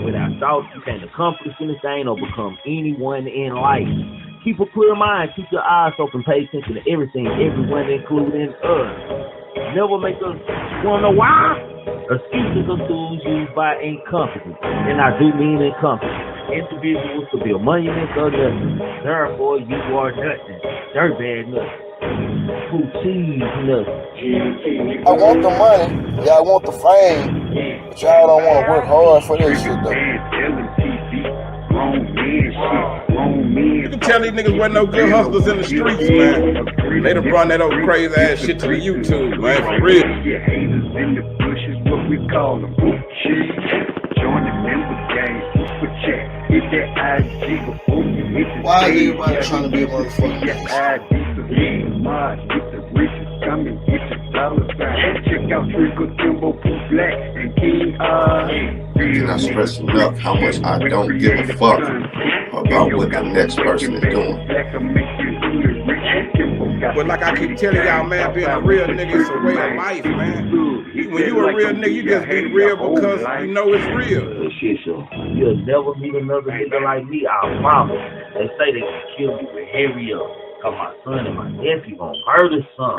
Without thoughts, you can't accomplish anything or become anyone in life. Keep a clear mind, keep your eyes open, pay attention to everything, everyone, including us. Never make us wanna know why. Excuses are tools used by incompetence, and I do mean incompetent individuals to build monuments or nothing. Therefore, you are nothing. Dirtbag nothing. Who cheese nothing. I want the money, y'all want the fame, but y'all don't want to work hard for this shit though. You can tell these niggas wasn't no good hustlers in the streets, man. They done brought that old crazy ass shit to the YouTube, man, for real. Haters in the bushes, what we call them. Join the member gang, super chat. Hit that IG before you hit the Why is everybody trying to be a motherfucker? Get the riches coming, get your dollar sign. Check out Triggamantellemtv, Black and King. Cannot stress enough how much I don't give a fuck about what the next person is doing. But like I keep telling y'all, man, being a real nigga is a way of life, man. When you a real nigga, you just be real because you know it's real. You'll never meet another nigga like me, our mama. They say they can kill me with hurry up. Cause my son and my nephew gonna murder son.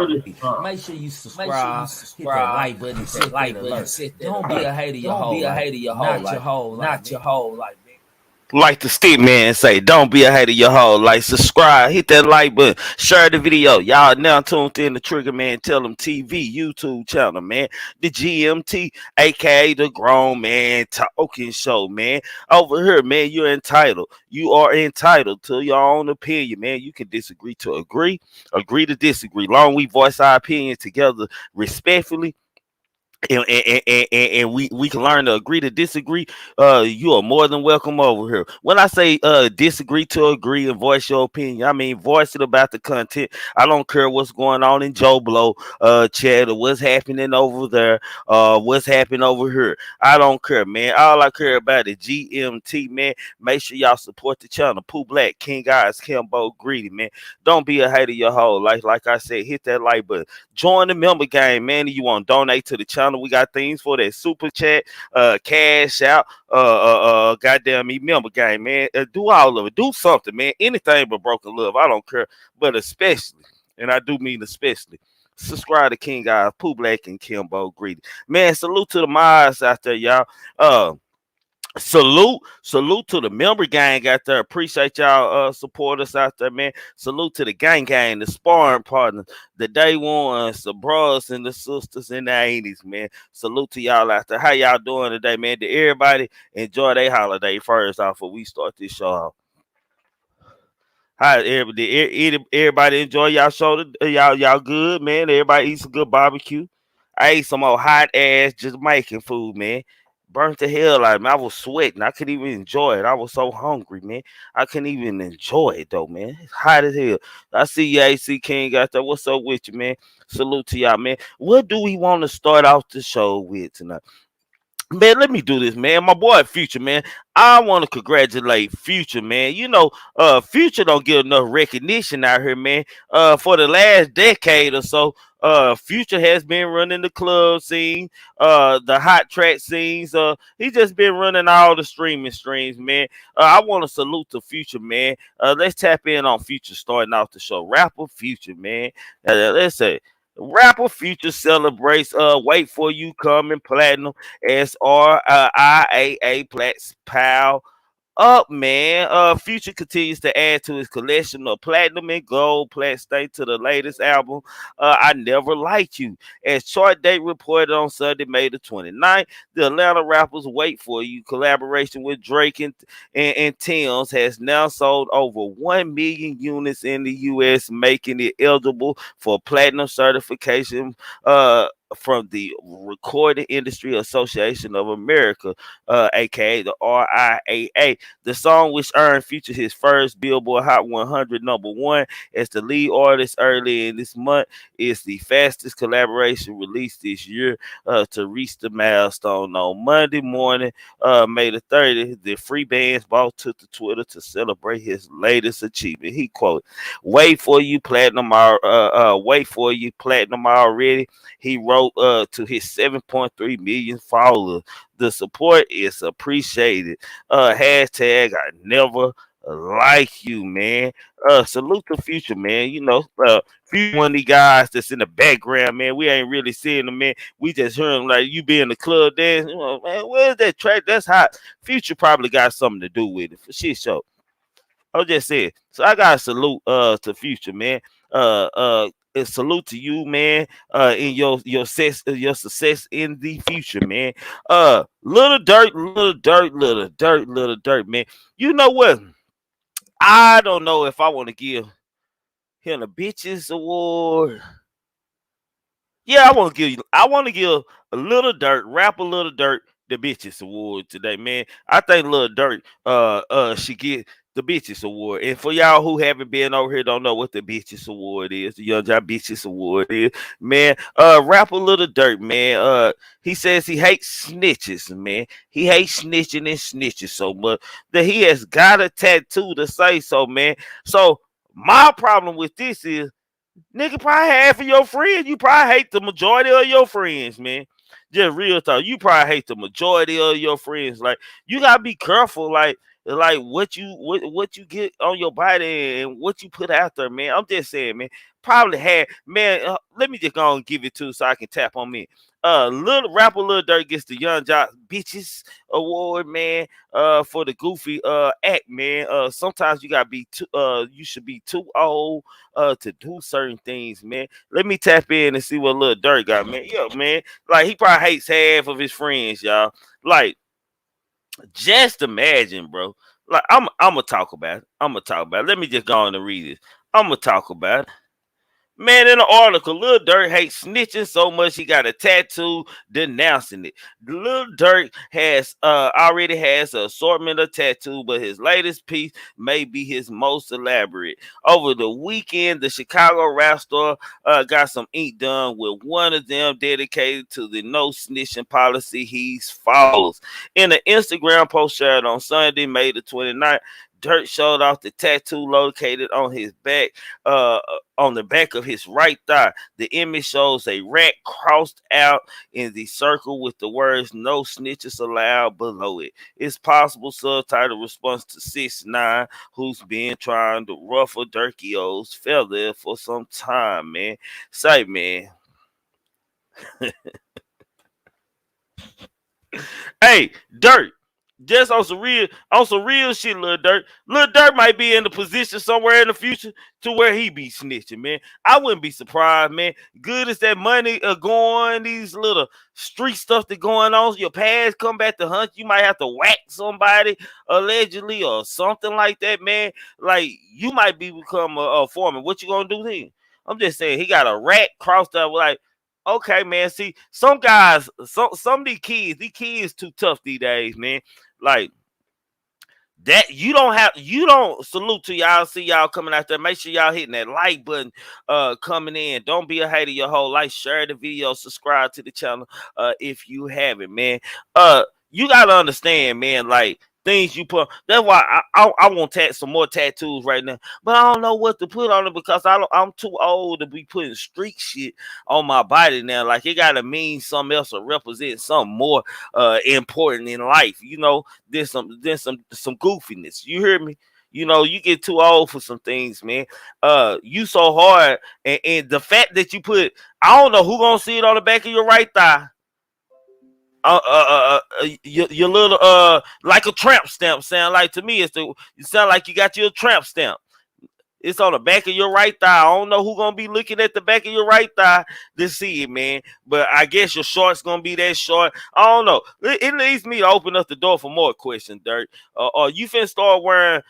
Make sure you subscribe, hit that like button, set like alert. Don't be a hater your whole life. Not your whole life. Like the stick man say, don't be a hater your whole life. Subscribe, hit that like button, share the video. Y'all now tuned in to Triggamantellemtv YouTube channel, man. The GMT, aka the Grown Man Talking Show, man. Over here, man, you're entitled. You are entitled to your own opinion, man. You can disagree to agree to disagree. Long we voice our opinion together respectfully. And we can learn to agree to disagree. You are more than welcome over here. When I say disagree to agree and voice your opinion, I mean voice it about the content. I don't care what's going on in Joe Blow chat or what's happening over there, what's happening over here. I don't care, man. All I care about is GMT, man. Make sure y'all support the channel. Pooh Black, King Eyes, Kimbo, Greedy, man. Don't be a hater your whole life. Like I said, hit that like button. Join the member game, man. You want to donate to the channel? We got things for that super chat, cash out, goddamn me member game, man. Do all of it. Do something, man. Anything but broken love. I don't care, but especially, and I do mean especially, subscribe to King Eyes, Pooh Black, and Kimbo Greedy. Man, salute to the mods out there, y'all. Salute to the member gang out there. Appreciate y'all support us out there, man. Salute to the gang, the sparring partners, the day ones, the bros and the sisters in the 80s, man. Salute to y'all out there. How y'all doing today, man? Did everybody enjoy their holiday first off before we start this show off? Hi, everybody enjoy y'all show? Y'all good, man? Everybody eat some good barbecue. I ate some old hot ass Jamaican food, man. Burnt the hell out of me. I was sweating. I couldn't even enjoy it. I was so hungry, man. I couldn't even enjoy it, though, man. It's hot as hell. I see you, AC King out there. What's up with you, man? Salute to y'all, man. What do we want to start off the show with tonight? Man, let me do this, man. My boy Future, man. I want to congratulate Future, man. You know, Future don't get enough recognition out here, man. For the last decade or so, Future has been running the club scene, the hot track scenes. He just been running all the streaming streams, man. I want to salute to Future, man. Let's tap in on Future starting off the show. Rapper Future, man. Let's say. Rapper Future celebrates Wait For You coming platinum SRIAA Plats Pal up, man. Future continues to add to his collection of platinum and gold plats thanks to the latest album, I Never Liked You. As chart date reported on Sunday, May the 29th, the Atlanta rappers Wait For You collaboration with Drake and Tim's has now sold over 1 million units in the U.S., making it eligible for platinum certification from the Recording Industry Association of America, aka the RIAA. The song, which earned Future his first Billboard Hot 100 #1 as the lead artist early in this month, is the fastest collaboration released this year to reach the milestone. On Monday morning, May the 30th, the free band's boss took to Twitter to celebrate his latest achievement. He quoted, "Wait for you, platinum already." He wrote road to his 7.3 million followers. The support is appreciated. Hashtag I never like you, man. Salute the Future, man. You know, Future one of these guys that's in the background, man. We ain't really seeing him, man. We just heard him like you be in the club dance. You know, man, where's that track? That's hot. Future probably got something to do with it for shit show. I just said. So I got to salute to Future, man. A salute to you, man. In your success in the future, man. Little Durk, man. You know what? I don't know if I want to give him a bitches award. Yeah, I want to give a Little Durk, rapper Little Durk, the bitches award today, man. I think Little Durk should get the bitches award. And for y'all who haven't been over here, don't know what the bitches award is, the Young Job bitches award is, man. Rapper Little Durk, man. He says he hates snitches, man. He hates snitching and snitches so much that he has got a tattoo to say so, man. So my problem with this is, nigga, probably half of your friends, you probably hate the majority of your friends, man. Just real talk. You probably hate the majority of your friends. Like, you gotta be careful, like what you get on your body and what you put out there, man. I'm just saying, man. Probably had, man. Let me just go and give it to so I can tap on me. Little rapper Lil Durk gets the Young Jock Bitches Award, man. For the goofy act, man. Sometimes you gotta be too you should be too old to do certain things, man. Let me tap in and see what Lil Durk got, man. Yeah, man. Like, he probably hates half of his friends, y'all. Like, just imagine, bro. Like, I'm gonna talk about it. Let me just go on and read it. I'm gonna talk about it. Man, in the article, Lil Durk hates snitching so much he got a tattoo denouncing it. Lil Durk has already has an assortment of tattoos, but his latest piece may be his most elaborate. Over the weekend, the Chicago rap store got some ink done with one of them dedicated to the no snitching policy he follows. In an Instagram post shared on Sunday, May the 29th, Durk showed off the tattoo located on his back, on the back of his right thigh. The image shows a rat crossed out in the circle with the words "No snitches allowed" below it. It's possible subtitle response to 6ix9ine, who's been trying to ruffle Durkio's feather for some time, man. Say, man. Hey, Durk. Just on some real shit, Lil Durk. Lil Durk might be in the position somewhere in the future to where he be snitching, man. I wouldn't be surprised, man. Good as that money going, these little street stuff that going on, your past come back to hunt. You might have to whack somebody allegedly or something like that, man. Like, you might become a foreman. What you gonna do then? I'm just saying, he got a rat crossed up, like, okay, man. See, some guys, some of these kids too tough these days, man. Like, that you don't salute to y'all. See y'all coming out there. Make sure y'all hitting that like button coming in. Don't be a hater your whole life. Share the video, subscribe to the channel if you haven't, man. You gotta understand, man, like, things you put. That's why I want some more tattoos right now, but I don't know what to put on it because I'm too old to be putting street shit on my body now. Like, it gotta mean something else or represent something more important in life. You know, there's some goofiness. You hear me? You know, you get too old for some things, man. You so hard, and the fact that you put, I don't know who gonna see it on the back of your right thigh. Your little like a tramp stamp sound like to me. You sound like you got your tramp stamp. It's on the back of your right thigh. I don't know who gonna be looking at the back of your right thigh to see it, man. But I guess your short's gonna be that short. I don't know. It leads me to open up the door for more questions, Dirk. Or you finna start wearing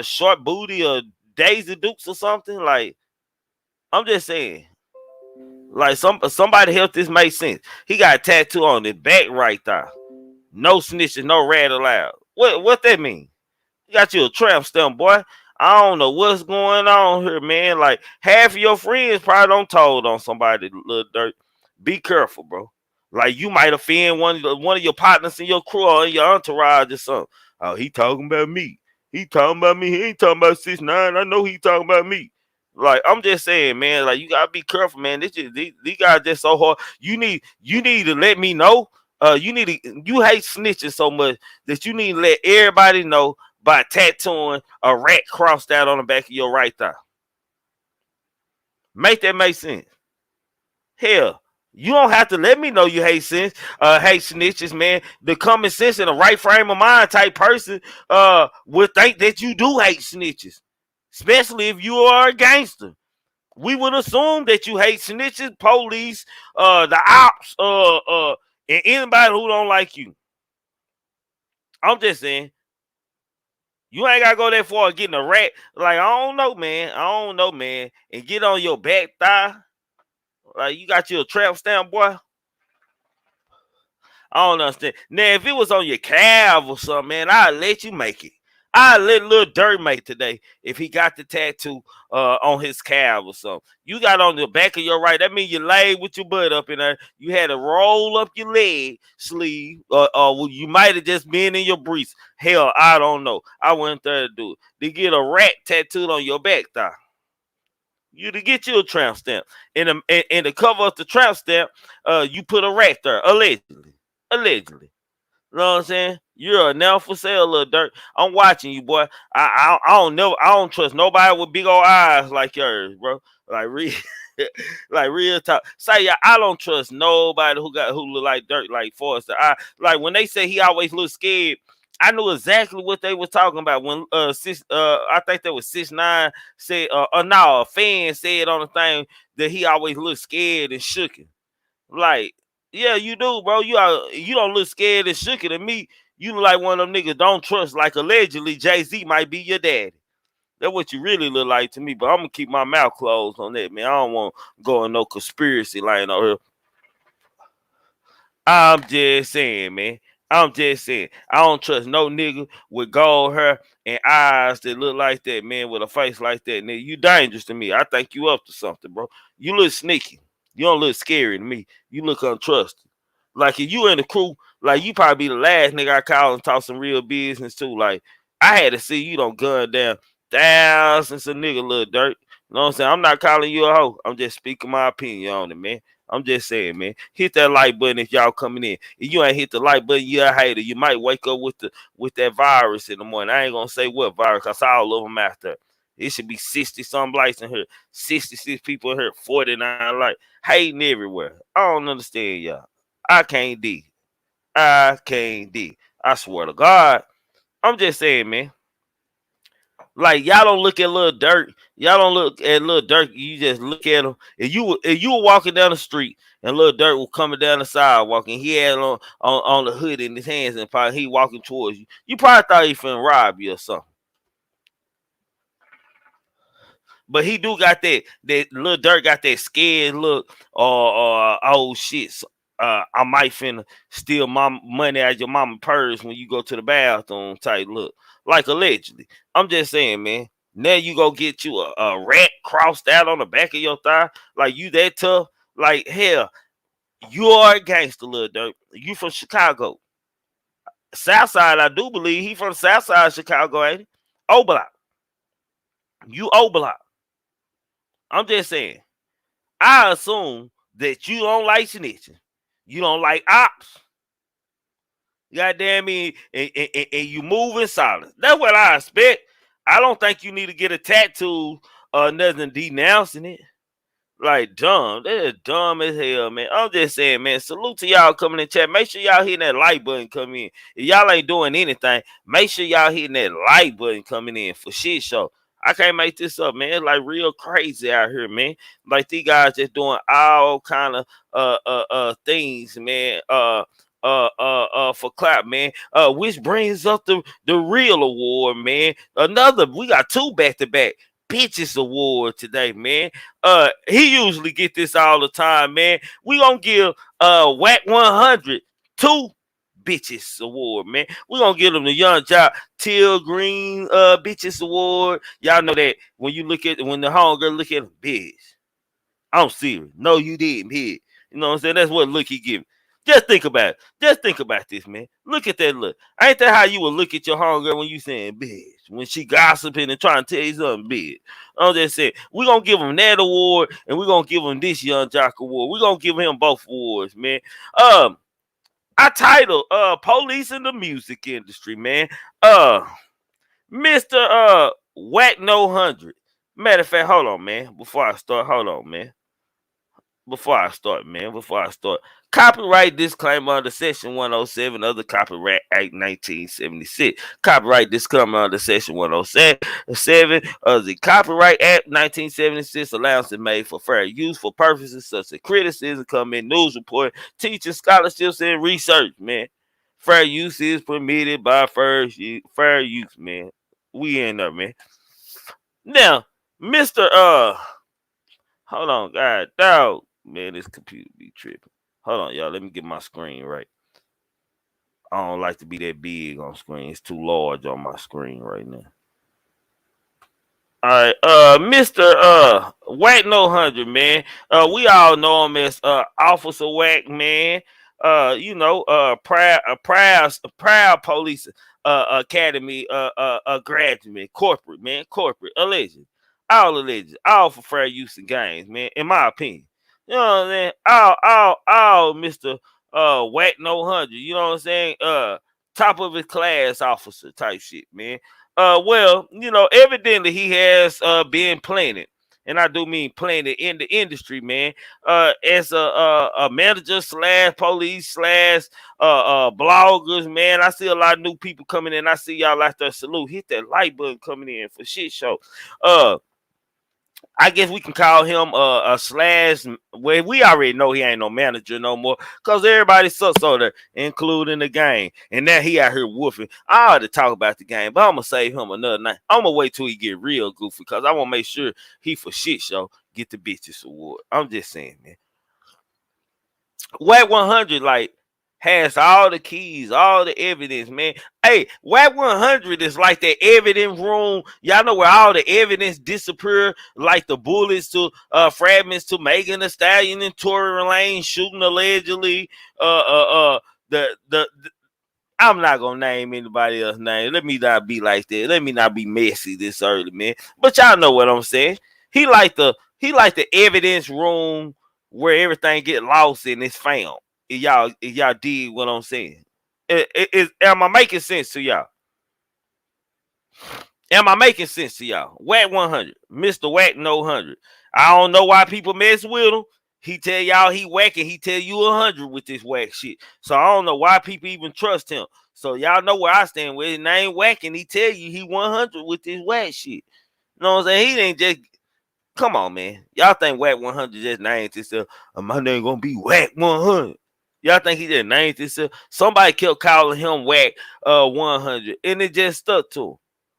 short booty or Daisy Dukes or something? Like, I'm just saying. Like, somebody help this make sense. He got a tattoo on his back right thigh. No snitching, no rat allowed. What that mean? You got you a tramp stamp, boy. I don't know what's going on here, man. Like, half of your friends probably don't told on somebody, Lil Durk. Be careful, bro. Like, you might offend one of your partners in your crew or in your entourage or something. Oh, he talking about me. He talking about me. He ain't talking about 6ix9ine. I know he talking about me. Like, I'm just saying, man, like, you gotta be careful, man. These guys just so hard. You need to let me know. You hate snitching so much that you need to let everybody know by tattooing a rat crossed out on the back of your right thigh. Make that make sense. Hell, you don't have to let me know you hate snitches, man. The common sense and the right frame of mind type person would think that you do hate snitches, especially if you are a gangster. We would assume that you hate snitches, police, the ops, and anybody who don't like you. I'm just saying, you ain't gotta go that far getting a rat. Like, I don't know, man. And get on your back thigh. Like, you got your trap stamp, boy. I don't understand. Now, if it was on your calf or something, man, I'd let you make it. I'd let Lil Durk make today if he got the tattoo on his calf or something. You got on the back of your right. That means you laid with your butt up in there. You had to roll up your leg sleeve, or you might have just been in your briefs. Hell, I don't know. I went there to do it. To get a rat tattooed on your back thigh. You to get you a tramp stamp. And to cover up the tramp stamp, you put a rat there, allegedly. Allegedly. You know what I'm saying? You're a now for sale, Lil Durk. I'm watching you, boy. I don't trust nobody with big old eyes like yours, bro. Like real, like real talk. Say, yeah, I don't trust nobody who look like Durk, like Forrester. Like when they say he always looks scared, I knew exactly what they were talking about when I think that was 6ix9ine said no, a fan said on the thing that he always looked scared and shooken. Like, yeah, you do, bro. You don't look scared and shooken to me. You look like one of them niggas don't trust. Like allegedly Jay-Z might be your daddy. That's what you really look like to me. But I'm gonna keep my mouth closed on that, man. I don't want to go in no conspiracy line on here. I'm just saying, man. I'm just saying. I don't trust no nigga with gold hair and eyes that look like that, man, with a face like that. Nigga, you dangerous to me. I think you up to something, bro. You look sneaky. You don't look scary to me. You look untrusted. Like if you in the crew, like you probably be the last nigga I call and talk some real business too. Like I had to see you don't gun down thousands of nigga, Lil Durk. You know what I'm saying? I'm not calling you a hoe. I'm just speaking my opinion on it, man. I'm just saying, man. Hit that like button if y'all coming in. If you ain't hit the like button, you a hater. You might wake up with that virus in the morning. I ain't gonna say what virus, cause all of them out there. It should be 60-some likes in here. 66 people in here, 49 likes. Hating everywhere. I don't understand y'all. I can't D. I swear to God. I'm just saying, man. Like y'all don't look at Lil Durk. Y'all don't look at Lil Durk. You just look at him. If you were walking down the street and Lil Durk was coming down the sidewalk and he had on the hood in his hands and probably he walking towards you, you probably thought he finna rob you or something. But he do got that Lil Durk got that scared look or oh shit. I might finna steal my money out of your mama purse when you go to the bathroom type look. Like allegedly. I'm just saying, man. Now you go get you a rat crossed out on the back of your thigh. Like you that tough. Like hell, you are a gangster, Lil Durk. You from Chicago. Southside, I do believe he from Southside Chicago, ain't he? O-Block. You O-Block. I'm just saying. I assume that you don't like snitching. You don't like ops. Goddamn me, and you moving silent. That's what I expect. I don't think you need to get a tattoo or nothing denouncing it. Like dumb. That is dumb as hell, man. I'm just saying, man. Salute to y'all coming in chat. Make sure y'all hitting that like button coming in. If y'all ain't doing anything, make sure y'all hitting that like button coming in for shit show. I can't make this up, man. It's like real crazy out here, man. Like these guys just doing all kind of things, man. For clap, man. Which brings up the real award, man. We got 2 back-to-back bitches award today, man. He usually get this all the time, man. We gonna give Wack 100 2 bitches award, man. We gonna give them the Young Job Teal Green bitches award. Y'all know that when the homegirl look at him, bitch. I'm serious. No, you didn't hit. You know what I'm saying? That's what look he give. Just think about it. Just think about this, man. Look at that look. Ain't that how you would look at your homegirl when you saying bitch? When she gossiping and trying to tell you something bitch. I'm just saying, we're going to give him that award and we're going to give him this Young Jock award. We're going to give him both awards, man. I titled Police in the Music Industry, man. Mr. Wack No 100. Matter of fact, hold on, man. Before I start, copyright disclaimer under Section 107 of the Copyright Act 1976. Copyright disclaimer under Section 107 of the Copyright Act 1976. Allowance is made for fair use for purposes such as criticism, comment, news report, teaching, scholarships, and research, man. Fair use is permitted by fair use, man. We in there, man. Now, Mr. Hold on, God, dog. Man, this computer be tripping. Hold on, y'all. Let me get my screen right. I don't like to be that big on screen. It's too large on my screen right now. All right, Mr. Wack No 100, man. We all know him as Officer Wack, man. Proud police academy graduate, corporate, alleged. All alleged, all for fair use and gains, man, in my opinion. You know what I'm saying? All Mr. Wack No 100, you know what I'm saying? Top of his class officer type shit, man. Well, evidently he has been planted, and I do mean planted in the industry, man. As a manager slash police slash bloggers, man. I see a lot of new people coming in. I see y'all out there. Salute, hit that like button coming in for shit show. I guess we can call him a slash. Well, we already know he ain't no manager no more because everybody sucks on there, including the game. And now he out here woofing. I ought to talk about the game, but I'm going to save him another night. I'm going to wait till he get real goofy because I want to make sure he for shit show get the bitches award. I'm just saying, man. Wack 100, like, has all the keys, all the evidence, man. Hey, Wack 100 is like that evidence room. Y'all know where all the evidence disappear, like the bullets to fragments to Megan Thee Stallion and Tory Lanez shooting allegedly. I'm not gonna name anybody else's name. Let me not be like that. Let me not be messy this early, man. But y'all know what I'm saying. He like the evidence room where everything get lost and it's found. If y'all did what I'm saying. Am I making sense to y'all? Wack 100, Mr. Wack No 100. I don't know why people mess with him. He tell y'all he whack and he tell you 100 with this whack shit. So I don't know why people even trust him. So y'all know where I stand with his name Wack and he tell you he 100 with this whack shit. You know what I'm saying? He ain't just. Come on, man. Y'all think Wack 100 just named himself? My name gonna be Wack 100. Y'all think he just named himself? Somebody kept calling him Wack 100, and it just stuck to him.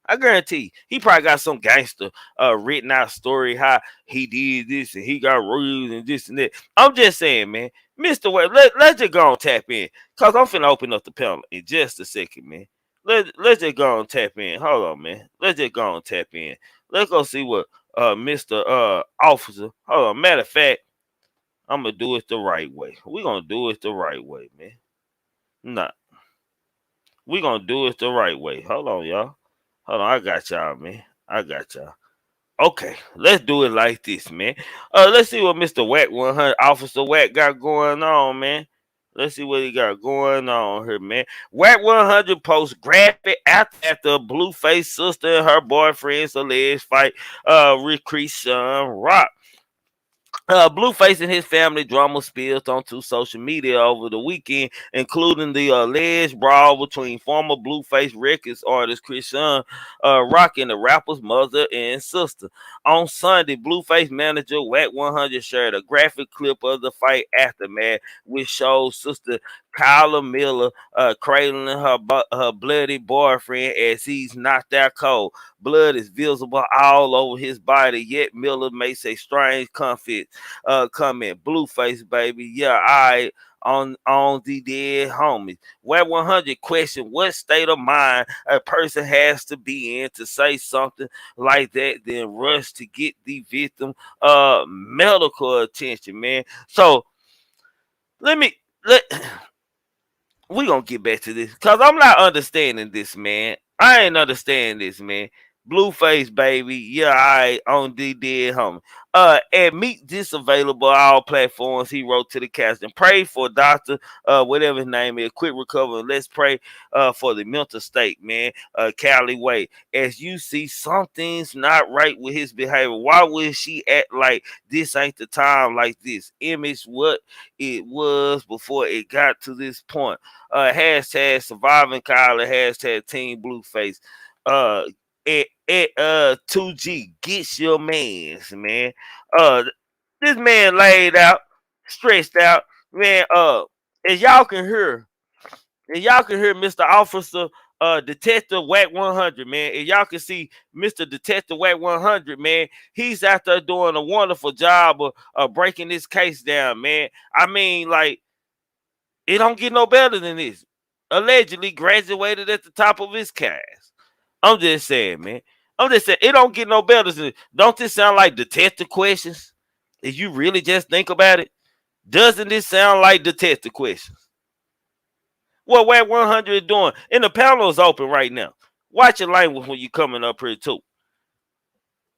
I guarantee he probably got some gangster written out story how he did this and he got rules and this and that. I'm just saying, man. Mr. Wack, let's just go and tap in. Because I'm finna open up the panel in just a second, man. Let's just go and tap in. Hold on, man. Let's just go and tap in. Let's go see what Mr. Officer. Hold on. Matter of fact, I'm going to do it the right way. We're going to do it the right way, man. Nah. We're going to do it the right way. Hold on, y'all. Hold on. I got y'all, man. I got y'all. Okay. Let's do it like this, man. Let's see what Mr. Wack 100, Officer Wack got going on, man. Let's see what he got going on here, man. Wack 100 posts graphic after Blueface sister and her boyfriend's alleged fight with Christian Rock. Blueface and his family drama spilled onto social media over the weekend, including the alleged brawl between former Blueface Records artist Christian Rock and the rapper's mother and sister. On Sunday, Blueface manager Wack 100 shared a graphic clip of the fight aftermath, which shows sister Kyla Miller cradling her bloody boyfriend as he's knocked out cold. Blood is visible all over his body, yet Miller makes a strange comment. Blueface, baby, yeah, I on the dead homies. Wack 100 question what state of mind a person has to be in to say something like that, then rush to get the victim medical attention, man. So let me let we gonna get back to this because I'm not understanding this, man. I ain't understanding this, man. Blueface, baby, yeah, I on the dead homie. And meet this available all platforms. He wrote to the cast and pray for Doctor, whatever his name is, quick recovery. Let's pray, for the mental state, man. Cali Way, as you see, something's not right with his behavior. Why would she act like this ain't the time like this? Image what it was before it got to this point. Hashtag surviving Kyler, hashtag Team Blueface. Uh, 2G, get your mans, man. Uh, this man laid out, stressed out, man. As y'all can hear, Mr. Officer, Detective Wack 100, man. And y'all can see Mr. Detective Wack 100, man. He's out there doing a wonderful job of breaking this case down, man. I mean, like, it don't get no better than this. Allegedly graduated at the top of his class. I'm just saying, man. I'm just saying, it don't get no better than. Don't this sound like detective questions? If you really just think about it, doesn't this sound like detective questions? What Wack 100 is doing? And the panel is open right now. Watch your language when you coming up here too.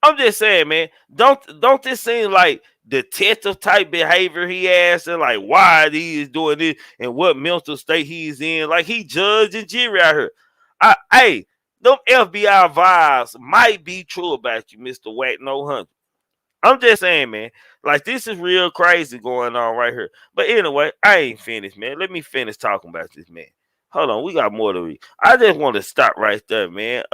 I'm just saying, man. Don't this seem like detective type behavior he has, and like why he is doing this and what mental state he's in? Like he judge and jury out here. Hey, them FBI vibes might be true about you, Mr. Wack No 100. I'm just saying, man. Like this is real crazy going on right here. But anyway, I ain't finished, man. Let me finish talking about this, man. Hold on, we got more to read. I just want to stop right there, man.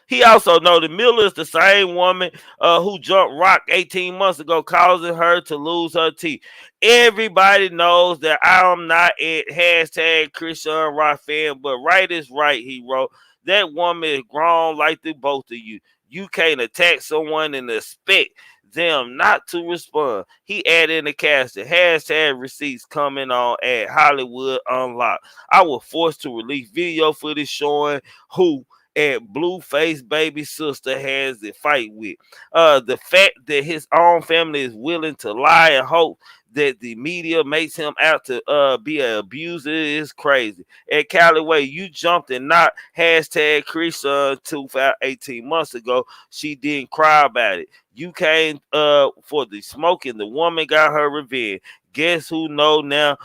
He also noted Miller is the same woman who jumped Rock 18 months ago, causing her to lose her teeth. Everybody knows that I'm not at hashtag Christian Rock fan, but right is right, he wrote. That woman is grown like the both of you. You can't attack someone and expect them not to respond. He added in the caption, hashtag receipts coming on at Hollywood Unlocked. I was forced to release video footage showing who at Blueface baby sister has a fight with. The fact that his own family is willing to lie and hope that the media makes him out to be an abuser is crazy. At Callaway, you jumped and not hashtag Chris 18 months ago. She didn't cry about it. You came for the smoking. The woman got her revenge. Guess who know now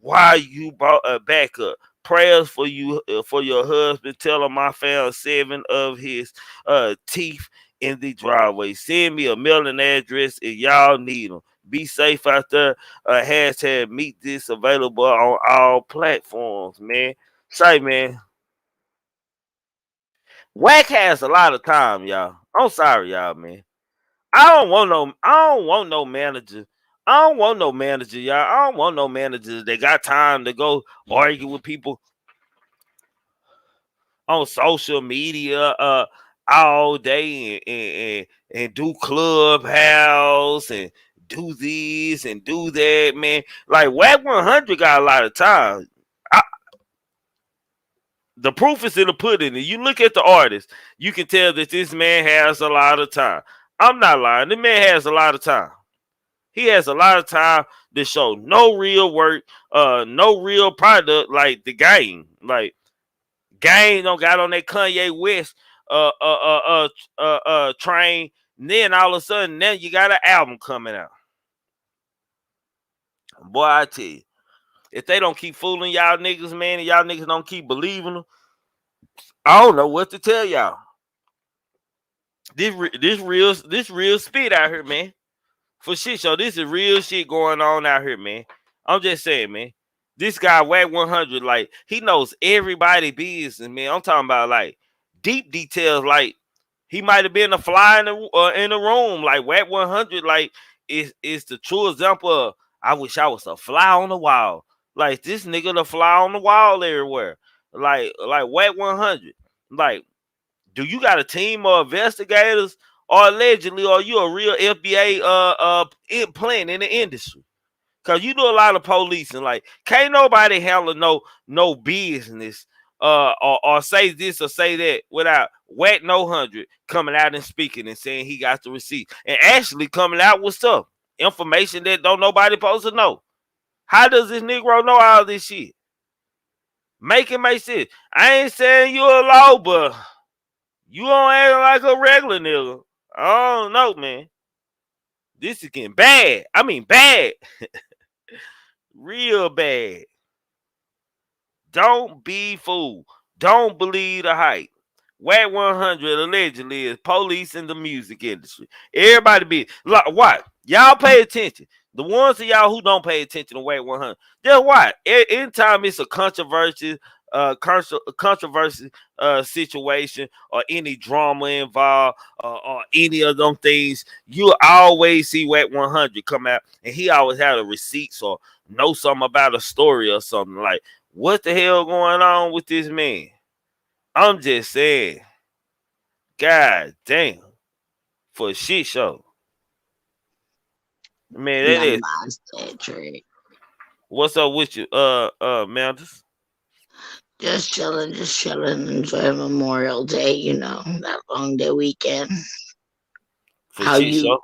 why you brought a backup? Prayers for you, for your husband. Tell him I found 7 of his teeth in the driveway. Send me a mailing address if y'all need them. Be safe out there. Hashtag meet this available on all platforms, man. Say, man, Wack has a lot of time, y'all. I'm sorry, y'all, man. I don't want no manager. I don't want no manager, y'all. I don't want no managers that got time to go argue with people on social media all day and do clubhouse and do this and do that, man. Like Wack 100 got a lot of time. The proof is in the pudding. And you look at the artist, you can tell that this man has a lot of time. I'm not lying. The man has a lot of time. He has a lot of time to show no real work, no real product like the game. Like Game don't got on that Kanye West train. And then all of a sudden, now you got an album coming out. Boy, I tell you, if they don't keep fooling y'all niggas, man, and y'all niggas don't keep believing them, I don't know what to tell y'all. This real spit out here, man. For shit show, this is real shit going on out here, man. I'm just saying, man. This guy Wack 100, like he knows everybody business, man. I'm talking about like deep details, like he might have been a fly in the room, like Wack 100, like is the true example of I wish I was a fly on the wall, like this nigga the fly on the wall everywhere, like Wack 100, like do you got a team of investigators or allegedly are you a real FBA plant in the industry? Cause you do a lot of policing, like can't nobody handle no business or say this or say that without Wack No 100 coming out and speaking and saying he got the receipt and actually coming out with stuff. information that don't nobody supposed to know. How does this Negro know all this shit? Make it make sense. I ain't saying you a law, but you don't act like a regular nigga. I don't know, man. This is getting bad. I mean bad. Real bad. Don't be fooled. Don't believe the hype. Wack 100 allegedly is police in the music industry. Everybody be like, what? Y'all pay attention. The ones of y'all who don't pay attention to Wack 100, just what? Anytime it's a controversy, situation or any drama involved or any of them things, you always see Wack 100 come out, and he always had a receipts or know something about a story or something like, what the hell going on with this man? I'm just saying, God damn, for a shit show. Man, that is. What's up with you, Mantis? Just chilling, enjoying Memorial Day, you know, that long day weekend. For how shit you? Show?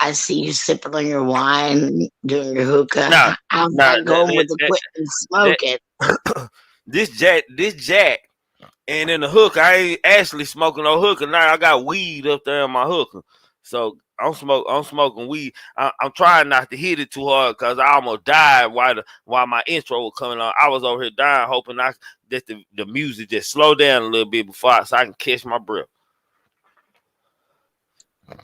I see you sipping on your wine, doing your hookah. How's that going with the quitting smoking? This Jack. And in the hookah, I ain't actually smoking no hookah. Now I got weed up there in my hookah. So I'm smoking weed. I'm trying not to hit it too hard because I almost died while my intro was coming on. I was over here dying, hoping that the music just slow down a little bit so I can catch my breath.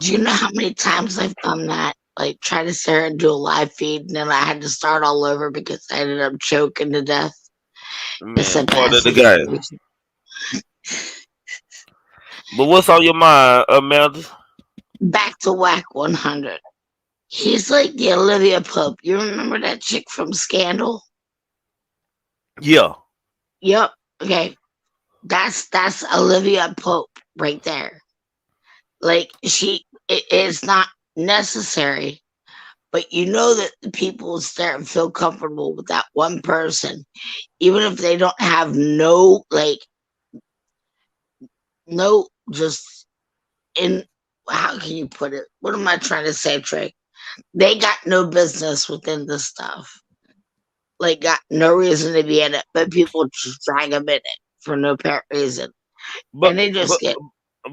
Do you know how many times I've done that? Like try to sit and do a live feed, and then I had to start all over because I ended up choking to death. Man, it's a part of the game. But what's on your mind, Amanda? Back to Wack 100. He's like the Olivia Pope. You remember that chick from Scandal? Yeah. Yep. Okay. That's Olivia Pope right there. Like it's not necessary, but you know that the people start and feel comfortable with that one person, even if they don't have just in, how can you put it? What am I trying to say, Trey? They got no business within this stuff. Like, got no reason to be in it, but people just drag them in it for no apparent reason. And they just get.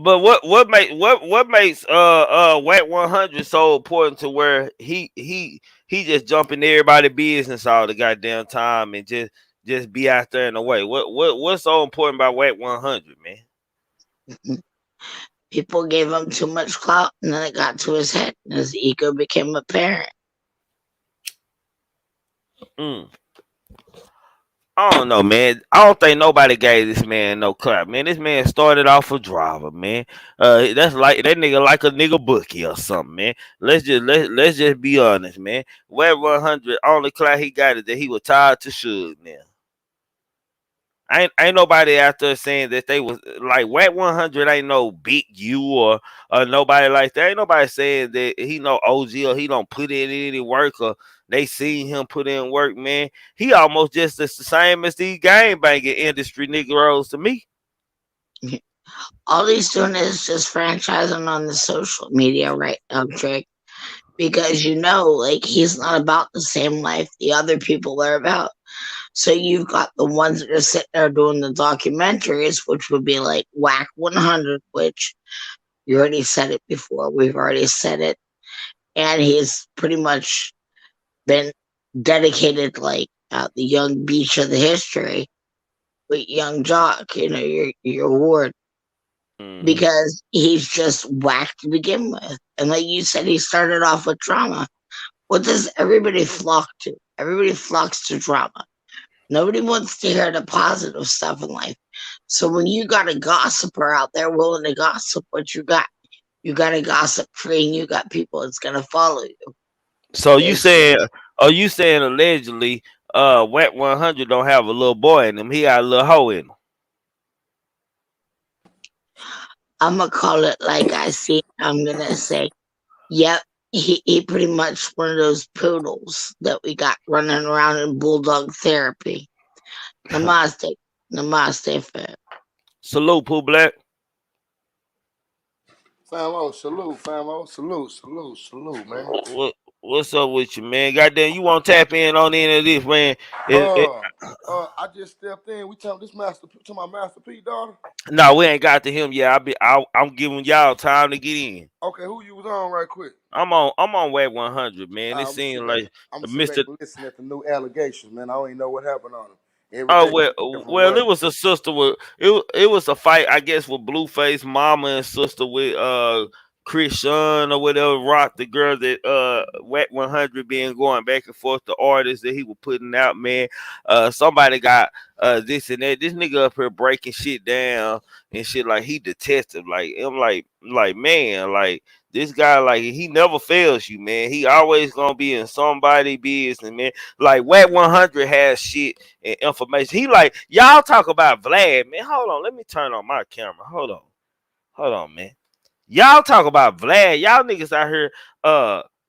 But what makes Wack 100 so important to where he just jumping everybody's business all the goddamn time and just be out there in the way? What's so important about Wack 100, man? People gave him too much clout, and then it got to his head, and his ego became apparent. I don't know, man. I don't think nobody gave this man no crap, man. This man started off a driver, man. That's like that nigga like a nigga bookie or something, man. Let's just be honest, man. Wack 100 only clout he got is that he was tied to Suge now. Ain't nobody out there saying that they was like Wack 100 ain't no Big U or nobody like that. Ain't nobody saying that he no OG or he don't put in any work or they seen him put in work, man. He almost just the same as these game banging industry niggas to me. All he's doing is just franchising on the social media right now, Drake. Because like he's not about the same life the other people are about. So you've got the ones that are sitting there doing the documentaries, which would be like Wack 100, which you already said it before. We've already said it. And he's pretty much been dedicated like the Young Beach of the history with Young Jock, your award. Because he's just whack to begin with. And like you said, he started off with drama. What does everybody flock to? Everybody flocks to drama. Nobody wants to hear the positive stuff in life. So when you got a gossiper out there willing to gossip, what you got a gossip tree, and you got people that's gonna follow you. So you saying allegedly Wack 100 don't have a little boy in him, he got a little hoe in him? I'm gonna call it like I see. I'm gonna say, yep, he pretty much one of those poodles that we got running around in bulldog therapy. Namaste, fam. Salute, Pooh Black. Famo, salute, man. What's up with you, man? Goddamn, you want to tap in on any of this, man? Uh, I just stepped in. We talking this master to my Master P daughter. No, we ain't got to him yet. I'm giving y'all time to get in. Okay, who you was on right quick? I'm on Wack 100, man. It I'm gonna sit seems back. like I'm gonna sit back Mr. and listen at the new allegations, man. I don't even know what happened on him. Every Oh day well, different way. it was a sister with it was a fight, I guess, with Blueface mama and sister with Chris Sean or whatever, Rock, the girl that Wack 100 being going back and forth, the artists that he was putting out, man. Somebody got this and that. This nigga up here breaking shit down and shit like he detective. Like I'm like man, like this guy, like he never fails you, man. He always gonna be in somebody business, man. Like Wack 100 has shit and information. He like y'all talk about Vlad, man. Hold on, let me turn on my camera. Hold on, man. Y'all talk about Vlad. Y'all niggas out here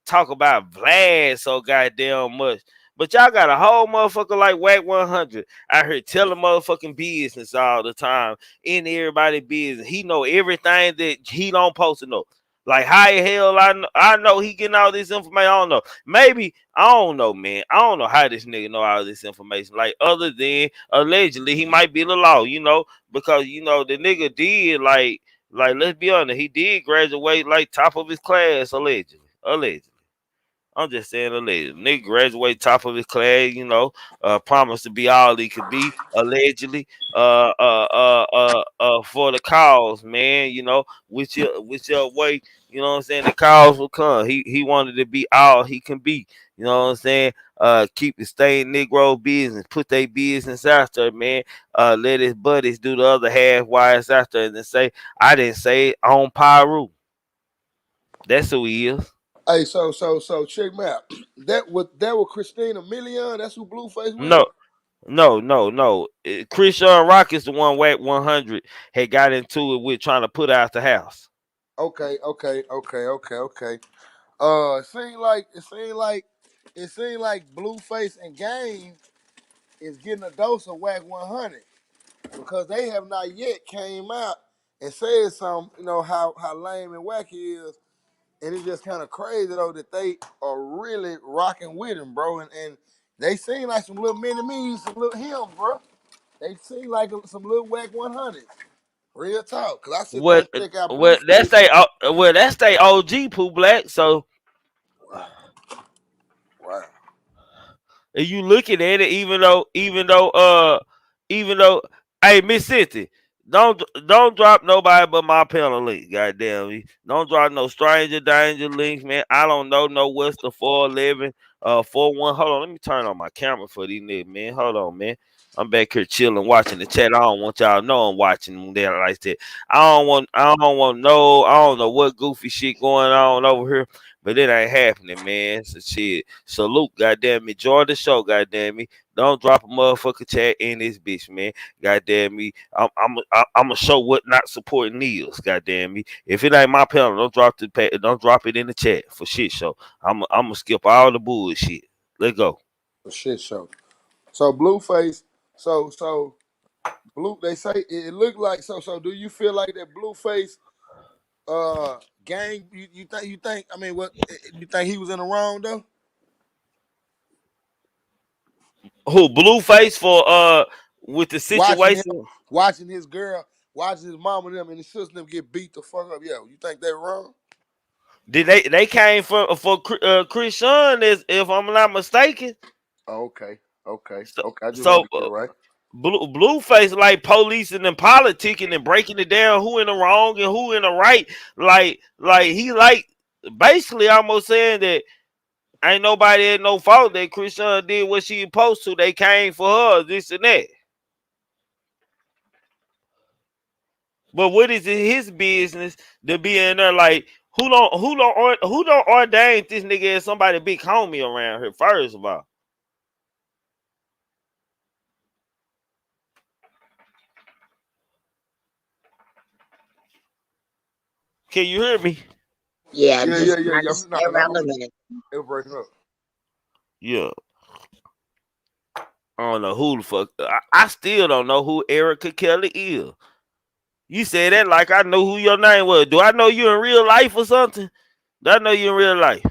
talk about Vlad so goddamn much. But y'all got a whole motherfucker like Wack 100 out here telling motherfucking business all the time in everybody's business. He know everything that he don't supposed to know. Like how the hell I know he getting all this information. I don't know. Maybe I don't know, man. I don't know how this nigga know all this information. Like other than allegedly he might be the law, because the nigga did like let's be honest, he did graduate like top of his class allegedly. Allegedly. I'm just saying allegedly. Nigga graduate top of his class, promised to be all he could be, allegedly. For the cause, man, which way, you know what I'm saying, the cause will come. He wanted to be all he can be, you know what I'm saying? Keep the stay Negro business, put their business out there, man. Let his buddies do the other half while it's out there and then say, I didn't say it on Pyru. That's who he is. Hey, so check me out. That was Christina Milian. That's who Blueface with. No, no. Christian Rock is the one Wack 100 had got into it with trying to put out the house. Okay. It seemed like Blueface and Game is getting a dose of Wack 100 because they have not yet came out and said something. You know how lame and wacky is, and it's just kind of crazy though that they are really rocking with him, bro. And they seem like some little mini me's, some little him, bro. They seem like some little Wack 100. Real talk, cause I sit there What? and check out Well, Blueface. that's they OG Pooh Black. So Wow, wow. if you looking at it, even though, hey, Miss City, don't drop nobody but my panel link. Goddamn me, don't drop no stranger danger links, man. I don't know no what's the 411, 41. Hold on, let me turn on my camera for these niggas, man. Hold on, man. I'm back here chilling, watching the chat. I don't want y'all to know I'm watching them there like that. I don't know what goofy shit going on over here. But it ain't happening, man. So shit. Salute, goddamn me. Enjoy the show, goddamn me. Don't drop a motherfucker chat in this bitch, man. Goddamn me. I'm gonna show what not supporting is, goddamn me. If it ain't my panel, don't drop it in the chat for shit show. I'm gonna skip all the bullshit. Let's go. A shit show. So Blueface, so blue. They say it looked like so. So do you feel like that Blueface gang? You think? I mean, what you think he was in the wrong though? Who Blueface for with the Watching him, situation? watching his girl, watching his mom and them and his sister them get beat the fuck up. Yo, you think they're wrong? Did they came for Chris Sean, if I'm not mistaken? Oh, okay. So, I just want so to get it right. Blueface like policing and politicking and breaking it down who in the wrong and who in the right. Like he like basically almost saying that ain't nobody had no fault that Christian did what she supposed to. They came for her, this and that. But what is it his business to be in there? Like who don't ordain this nigga as somebody big homie around here? First of all, can you hear me? Yeah, Yeah, just yeah, yeah, yeah. kind of I'm not. irrelevant. It was breaking up. Yeah. I don't know who the fuck. I still don't know who Erica Kelly is. You said that like I know who your name was. Do I know you in real life or something? Do I know you in real life?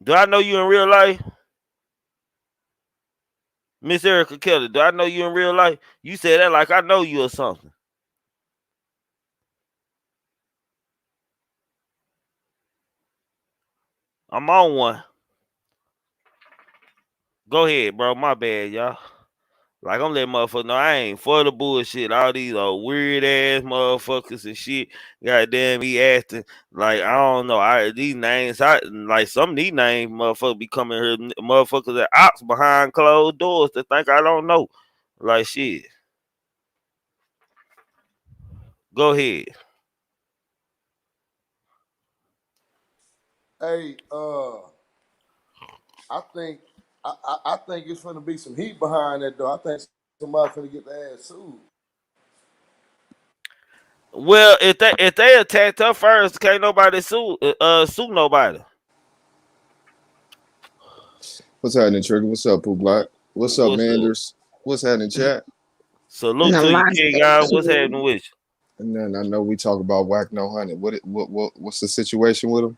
Do I know you in real life? Miss Erica Kelly, do I know you in real life? You said that like I know you or something. I'm on one. Go ahead, bro. My bad, y'all. Like I'm letting motherfuckers know I ain't for the bullshit. All these weird ass motherfuckers and shit. Goddamn, he acting like I don't know. These names, like some of these names, motherfuckers be coming here, motherfuckers that ops behind closed doors that think I don't know. Like shit. Go ahead. Hey, I think I think it's gonna be some heat behind that though. I think somebody's gonna get their ass sued. Well, if they attacked her first, can't nobody sue nobody. What's happening, Trigger? What's up, Pooh Black? What's up, What's up? Manders? What's happening, chat? Salute No, to you, my King God. What's station. happening with you? And then I know we talk about Wack No Honey. What's the situation with him?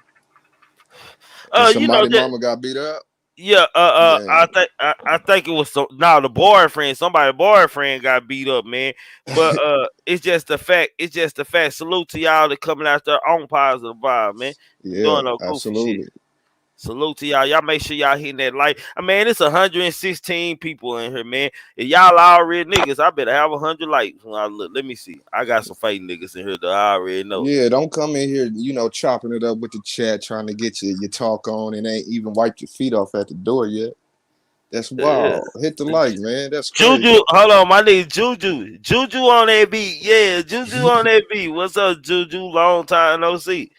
Cause You know somebody that. mama got beat up. Yeah, Damn. I think it was the boyfriend, somebody boyfriend got beat up, man. But it's just the fact. It's just the fact. Salute to y'all that coming out there on positive vibe, man. Yeah, Doing no goofy shit. absolutely. Salute to y'all. Y'all make sure y'all hitting that like. I mean, it's 116 people in here, man. If y'all already niggas, I better have 100 likes when I look. Let me see. I got some fake niggas in here that I already know. Yeah, don't come in here, chopping it up with the chat, trying to get your talk on, and ain't even wiped your feet off at the door yet. That's Uh, wild. Hit the like, man. That's crazy. Juju, hold on, my nigga Juju. Juju on that beat. Yeah, Juju on that beat. What's up, Juju? Long time no see.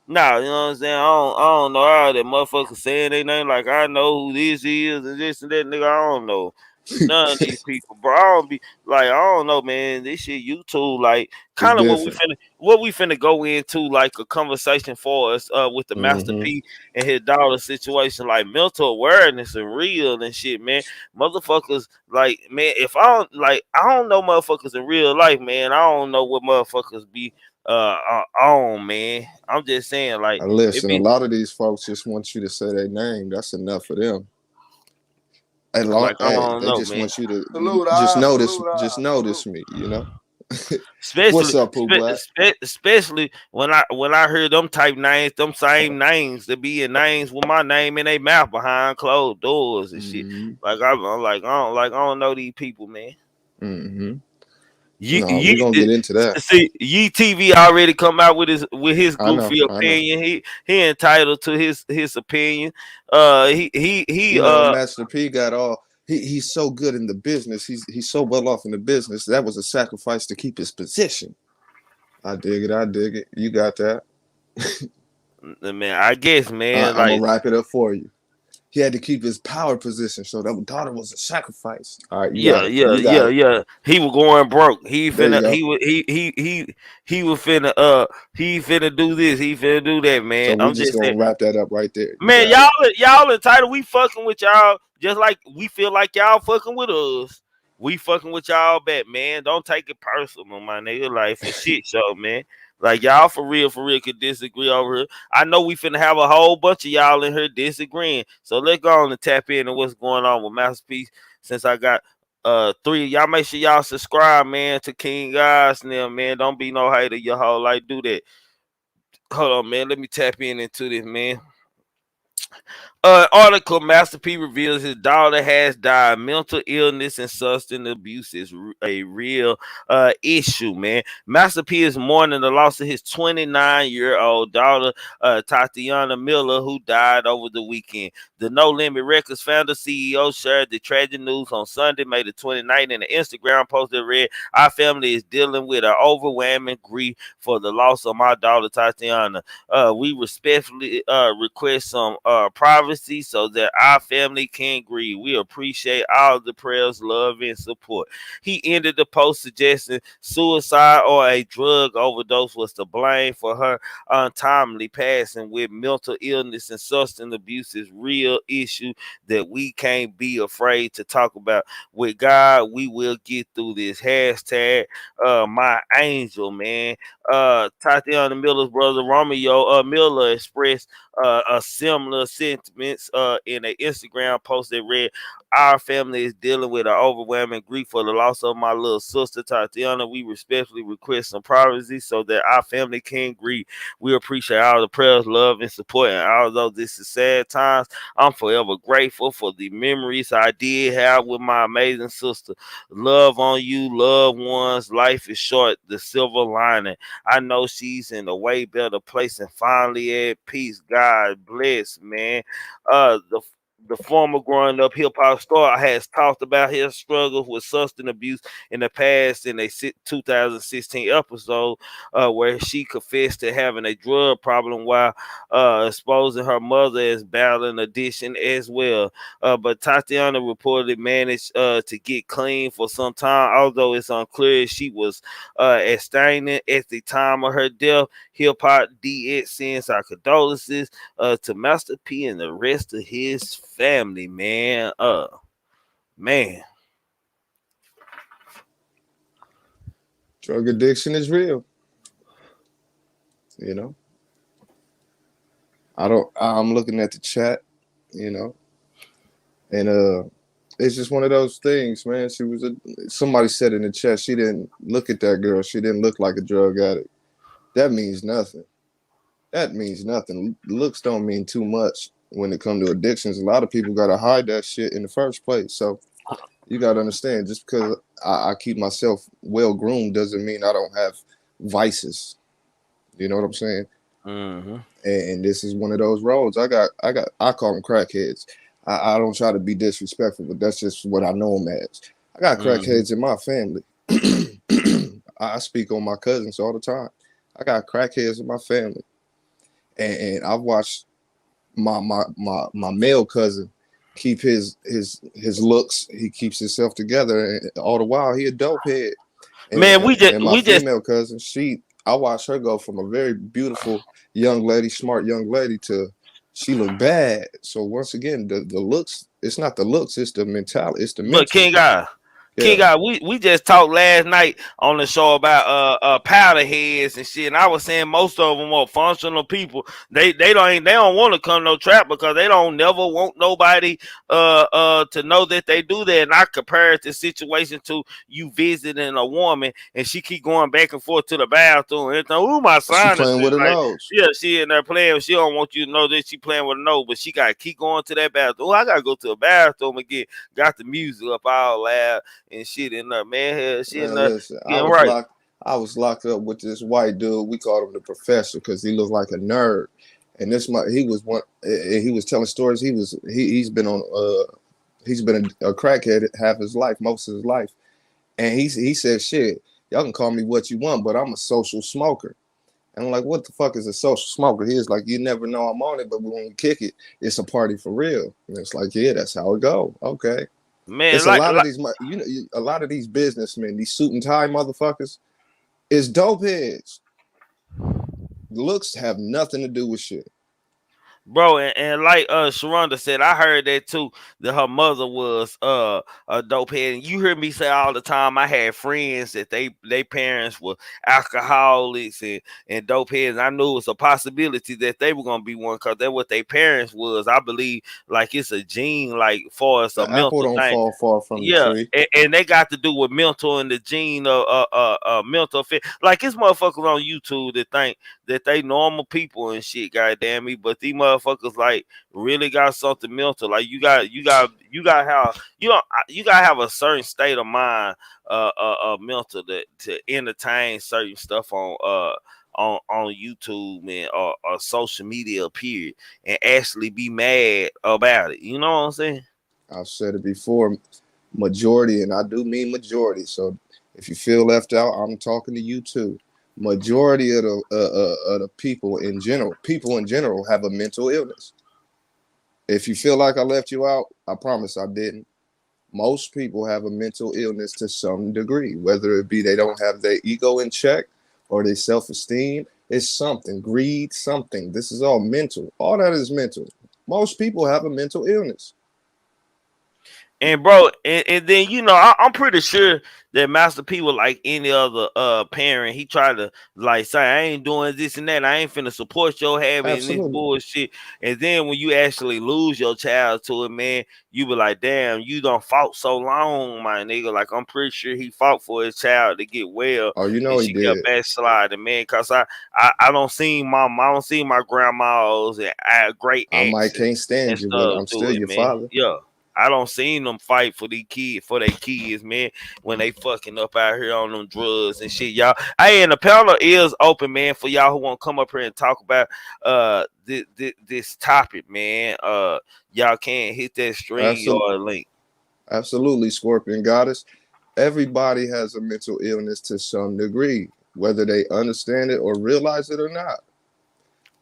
Nah, you know what I'm saying? I don't know all that motherfuckers saying their name like I know who this is and this and that, nigga. I don't know none of these people, bro. I don't be like I don't know, man. This shit YouTube, like It's kind of different. what we finna go into, like a conversation for us with the Master Mm-hmm. P and his daughter situation, like mental awareness and real and shit, man. Motherfuckers, like man, if I don't know motherfuckers in real life, man. I don't know what motherfuckers be on, man. I'm just saying, like it Listen, a be lot of these folks just want you to say their name. That's enough for them. like I Hey, don't they know, just man. want you to Salute, just I notice, salute, just I notice salute. me. What's Especially, up, Pooh Black? especially when I heard them type names, them same names that be in names with my name in their mouth behind closed doors and shit. Mm-hmm. Like I'm I don't know these people, man. Mm-hmm. You No, you we're gonna get into that. see Ye TV already come out with his I know, goofy I know. opinion. He entitled to his opinion. He Master P got all he's so good in the business. He's so well off in the business. That was a sacrifice to keep his position. I dig it, I dig it. You got that. man, I guess, man, I'm gonna like wrap it up for you. He had to keep his power position, so that daughter was a sacrifice. All right, you got yeah, it. yeah, You got yeah, it. yeah. He was going broke. There you go. He was finna he finna do this. He finna do that, man. So we I'm just just saying, gonna wrap that up right there. You man. got it. Y'all entitled. We fucking with y'all just like we feel like y'all fucking with us. We fucking with y'all back, man. Don't take it personal, my nigga. Like for shit show, man. Like y'all for real could disagree over here. I know we finna have a whole bunch of y'all in here disagreeing. So let's go on and tap into what's going on with Masterpiece. Since I got three, y'all make sure y'all subscribe, man, to King Guys now, man. Don't be no hater your whole life. Do that. Hold on, man. Let me tap into this, man. Article Master P reveals his daughter has died. Mental illness and substance abuse is a real issue, man. Master P is mourning the loss of his 29-year-old daughter, Tatiana Miller, who died over the weekend. The No Limit Records founder CEO shared the tragic news on Sunday, May the 29th, in an Instagram post that read, "Our family is dealing with an overwhelming grief for the loss of my daughter, Tatiana. We respectfully request some privacy so that our family can grieve. We appreciate all the prayers, love, and support. He ended the post suggesting suicide or a drug overdose was to blame for her untimely passing, with mental illness and substance abuse is real issue that we can't be afraid to talk about. With God, we will get through this. Hashtag my angel, man. Tatiana Miller's brother Romeo Miller expressed a similar sentiments in an Instagram post that read, "Our family is dealing with an overwhelming grief for the loss of my little sister Tatiana. We respectfully request some privacy so that our family can grieve. We appreciate all the prayers, love, and support. And although this is sad times, I'm forever grateful for the memories I did have with my amazing sister. Love on you, loved ones. Life is short. The silver lining. I know she's in a way better place and finally at peace. God bless, man." The former growing up hip hop star has talked about his struggles with substance abuse in the past in a 2016 episode where she confessed to having a drug problem while exposing her mother as battling addiction as well. But Tatiana reportedly managed to get clean for some time, although it's unclear if she was abstaining at the time of her death. Hip Hop DX sends our condolences to Master P and the rest of his family, man. Man. Drug addiction is real. You know, I'm looking at the chat, you know, and it's just one of those things, man. Somebody said in the chat, she didn't look at that girl. She didn't look like a drug addict. That means nothing. That means nothing. Looks don't mean too much when it comes to addictions. A lot of people got to hide that shit in the first place. So you got to understand, just because I keep myself well groomed doesn't mean I don't have vices. You know what I'm saying? Mm-hmm. And this is one of those roads. I call them crackheads. I don't try to be disrespectful, but that's just what I know them as. I got crackheads in my family. I speak on my cousins all the time. I got crackheads in my family, and I've watched my male cousin keep his looks. He keeps himself together, and all the while he a dope head. Man, my female cousin, I watched her go from a very beautiful young lady, smart young lady, to she looked bad. So once again, the looks, it's not the looks, it's the mentality, it's the mental. But King God, we just talked last night on the show about powder heads and shit, and I was saying most of them are functional people. They don't want to come no trap because they don't never want nobody to know that they do that. And I compare it to situation to you visiting a woman and she keep going back and forth to the bathroom and ooh, my son, she playing with her nose. Yeah, she in there playing. She don't want you to know that she playing with her nose, but she gotta keep going to that bathroom. Oh, I gotta go to the bathroom again. Got the music up all loud and shit in there, man. Shit in there. Listen, I was locked up with this white dude. We called him the professor because he looked like a nerd. And he was telling stories. He's been a crackhead half his life, most of his life. And he said, shit, y'all can call me what you want, but I'm a social smoker. And I'm like, what the fuck is a social smoker? He was like, you never know I'm on it, but when we kick it, it's a party for real. And it's like, yeah, that's how it go. Okay. Man, it's a lot of these businessmen, these suit and tie motherfuckers, is dope heads. Looks have nothing to do with shit. Bro, and like Sharonda said, I heard that too, that her mother was a dope head. And you hear me say all the time, I had friends that they parents were alcoholics and dope heads. I knew it was a possibility that they were gonna be one because that's what their parents was. I believe like it's a gene, like for us a mental apple don't thing. fall far from the tree. And they got to do with mental and the gene of mental fit. Like it's motherfuckers on YouTube that think that they normal people and shit, goddamn me, but these motherfuckers like really got something mental. Like you gotta have a certain state of mind mental to entertain certain stuff on YouTube and or social media period and actually be mad about it. You know what I'm saying? I've said it before, majority, and I do mean majority. So if you feel left out, I'm talking to you too. Majority of the people in general have a mental illness. If you feel like I left you out, I promise I didn't. Most people have a mental illness to some degree, whether it be they don't have their ego in check or their self-esteem. It's something, greed, something. This is all mental. All that is mental. Most people have a mental illness. And bro, and then I'm pretty sure that Master P was like any other parent. He tried to like say, I ain't doing this and that. I ain't finna support your habit and this Absolutely. bullshit. And then when you actually lose your child to it, man, you be like, damn, you done fought so long, my nigga. Like I'm pretty sure he fought for his child to get well. Oh, you know And he she kept did. backsliding, man. Cause I don't see my grandmas and great I might aunts can't and stand you, but stuff I'm do still it, your man. father. Yeah. I don't seen them fight for their kids, man, when they fucking up out here on them drugs and shit, y'all. Hey, and the panel is open, man, for y'all who want to come up here and talk about this topic, man. Y'all can hit that stream Absolutely. or link. Absolutely, Scorpion Goddess. Everybody has a mental illness to some degree, whether they understand it or realize it or not.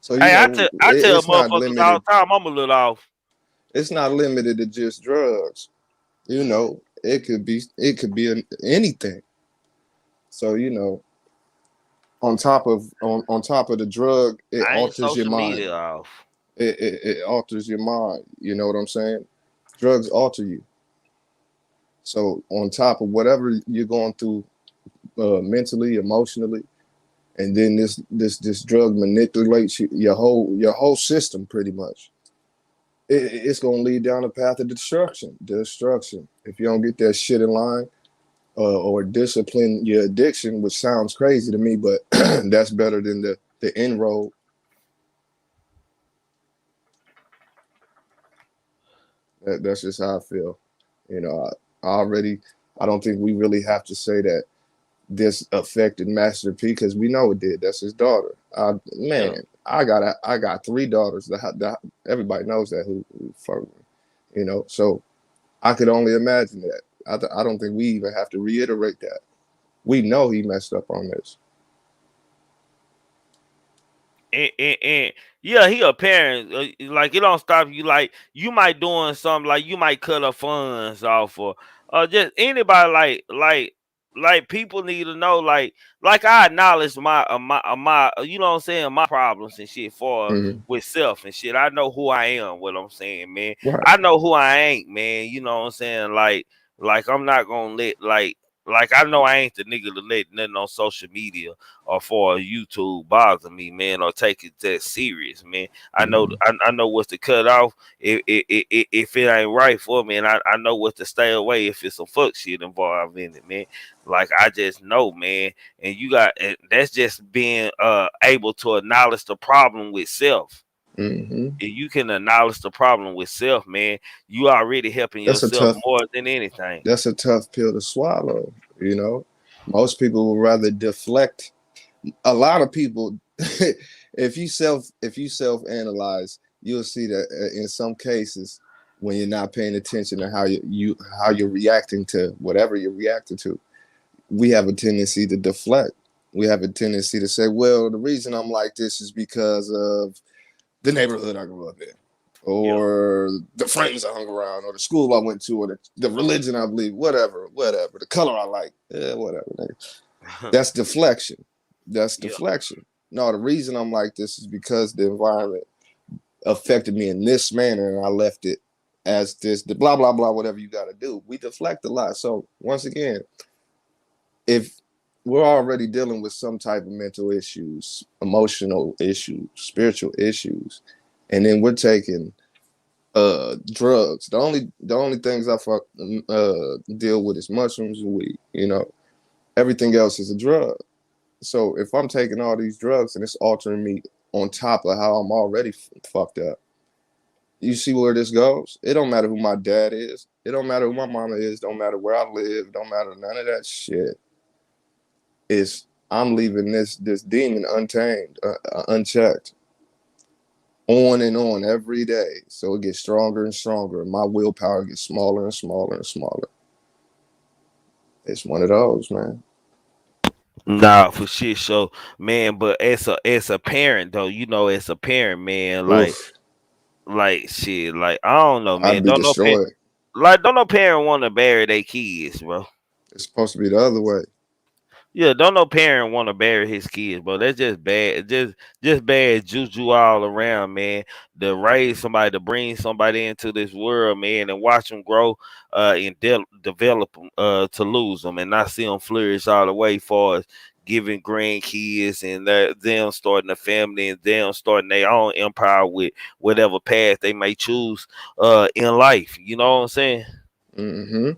So, Hey, I tell it's not motherfuckers all limited. the time I'm a little off. It's not limited to just drugs. It could be anything. So, on top of the drug, it I ain't alters your social mind. media off. It alters your mind. You know what I'm saying? Drugs alter you. So on top of whatever you're going through mentally, emotionally, and then this drug manipulates your whole system pretty much. It's gonna lead down a path of destruction. Destruction. If you don't get that shit in line or discipline your addiction, which sounds crazy to me, but that's better than the end road. That's just how I feel. You know, I don't think we really have to say that this affected Master P because we know it did. That's his daughter. Yeah. Man, I got three daughters. Everybody knows that who fuck with me. So I could only imagine that. I don't think we even have to reiterate that. We know he messed up on this. And yeah, he a parent. Like it don't stop you. Like you might doing something. Like you might cut her funds off, or just anybody. Like people need to know. Like I acknowledge my you know what I'm saying, my problems and shit for Hmm. with self and shit. I know who I am. What I'm saying, man. Right. I know who I ain't, man. You know what I'm saying. Like I'm not gonna let like I know I ain't the nigga to let nothing on social media or for YouTube bother me, man, or take it that serious, man. I know Hmm. I know what to cut off if it ain't right for me, and I know what to stay away if it's some fuck shit involved in it, man. Like I just know, man, and that's just being able to acknowledge the problem with self. Hmm. If you can acknowledge the problem with self, man, you already helping That's a yourself tough. more than anything. That's a tough pill to swallow. Most people would rather deflect. A lot of people, if you self analyze, you'll see that in some cases, when you're not paying attention to how you're reacting to whatever you're reacting to, we have a tendency to deflect. We have a tendency to say, well, the reason I'm like this is because of the neighborhood I grew up in, Yeah. or the friends I hung around, or the school I went to, or the religion I believe, whatever, the color I like, whatever. That's deflection. That's Yeah. deflection. No, the reason I'm like this is because the environment affected me in this manner, and I left it as this, the blah blah blah, whatever you got to do. We deflect a lot. So once again, if we're already dealing with some type of mental issues, emotional issues, spiritual issues, and then we're taking drugs. The only things I deal with is mushrooms and weed. Everything else is a drug. So if I'm taking all these drugs and it's altering me on top of how I'm already fucked up, you see where this goes? It don't matter who my dad is. It don't matter who my mama is. Don't matter where I live. Don't matter none of that shit. It's I'm leaving this demon untamed, unchecked, on and on every day. So it gets stronger and stronger, and my willpower gets smaller and smaller and smaller. It's one of those, man. Nah, for shit show, man. But as a parent though, as a parent, man, like Oof. like shit, like I don't know, I'd man. be destroyed. Don't no parent want to bury their kids, bro. It's supposed to be the other way. Yeah, don't no parent want to bury his kids, bro. That's just bad. Just bad juju all around, man. To raise somebody, to bring somebody into this world, man, and watch them grow, and develop them, to lose them and not see them flourish all the way for us. Giving grandkids and them starting a family and them starting their own empire with whatever path they may choose in life. You know what I'm saying? Mm-hmm.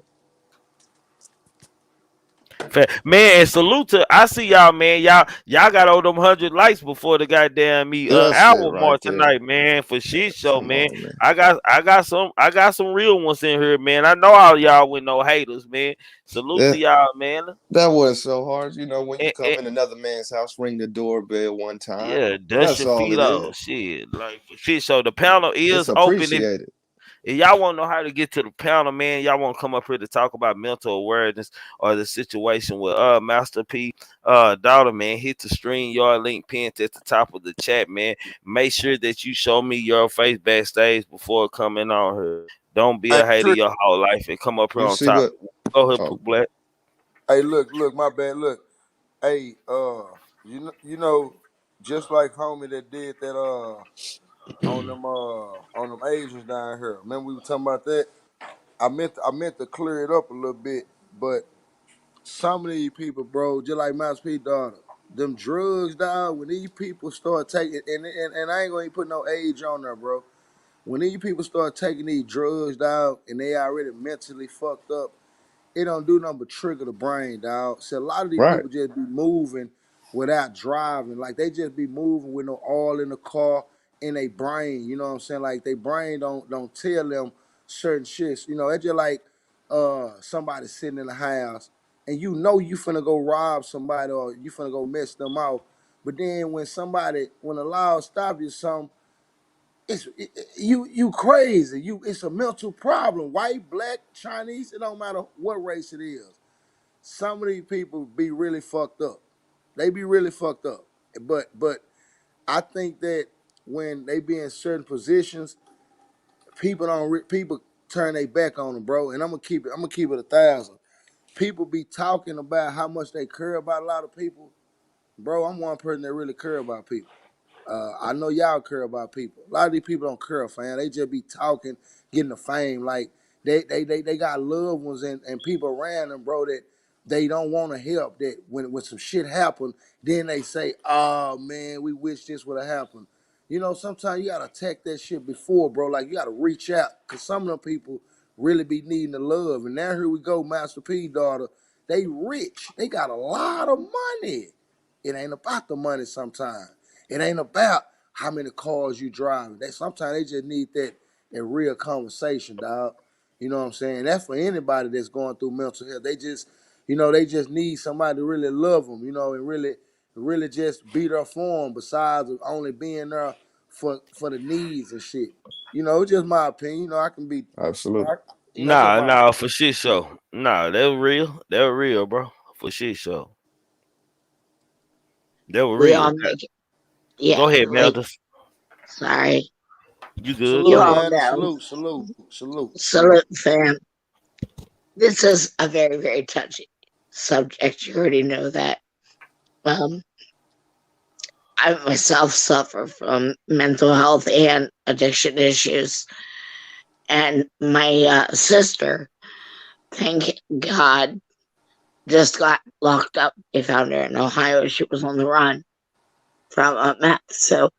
Man, and salute to I see y'all, man. Y'all got all them 100 likes before the goddamn me That shit hour right mark there. tonight, man. For shit show, Come man. on, man. I got some real ones in here, man. I know all y'all with no haters, man. Salute to That y'all, man. that wasn't so hard. You know, when you And, come in another man's house, ring the doorbell one time. yeah, dust That's your all feet it off. is. Shit. Like for shit show. The panel It's is open. appreciated. If y'all want to know how to get to the panel, man, y'all want to come up here to talk about mental awareness or the situation with Master P, daughter, man, hit the StreamYard link pinned at the top of the chat, man. Make sure that you show me your face backstage before coming on here. Don't be Hey, a hater Trick. your whole life and come up here You on see top. what? Go ahead, Oh, Poop Black. Hey, look, my bad. Look, hey, you know, just like homie that did that on them Asians down here. Remember we were talking about that? I meant to clear it up a little bit, but some of these people, bro, just like Mouse P daughter, them drugs, dog. When these people start taking, and I ain't gonna even put no age on there, bro. When these people start taking these drugs, dog, and they already mentally fucked up, it don't do nothing but trigger the brain, dog. So a lot of these right. people just be moving without driving. Like they just be moving with no oil in the car in their brain. You know what I'm saying? Like their brain don't tell them certain shits. You know, it's just like somebody sitting in the house and you know you finna go rob somebody or you finna go mess them out. But then when the law stop you some, you crazy. It's a mental problem. White, black, Chinese, it don't matter what race it is. Some of these people be really fucked up. They be really fucked up. But I think that when they be in certain positions, people turn their back on them, bro. And I'm gonna keep it 1,000. People be talking about how much they care about a lot of people. Bro, I'm one person that really care about people. I know y'all care about people. A lot of these people don't care, fam. They just be talking, getting the fame. Like they got loved ones and people around them, bro, that they don't want to help. That when some shit happen, then they say, "Oh man, we wish this would have happened." You know, sometimes you gotta attack that shit before, bro. Like you gotta reach out, cause some of them people really be needing the love. And now here we go, Master P daughter. They rich. They got a lot of money. It ain't about the money sometimes. It ain't about how many cars you driving. They sometimes they just need that real conversation, dog. You know what I'm saying? That's for anybody that's going through mental health. They just need somebody to really love them, and really just be there for them. Besides of only being there for the needs and shit. It's just my opinion. I can be, Absolutely. it's just Nah, my nah, opinion. for shit show. Nah, that was real. That was real, bro. For shit show. That was We real. all make it. Yeah, Go ahead, like, Melda. sorry. You good? Go You Salute, ahead. all man. know. Salute. Salute, fam. This is a very, very touchy subject. You already know that. Um, I myself suffer from mental health and addiction issues. And my sister, thank God, just got locked up. They found her in Ohio. She was on the run from meth. So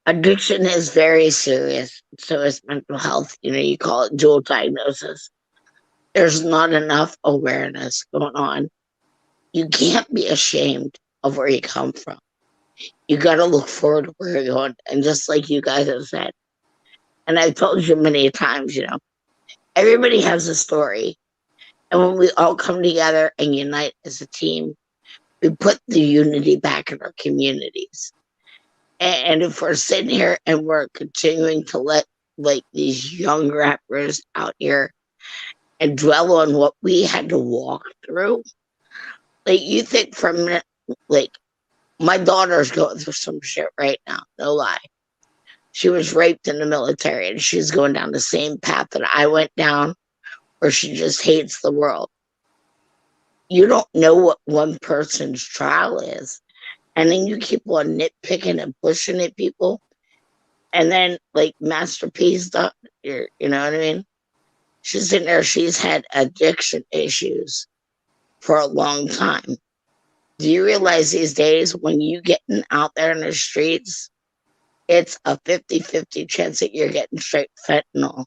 addiction is very serious. So is mental health. You call it dual diagnosis. There's not enough awareness going on. You can't be ashamed of where you come from. You got to look forward to where you're going. And just like you guys have said, and I've told you many times, everybody has a story. And when we all come together and unite as a team, we put the unity back in our communities. And if we're sitting here and we're continuing to let like these young rappers out here and dwell on what we had to walk through, like you think for a minute, like my daughter's going through some shit right now, no lie. She was raped in the military, and she's going down the same path that I went down, or she just hates the world. You don't know what one person's trial is. And then you keep on nitpicking and pushing at people. And then, like, Master P's, you know what I mean? She's in there, she's had addiction issues for a long time. Do you realize these days when you getting out there in the streets, it's a 50-50 chance that you're getting straight fentanyl,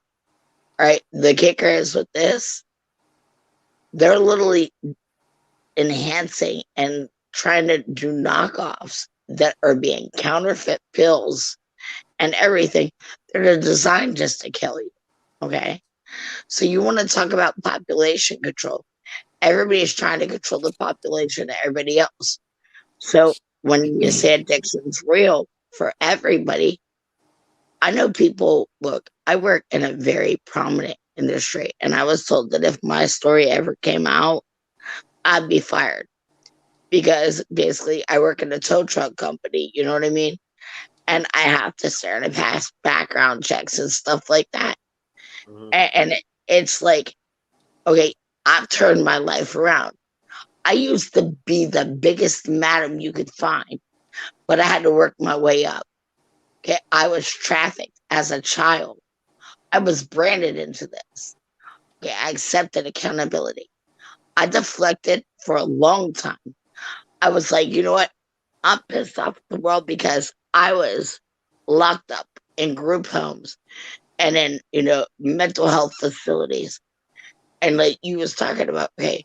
right? The kicker is with this, they're literally enhancing and trying to do knockoffs that are being counterfeit pills and everything. They're designed just to kill you, okay? So you want to talk about population control. Everybody's trying to control the population of everybody else. So when you say addiction's real for everybody, I know people, look, I work in a very prominent industry, and I was told that if my story ever came out, I'd be fired. Because basically I work in a tow truck company, you know what I mean? And I have to start to pass background checks and stuff like that. Mhm. And it's like, okay, I've turned my life around. I used to be the biggest madam you could find, but I had to work my way up. Okay, I was trafficked as a child. I was branded into this. Okay, I accepted accountability. I deflected for a long time. I was like, you know what? I'm pissed off at the world because I was locked up in group homes and in, you know, mental health facilities. And like you was talking about, hey,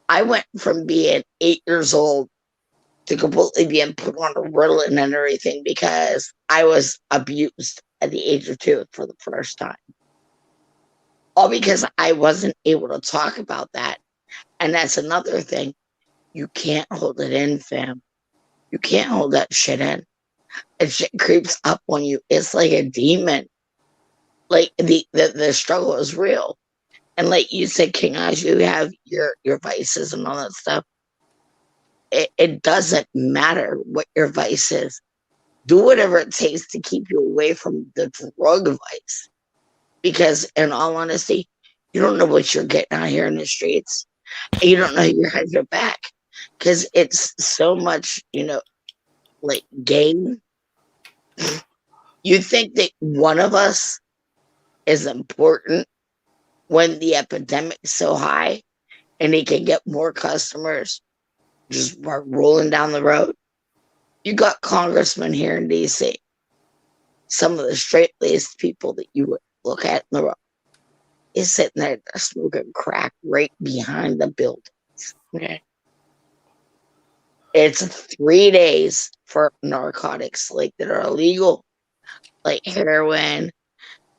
I went from being 8 years old to completely being put on a Ritalin and everything because I was abused at the age of 2 for the first time. All because I wasn't able to talk about that. And that's another thing. You can't hold it in, fam. You can't hold that shit in. It shit creeps up on you. It's like a demon. Like the struggle is real. And like you said, King Oz, you have your vices and all that stuff. It doesn't matter what your vice is. Do whatever it takes to keep you away from the drug vice. Because in all honesty, you don't know what you're getting out here in the streets. And you don't know who has your back. Because it's so much, you know, like game. You think that one of us is important when the epidemic's so high and they can get more customers just rolling down the road? You got congressmen here in DC, some of the straight-laced people that you would look at in the road is sitting there smoking crack right behind the buildings. Okay, it's 3 days for narcotics like that are illegal, like heroin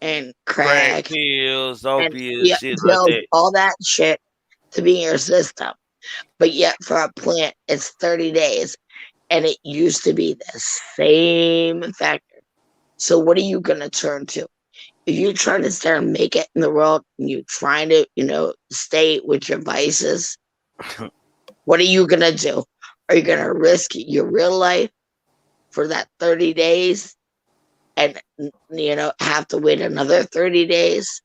and crack pills, and opiates, shit like pills, that. all that shit to be in your system. But yet for a plant, it's 30 days. And it used to be the same factor. So what are you going to turn to? If you're trying to start and make it in the world and you're trying to, you know, stay with your vices, what are you going to do? Are you going to risk your real life for that 30 days and, you know, have to wait another 30 days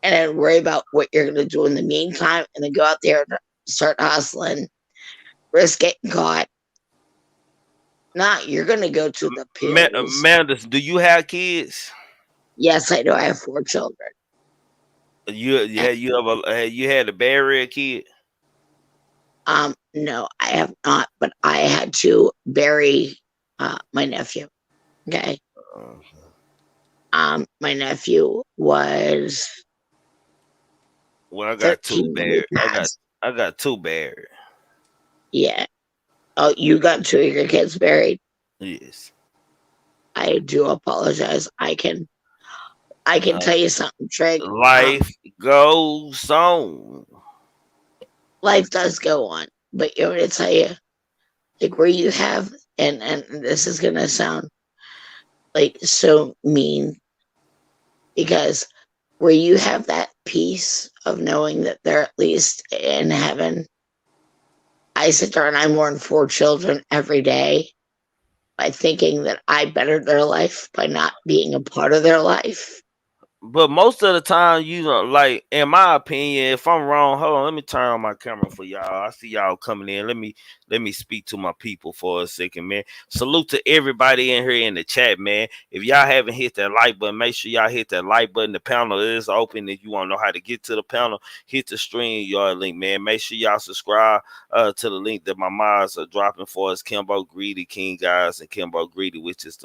and then worry about what you're going to do in the meantime and then go out there and start hustling, risk getting caught? Nah, you're going to go to the pills. Amanda, do you have kids? Yes, I do. I have 4 children. You had to bury a kid? No, I have not, but I had to bury my nephew. Okay. My nephew was Well, I got 2 buried. passed. I got 2 buried. Yeah. Oh, you got 2 of your kids buried? Yes. I do apologize. I can tell you something, Trig. Life goes on. Life does go on, but you know what I tell you? Like where you have, and this is gonna sound like so mean, because where you have that peace of knowing that they're at least in heaven. I sit there and I mourn 4 children every day. by thinking that I bettered their life by not being a part of their life. But most of the time, you know, like in my opinion, if I'm wrong, hold on, let me turn on my camera for y'all. I see y'all coming in. Let me speak to my people for a second, man. Salute to everybody in here in the chat, man. If y'all haven't hit that like button, make sure y'all hit that like button. The panel is open. If you want to know how to get to the panel, hit the stream yard link, man. Make sure y'all subscribe to the link that my mods are dropping for us. Kimbo Greedy, King Guys, and Kimbo Greedy, which is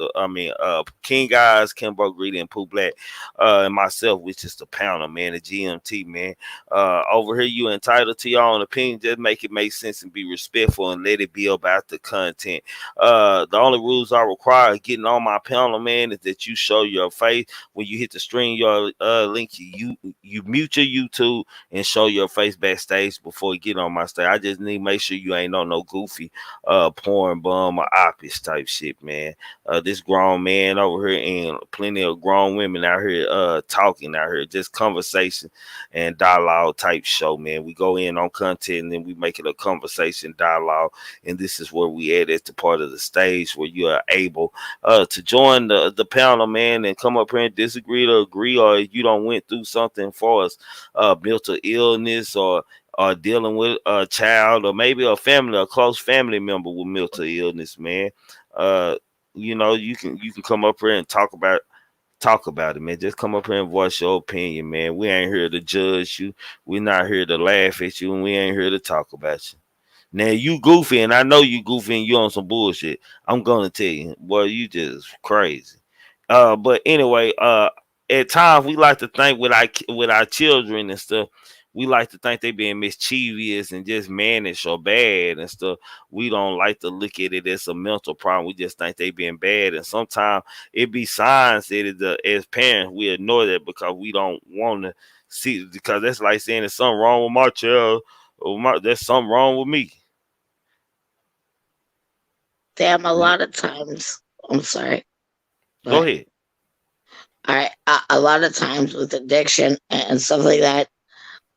King Guys, Kimbo Greedy, and Pooh Black. And myself, which is the pounder, man, the GMT, man. Over here, you entitled to your own opinion. Just make it make sense and be respectful and let it be about the content. The only rules I require getting on my panel, man, is that you show your face when you hit the stream, your link. You mute your YouTube and show your face backstage before you get on my stage. I just need to make sure you ain't on no goofy porn bum or oppish type shit, man. This grown man over here and plenty of grown women out here talking out here, just conversation and dialogue type show, man. We go in on content and then we make it a conversation dialogue, and this is where we add as the part of the stage where you are able to join the panel, man, and come up here and disagree to agree, or if you don't went through something for us, mental illness or dealing with a child or maybe a close family member with mental illness, man. You know, you can come up here and talk about it, man. Just come up here and voice your opinion, man. We ain't here to judge you. We're not here to laugh at you, and we ain't here to talk about you. Now you goofy, and I know you goofy and you on some bullshit. I'm gonna tell you, boy, you just crazy. But anyway, at times we like to think with our children and stuff. We like to think they being mischievous and just mannish or bad and stuff. We don't like to look at it as a mental problem. We just think they being bad, and sometimes it be signs that as parents we ignore that because we don't want to see, because that's like saying there's something wrong with my child or there's something wrong with me. Damn, a lot of times. I'm sorry. Go ahead. All right, a lot of times with addiction and stuff like that.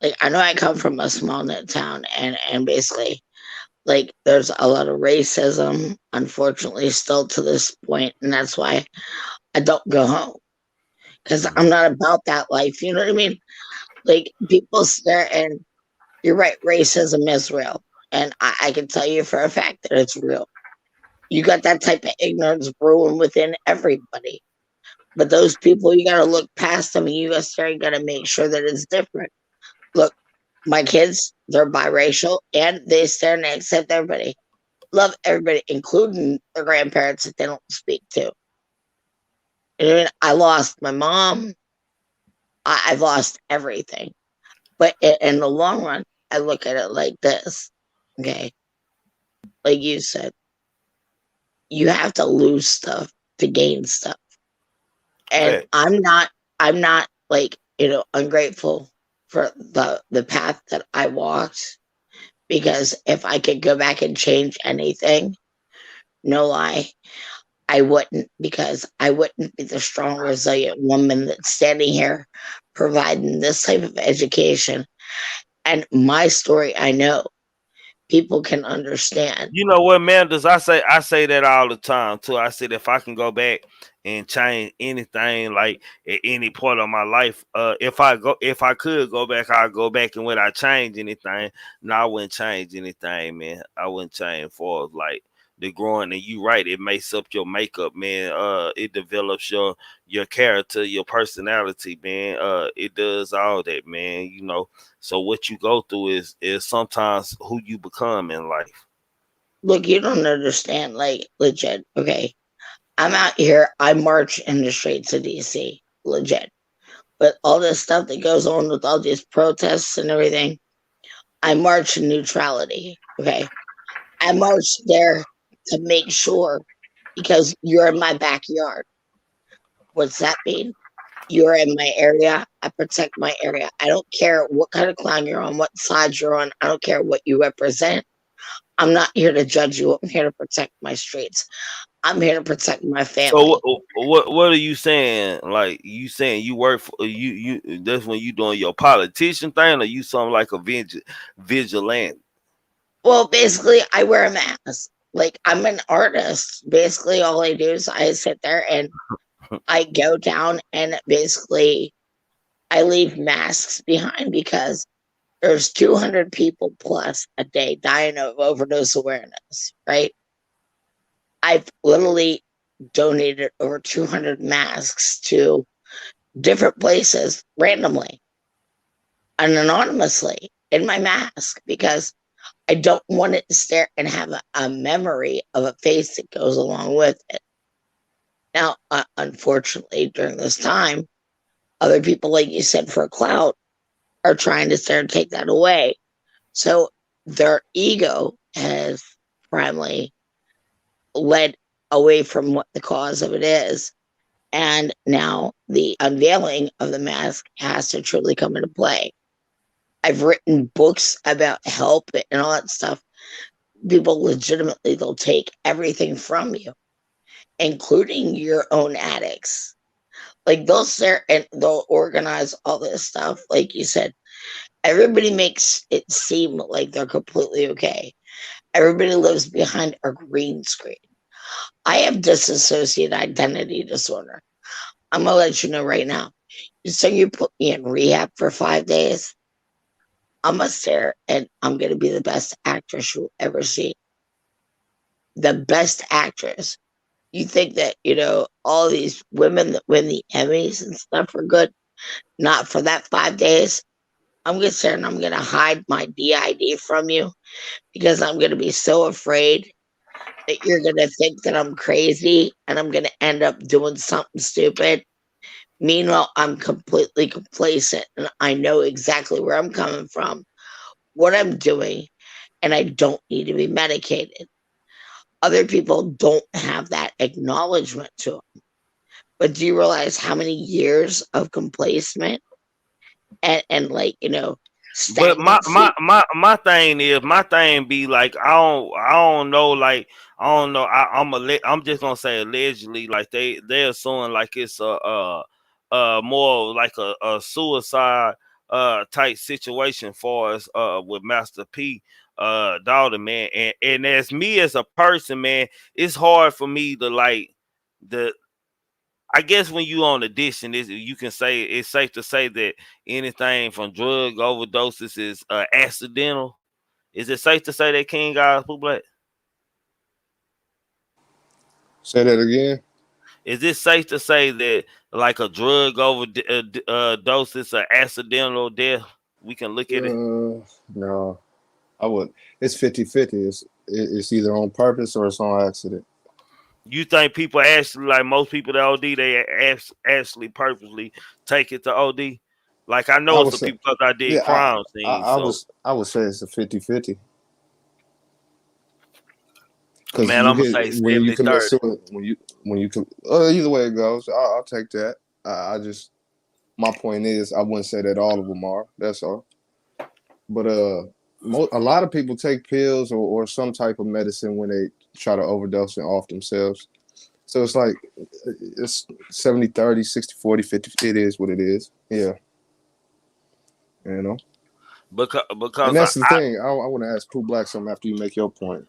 Like, I know I come from a small net town, and basically, like, there's a lot of racism, unfortunately, still to this point, and that's why I don't go home, because I'm not about that life. You know what I mean? Like, people stare, and you're right, racism is real, and I can tell you for a fact that it's real. You got that type of ignorance brewing within everybody, but those people, you got to look past them, and you got to make sure that it's different. Look, my kids, they're biracial, and they stare and accept everybody. Love everybody, including their grandparents that they don't speak to. And I lost my mom. I've lost everything. But in the long run, I look at it like this. Okay. Like you said, you have to lose stuff to gain stuff. And Right. I'm not like, ungrateful for the path that I walked, because if I could go back and change anything, no lie, I wouldn't, because I wouldn't be the strong, resilient woman that's standing here providing this type of education. And my story, I know people can understand. You know what, man? Does I say that all the time too. I said if I can go back and change anything, like at any point of my life, if I could go back, I'd go back. And would I change anything? No, I wouldn't change anything, man. I wouldn't change for like the growing. And you right, it makes up your makeup, man. It develops your character, your personality, man. It does all that, man. You know. So what you go through is sometimes who you become in life. Look, you don't understand, like, legit. Okay, I'm out here. I march in the streets of DC, legit. But all this stuff that goes on with all these protests and everything, I march in neutrality. Okay, I march there to make sure, because you're in my backyard. What's that mean? You're in my area. I protect my area. I don't care what kind of clown you're on, what side you're on. I don't care what you represent. I'm not here to judge you. I'm here to protect my streets. I'm here to protect my family. So what are you saying? Like you saying you work for you that's when you doing your politician thing, or you something like a vigilante? Well, basically, I wear a mask. like I'm an artist. Basically, all I do is I sit there and I go down and basically I leave masks behind because there's 200 people plus a day dying of overdose awareness, right? I've literally donated over 200 masks to different places randomly and anonymously in my mask because I don't want it to stare and have a memory of a face that goes along with it. Now, unfortunately, during this time, other people, like you said, for clout, are trying to start to take that away. So their ego has primarily led away from what the cause of it is. And now the unveiling of the mask has to truly come into play. I've written books about help and all that stuff. People legitimately, they'll take everything from you, including your own addicts. Like they'll start and they'll organize all this stuff. Like you said, everybody makes it seem like they're completely okay. Everybody lives behind a green screen. I have dissociative identity disorder. I'm gonna let you know right now. So you put me in rehab for 5 days. I'm gonna stare and I'm gonna be the best actress you'll ever see. The best actress. You think that, all these women that win the Emmys and stuff are good? Not for that 5 days. I'm gonna sit and I'm gonna hide my DID from you because I'm gonna be so afraid that you're gonna think that I'm crazy and I'm gonna end up doing something stupid. Meanwhile, I'm completely complacent and I know exactly where I'm coming from, what I'm doing, and I don't need to be medicated. Other people don't have that acknowledgement to them. But do you realize how many years of complacement and But my stagnancy? my my thing is my thing be like I don't know like I don't know I'm just gonna say allegedly like they're assuming like it's a more like a suicide type situation for us with Master P daughter, man, and as me as a person, man, it's hard for me to like the I guess when you on addiction, you can say it's safe to say that anything from drug overdoses is accidental. Is it safe to say that King Guys Blue Black? Say that again. Is it safe to say that like a drug overdose is an accidental death? We can look at it. No, I would. It's 50-50. It's either on purpose or it's on accident. You think people actually like most people that OD they actually purposely take it to OD? Like I I know would some say, people because I did yeah, crime scenes, so I would say it's a 50-50. Because man, you I'm gonna get say when you 70 commit 30. suicide, when you can either way it goes, I'll take that. I just my point is I wouldn't say that all of them are. That's all. But a lot of people take pills or some type of medicine when they try to overdose and off themselves. So it's like it's 70-30, 60-40, 50. It is what it is. Yeah, you know. And Because that's the thing. I want to ask Pooh Black something after you make your point.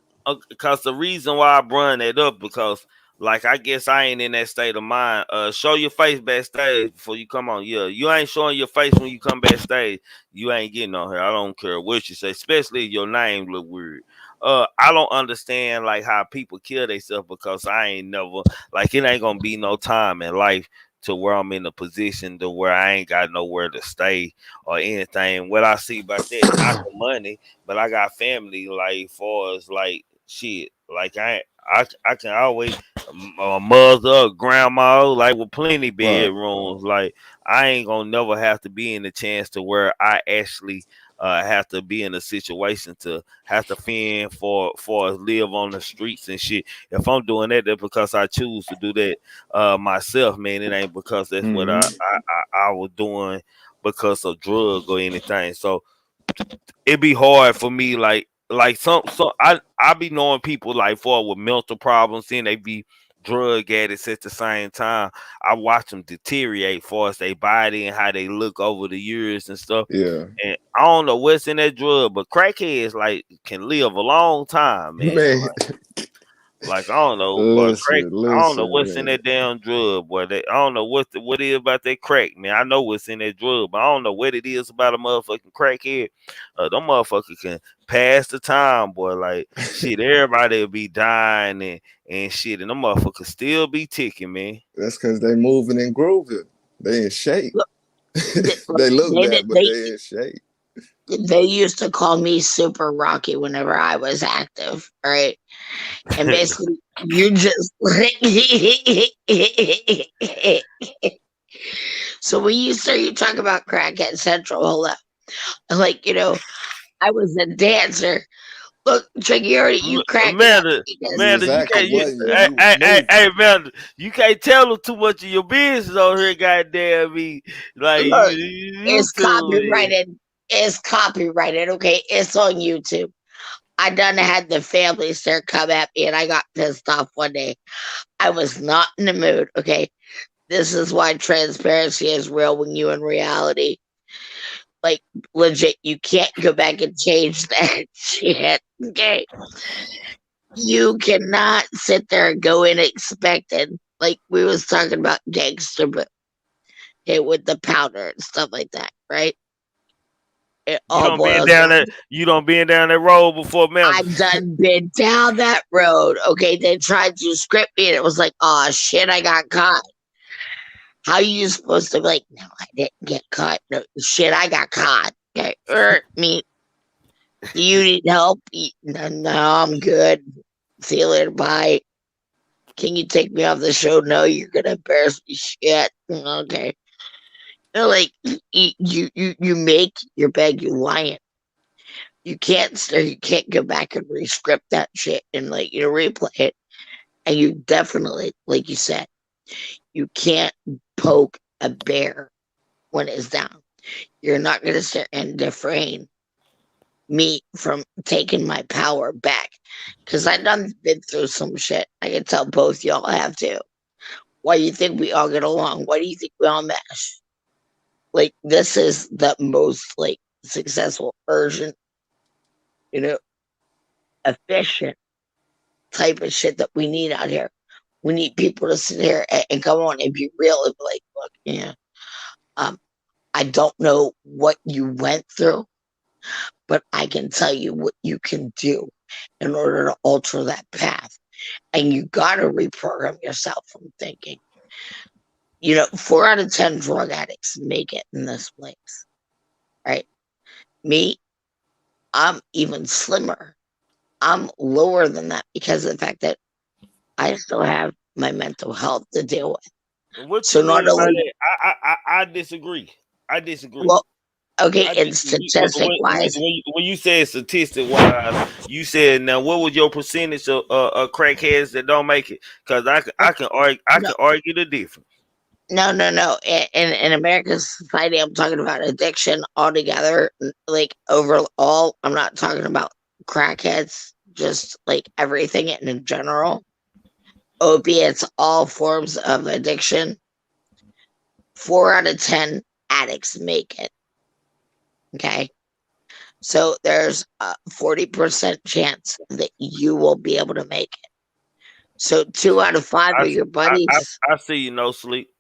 because the reason why I brung that up because like I guess I ain't in that state of mind. Show your face backstage before you come on. Yeah, you ain't showing your face when you come backstage. You ain't getting on here. I don't care what you say, especially if your name look weird. I don't understand like how people kill themselves because I ain't never like it ain't gonna be no time in life to where I'm in a position to where I ain't got nowhere to stay or anything. What I see about that, not the money, but I got family like far as like shit. Like I can always a mother, grandma, like with plenty Right. bedrooms. Like I ain't gonna never have to be in the chance to where I actually have to be in a situation to have to fend for live on the streets and shit. If I'm doing that, that's because I choose to do that myself, man. It ain't because that's what Hmm. I was doing because of drug or anything. So it be hard for me like some I be knowing people like for with mental problems and they be drug addicts at the same time. I watch them deteriorate for us they body and how they look over the years and stuff. Yeah. And I don't know what's in that drug, but crackheads like can live a long time, man. Man, Like Like I don't know, but crack. I don't know what's in Listen. that damn drug, boy. I don't know what it is about that crack, man. I know what's in that drug, but I don't know what it is about a motherfucking crackhead. Them motherfuckers can pass the time, boy. Like shit, everybody will be dying and shit, and them motherfuckers still be ticking, man. That's because they moving and grooving. They in shape. Look, They look bad, but they in shape. they used to call me Super Rocky whenever I was active, right? And basically, you just so when you talk about Crackhead Central, hold up. Like, I was a dancer. Look, Tricky, you cracked up. Amanda, you can't. Hey, Amanda, you can't tell them too much of your business on here. Goddamn me, like look, it's copyrighted. It's copyrighted. Okay, it's on YouTube. I done had the family stare come at me, and I got pissed off one day. I was not in the mood. Okay, this is why transparency is real when you in reality. Like, legit, you can't go back and change that shit. Okay. You cannot sit there and go in expecting, like we was talking about gangster, but with the powder and stuff like that, right? It all boils down. You don't been down that road before, man. I've done been down that road. Okay, they tried to script me, and it was like, oh shit, I got caught. How you supposed to be like, no, I didn't get caught. No, shit, I got caught. Okay, me. Do you need help? No, I'm good. See you later. Bye. Can you take me off the show? No, you're gonna embarrass me. Shit. Okay. Like you make your bed, you lying. You can't go back and re-script that shit and replay it. And you definitely, like you said, you can't poke a bear when it's down. You're not gonna sit and refrain me from taking my power back, because I done been through some shit. I can tell both y'all have too. Why do you think we all get along? Why do you think we all mesh? Like, this is the most successful, urgent, efficient type of shit that we need out here. We need people to sit here and come on and be real and be like, look, yeah, I don't know what you went through, but I can tell you what you can do in order to alter that path. And you got to reprogram yourself from thinking. 4 out of 10 drug addicts make it in this place, right? Me, I'm even slimmer. I'm lower than that because of the fact that I still have my mental health to deal with. What so not only I disagree. Well, okay, and statistic wise, when you said statistic wise, you said, now what was your percentage of crackheads that don't make it? Because I can argue the difference. No. In American society, I'm talking about addiction altogether. Like overall, I'm not talking about crackheads, just like everything in general. Opiates, all forms of addiction. 4 out of 10 addicts make it. Okay. So there's a 40% chance that you will be able to make it. So 2 out of 5 of your buddies. I see you, no sleep.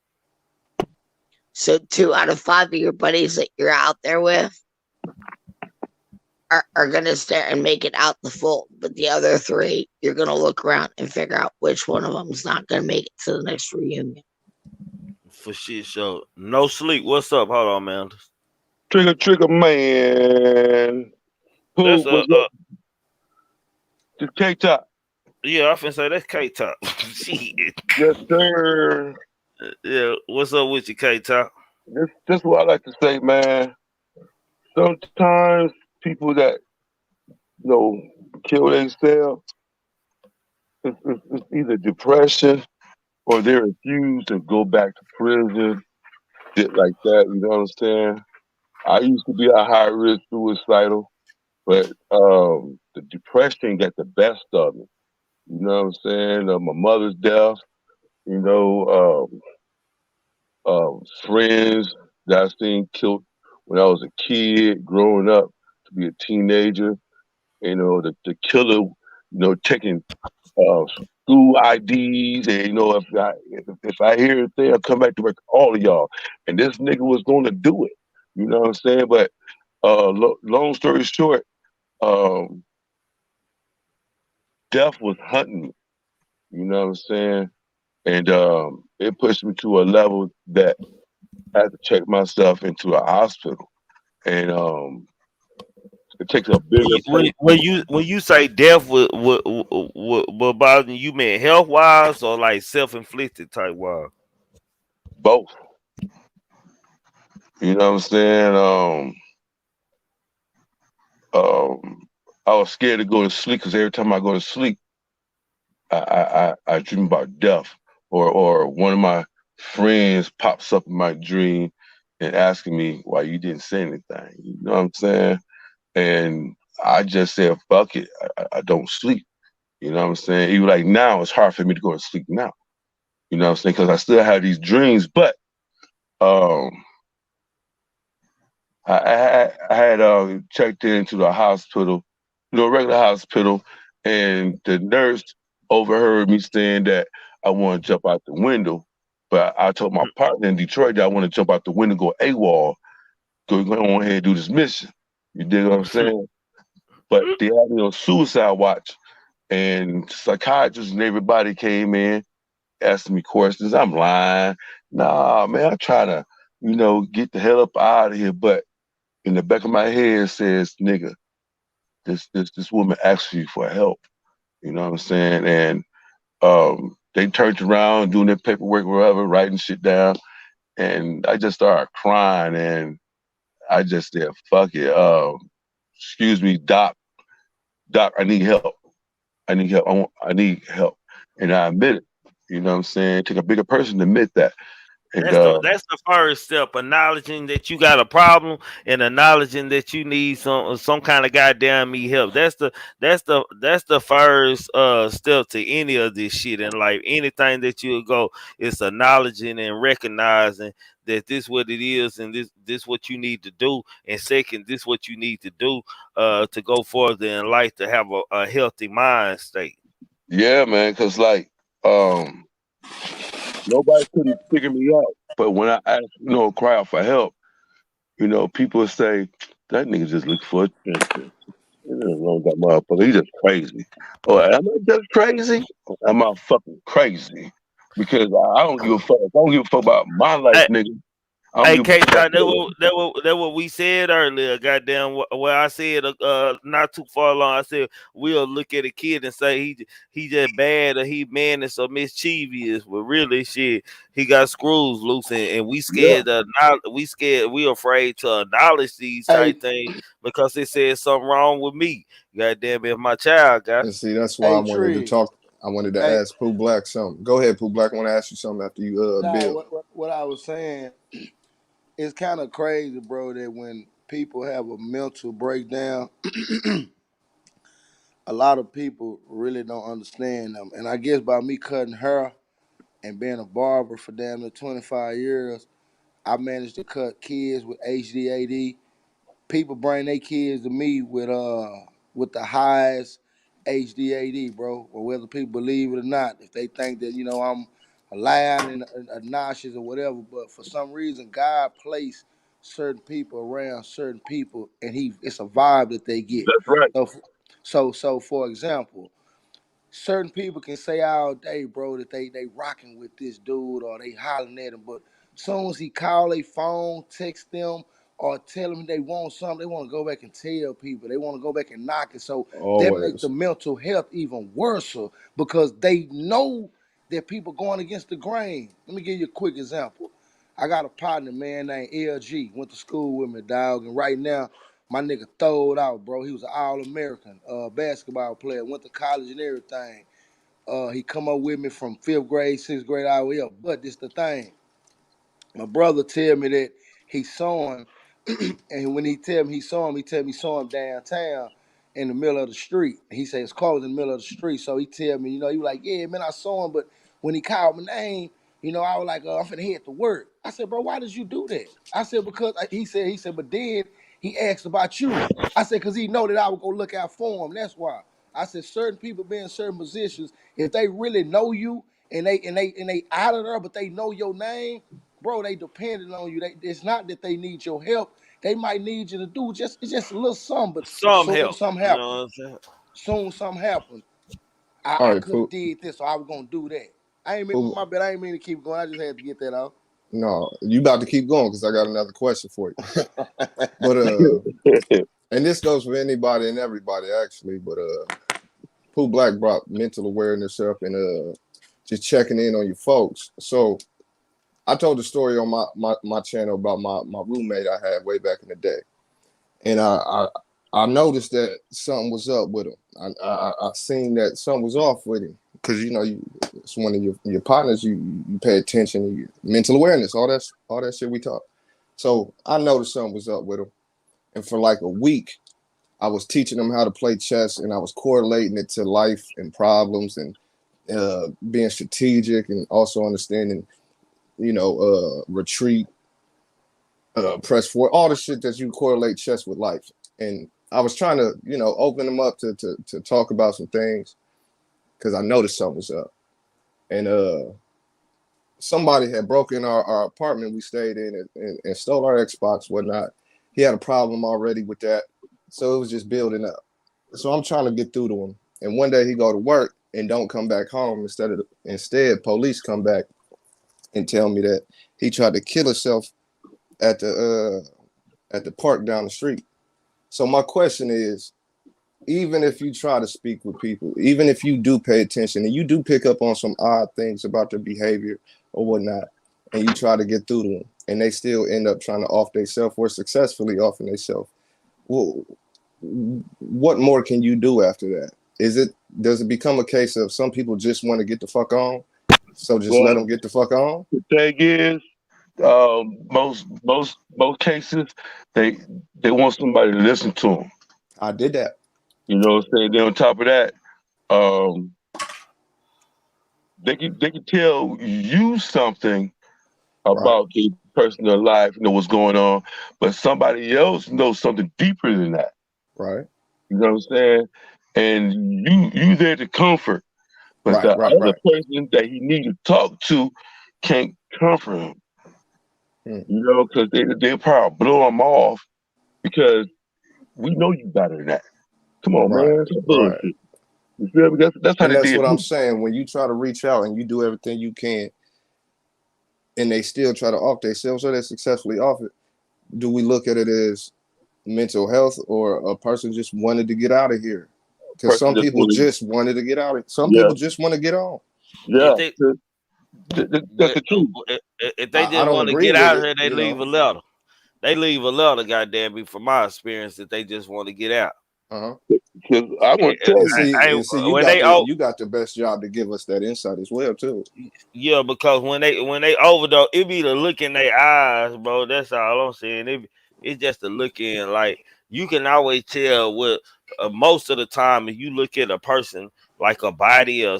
So 2 out of 5 of your buddies that you're out there with are going to stare and make it out the fold. But the other 3, you're going to look around and figure out which one of them is not going to make it to the next reunion. For shit show. No sleep. What's up? Hold on, man. Trigger man. Who was the K-Top? Yeah, I finna say that's K-Top. Shit. Yes, sir. Yeah, what's up with you, K-Top? This is what I like to say, man. Sometimes people that kill themselves, it's either depression or they refuse to go back to prison, shit like that. You know what I'm saying? I used to be a high risk suicidal, but the depression got the best of me. You know what I'm saying? My mother's death, friends that I seen killed when I was a kid, growing up to be a teenager. The killer, taking school IDs, and if I hear a thing, I'll come back to work all of y'all. And this nigga was going to do it. You know what I'm saying? But long story short, um, death was hunting me. You know what I'm saying? And it pushed me to a level that I had to check myself into a hospital. And it takes a bigger person. When you say death would bother you, mean health wise or like self inflicted type wise? Both. You know what I'm saying? I was scared to go to sleep because every time I go to sleep, I dream about death, or one of my friends pops up in my dream and asking me why you didn't say anything. You know what I'm saying? And I just said, fuck it. I don't sleep. You know what I'm saying? Even like now, it's hard for me to go to sleep now. You know what I'm saying? Because I still have these dreams, but um, I had checked into the hospital, regular hospital, and the nurse overheard me saying that I want to jump out the window. But I told my partner in Detroit that I want to jump out the window, go AWOL, go on ahead and do this mission. You dig what I'm saying? But they had me on suicide watch, and psychiatrists and everybody came in, asking me questions. I'm lying. Nah, man, I'm trying to, get the hell up out of here. But in the back of my head says, nigga, this woman asked you for help. You know what I'm saying? And they turned around doing their paperwork, whatever, writing shit down. And I just started crying, and I just said, fuck it. Excuse me, doc, I need help. I need help. I need help. And I admit it. You know what I'm saying? It took a bigger person to admit that. And That's the first step, acknowledging that you got a problem and acknowledging that you need some kind of goddamn me help. That's the first step to any of this shit in life. Anything that you go is acknowledging and recognizing that this what it is and this what you need to do. And second, this what you need to do to go further in life to have a healthy mind state. yeah, man, because like nobody couldn't figure me out. But when I asked, cry out for help, people say, that nigga just look for attention. Wrong that motherfucker. He just crazy. Oh, am I just crazy? Or am I fucking crazy? Because I don't give a fuck. I don't give a fuck about my life, nigga. Hey, K Dot, that what we said earlier. Goddamn, where I said not too far along, I said we'll look at a kid and say he just bad or he menace or mischievous, but really shit, he got screws loose, and we scared we afraid to acknowledge these type things because it says something wrong with me. Goddamn, if my child got. And see, that's why I wanted to Tree. talk. I wanted to ask Pooh Black something. Go ahead, Pooh Black. I want to ask you something after you build. What I was saying, it's kind of crazy, bro, that when people have a mental breakdown, a lot of people really don't understand them. And I guess by me cutting hair and being a barber for damn near 25 years, I managed to cut kids with HDAD. People bring their kids to me with the highest HDAD, bro. Or whether people believe it or not, if they think that I'm loud and obnoxious or whatever, but for some reason God placed certain people around certain people, and it's a vibe that they get. That's right. So for example, certain people can say all day, bro, that they rocking with this dude or they hollering at him, but soon as he call a phone, text them, or tell them they want something, they want to go back and tell people. They want to go back and knock it. So that makes the Always. mental health even worse because they know that people going against the grain. Let me give you a quick example. I got a partner, man, named LG. Went to school with me, dog, and right now my nigga throwed out, bro. He was an All-American basketball player. Went to college and everything. He come up with me from 5th grade, 6th grade, all the way up. But this the thing. My brother tell me that he saw him, and when he tell me he saw him, he tell me he saw him downtown in the middle of the street. He said his car was in the middle of the street, so he tell me, he was like, yeah, man, I saw him, but when he called my name, I was like, I'm finna head to work. I said, bro, why did you do that? I said, because he said, but then he asked about you. I said, because he know that I would go look out for him. That's why. I said certain people be in certain positions. If they really know you and they out of there, but they know your name, bro, they depending on you. It's not that they need your help. They might need you to do it's just a little something, but Some soon help. something You know happen. what I'm saying? Soon something happen. All I right, could have Pooh. did this, so I was gonna do that. I ain't mean Pooh. my bad. I ain't mean to keep going. I just had to get that out. No, you about to keep going because I got another question for you. But and this goes for anybody and everybody actually. But Pooh Black brought mental awareness up and just checking in on your folks. So I told the story on my channel about my roommate I had way back in the day, and I noticed that something was up with him. I seen that something was off with him because it's one of your partners. You pay attention, you mental awareness, all that shit we talk. So I noticed something was up with him, and for like a week, I was teaching him how to play chess, and I was correlating it to life and problems and being strategic and also understanding, retreat, press forward, all the shit that you correlate chess with life. And I was trying to, open them up to talk about some things because I noticed something was up. And somebody had broken our apartment we stayed in and stole our Xbox, whatnot. He had a problem already with that. So it was just building up. So I'm trying to get through to him. And one day he go to work and don't come back home. Instead, police come back and tell me that he tried to kill himself at the park down the street. So my question is, even if you try to speak with people, even if you do pay attention and you do pick up on some odd things about their behavior or whatnot, and you try to get through to them, and they still end up trying to off themselves or successfully offing themselves, well, what more can you do after that? Does it become a case of some people just want to get the fuck on, so just let them get the fuck on? The thing is, most cases, they want somebody to listen to them. I did that. You know what I'm saying? Then on top of that, they can tell you something about the personal life, what's going on, but somebody else knows something deeper than that. Right. You know what I'm saying? And you there to comfort, but the other person that he need to talk to can't comfort him. Because they'll probably blow him off because we know you better than that. Come on, man. That's bullshit. You feel me? That's how and they that's did what me. I'm saying. When you try to reach out and you do everything you can, and they still try to off themselves or they successfully off it, do we look at it as mental health or a person just wanted to get out of here? Because some people just wanted to get out. Some people just want to get on. Yeah. That's the truth. If they just want to get out of here, they leave a letter. They leave a letter, goddamn me, from my experience, that they just want to get out. Because I want to tell you, you got the best job to give us that insight as well, too. Yeah, because when they overdose, it be the look in their eyes, bro. That's all I'm saying. It's just the look in. Like, you can always tell what most of the time if you look at a person, like a body or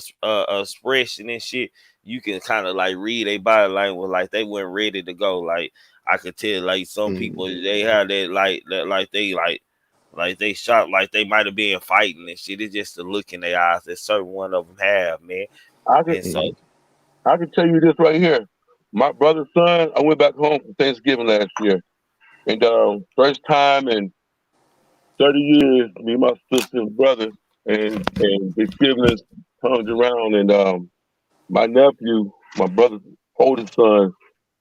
expression and shit, you can kind of like read their body language, like they weren't ready to go. Like, I could tell, like, some people, they have that like they shot, like they might have been fighting and shit. It's just the look in their eyes that certain one of them have, man. I can tell you this right here. My brother's son, I went back home for Thanksgiving last year. And first time in 30 years, me and my sister and brother and his siblings hung around. And my nephew, my brother's oldest son,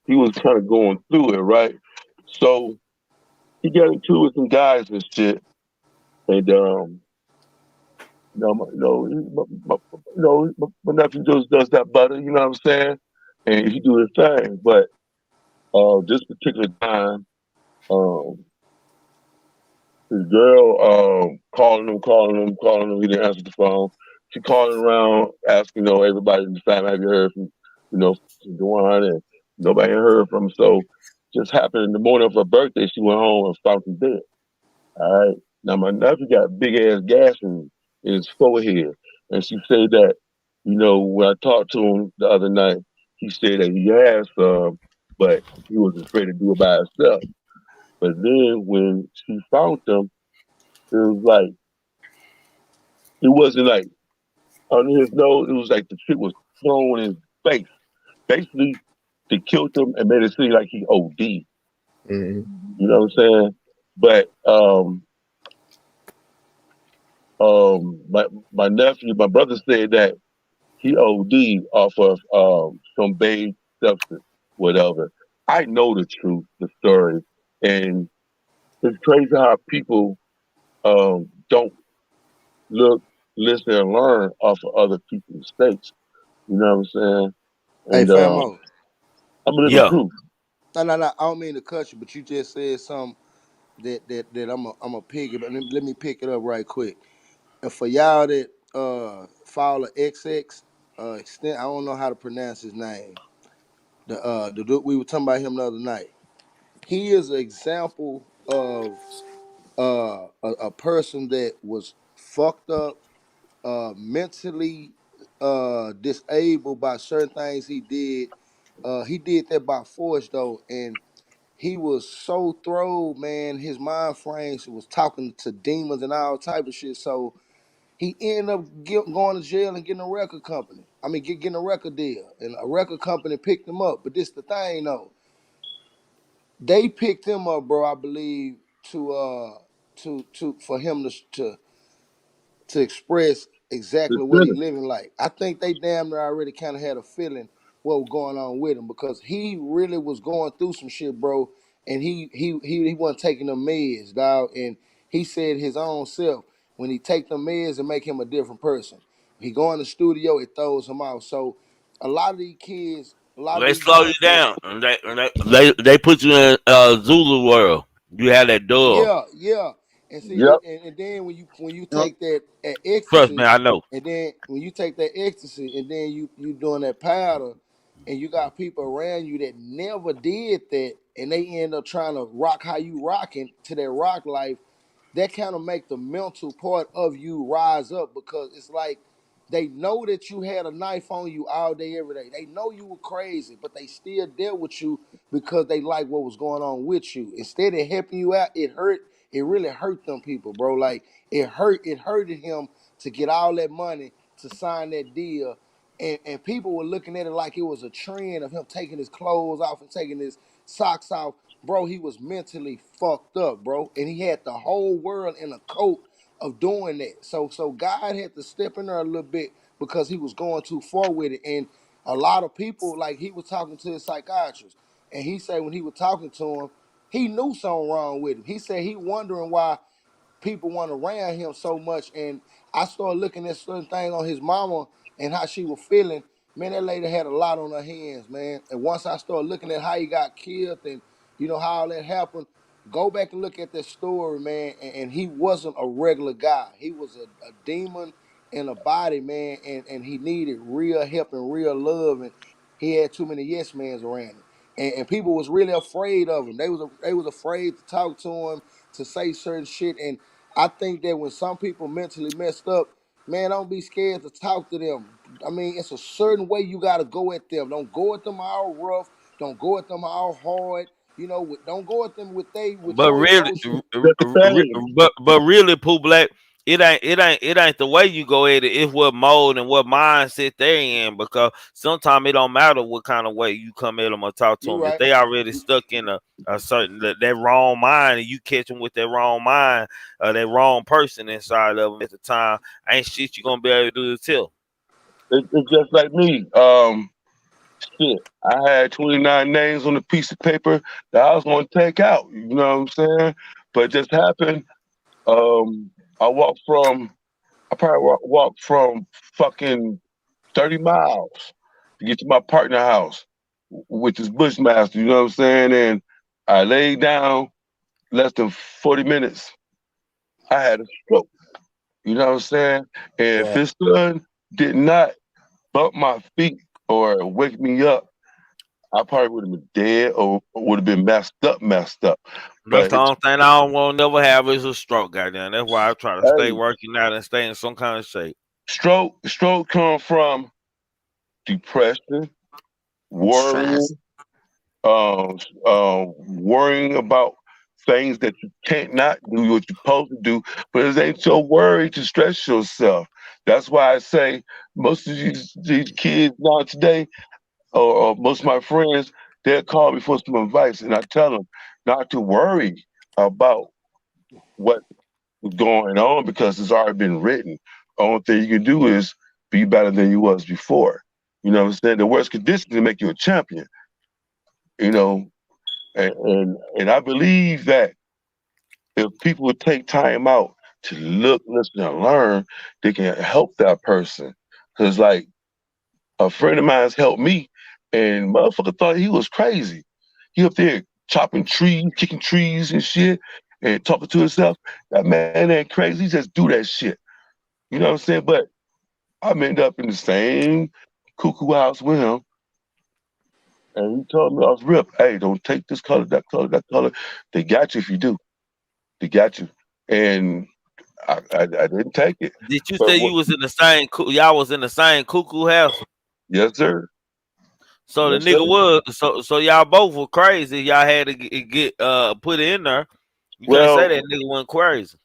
he was kind of going through it, right? So he got into it with some guys and shit. And my nephew just does that butter, you know what I'm saying? And he do his thing. But this particular time, his girl calling him. He didn't answer the phone. She calling around, asking, everybody in the family, have you heard from, Dewan? And nobody heard from him. So just happened in the morning of her birthday, she went home and found him dead. All right. Now my nephew got big ass gas in his forehead, and she said that, when I talked to him the other night, he said that he has some, but he was afraid to do it by himself. But then when she found him, it was like It wasn't like under his nose. It was like the shit was thrown in his face. Basically, they killed him and made it seem like he OD. Mm-hmm. You know what I'm saying? But my nephew, my brother said that he OD'd off of some beige substance, whatever. I know the truth, the story, and it's crazy how people don't look, listen, and learn off of other people's mistakes. You know what I'm saying? Hey, And Famo. I'm a little Yeah. proof. No. I don't mean to cut you, but you just said something that I'm a pig. But let me pick it up right quick. And for y'all that follow XX extent, I don't know how to pronounce his name. The dude we were talking about him the other night. He is an example of a person that was fucked up, mentally disabled by certain things he did. He did that by force though, and he was so thrilled, man. His mind frames was talking to demons and all type of shit. So he ended up going to jail and getting a record company. I mean, getting a record deal, and a record company picked him up. But this the thing though, they picked him up, bro. I believe to for him to express exactly It's what he good. living like. I think they damn near already kind of had a feeling what was going on with him because he really was going through some shit, bro. And he wasn't taking the meds, dog. And he said his own self when he take the meds and make him a different person. He go in the studio, it throws him out. So a lot of these kids, a lot of They these slow you young folks. down. And they put you in Zulu world. You had that dub. Yeah. And see, Yep. and then when you take that Trust me, ecstasy, I know. and then when you take that ecstasy, and then you doing that powder, and you got people around you that never did that, and they end up trying to rock how you rocking to their rock life, that kind of make the mental part of you rise up because it's like they know that you had a knife on you all day, every day. They know you were crazy, but they still dealt with you because they like what was going on with you. Instead of helping you out, it hurt. It really hurt them people, bro. Like it hurted him to get all that money to sign that deal. And people were looking at it like it was a trend of him taking his clothes off and taking his socks off. Bro, he was mentally fucked up, bro. And he had the whole world in a coat of doing that. So God had to step in there a little bit because he was going too far with it. And a lot of people, like he was talking to his psychiatrist, and he said when he was talking to him, he knew something wrong with him. He said he wondering why people want around him so much. And I started looking at certain things on his mama and how she was feeling. Man, that lady had a lot on her hands, man. And once I started looking at how he got killed and you know how all that happened, go back and look at that story, man. And he wasn't a regular guy. He was a demon in a body, man. And he needed real help and real love. And he had too many yes mans around him. And people was really afraid of him. They was afraid to talk to him, to say certain shit. And I think that when some people mentally messed up, man, don't be scared to talk to them. I mean, it's a certain way you got to go at them. Don't go at them all rough. Don't go at them all hard. You know, don't go at them with But your really, emotion. That's the thing. but really, Pooh Black, it ain't the way you go at it. It's what mode and what mindset they in. Because sometimes it don't matter what kind of way you come at them or talk to You them. If right. they already stuck in a certain that wrong mind, and you catch them with that wrong mind, that wrong person inside of them at the time, ain't shit you gonna be able to do to tell. It's just like me. Shit. I had 29 names on a piece of paper that I was going to take out. You know what I'm saying? But it just happened. Um, I walked from, I probably walked from fucking 30 miles to get to my partner house, which is Bushmaster. You know what I'm saying? And I laid down less than 40 minutes. I had a stroke. You know what I'm saying? And if Right. his son did not bump my feet or wake me up, I probably would have been dead or would have been messed up. That's But the his only thing I don't want to never have is a stroke, goddamn. That's why I try to stay hey, working out and stay in some kind of shape. stroke come from depression, worrying, Stress. worrying about things that you can't not do what you're supposed to do. But it ain't your worry to stress yourself. That's why I say most of these kids now today, or most of my friends, they'll call me for some advice, and I tell them not to worry about what's going on because it's already been written. The only thing you can do is be better than you was before. You know what I'm saying? The worst conditions to make you a champion. You know, and I believe that if people would take time out to look, listen, and learn, they can help that person. Cause like a friend of mine's helped me, and motherfucker thought he was crazy. He up there chopping trees, kicking trees and shit, and talking to himself. That man ain't crazy. He just do that shit. You know what I'm saying? But I'm end up in the same cuckoo house with him, and he told me off rip, "Hey, don't take this color, that color, that color. They got you if you do. They got you." And I didn't take it. Did you But say you was in the same? Y'all was in the same cuckoo house? yes, sir. So the Yes, sir. nigga was so y'all both were crazy. Y'all had to get put in there. You can't say Well, that nigga went crazy.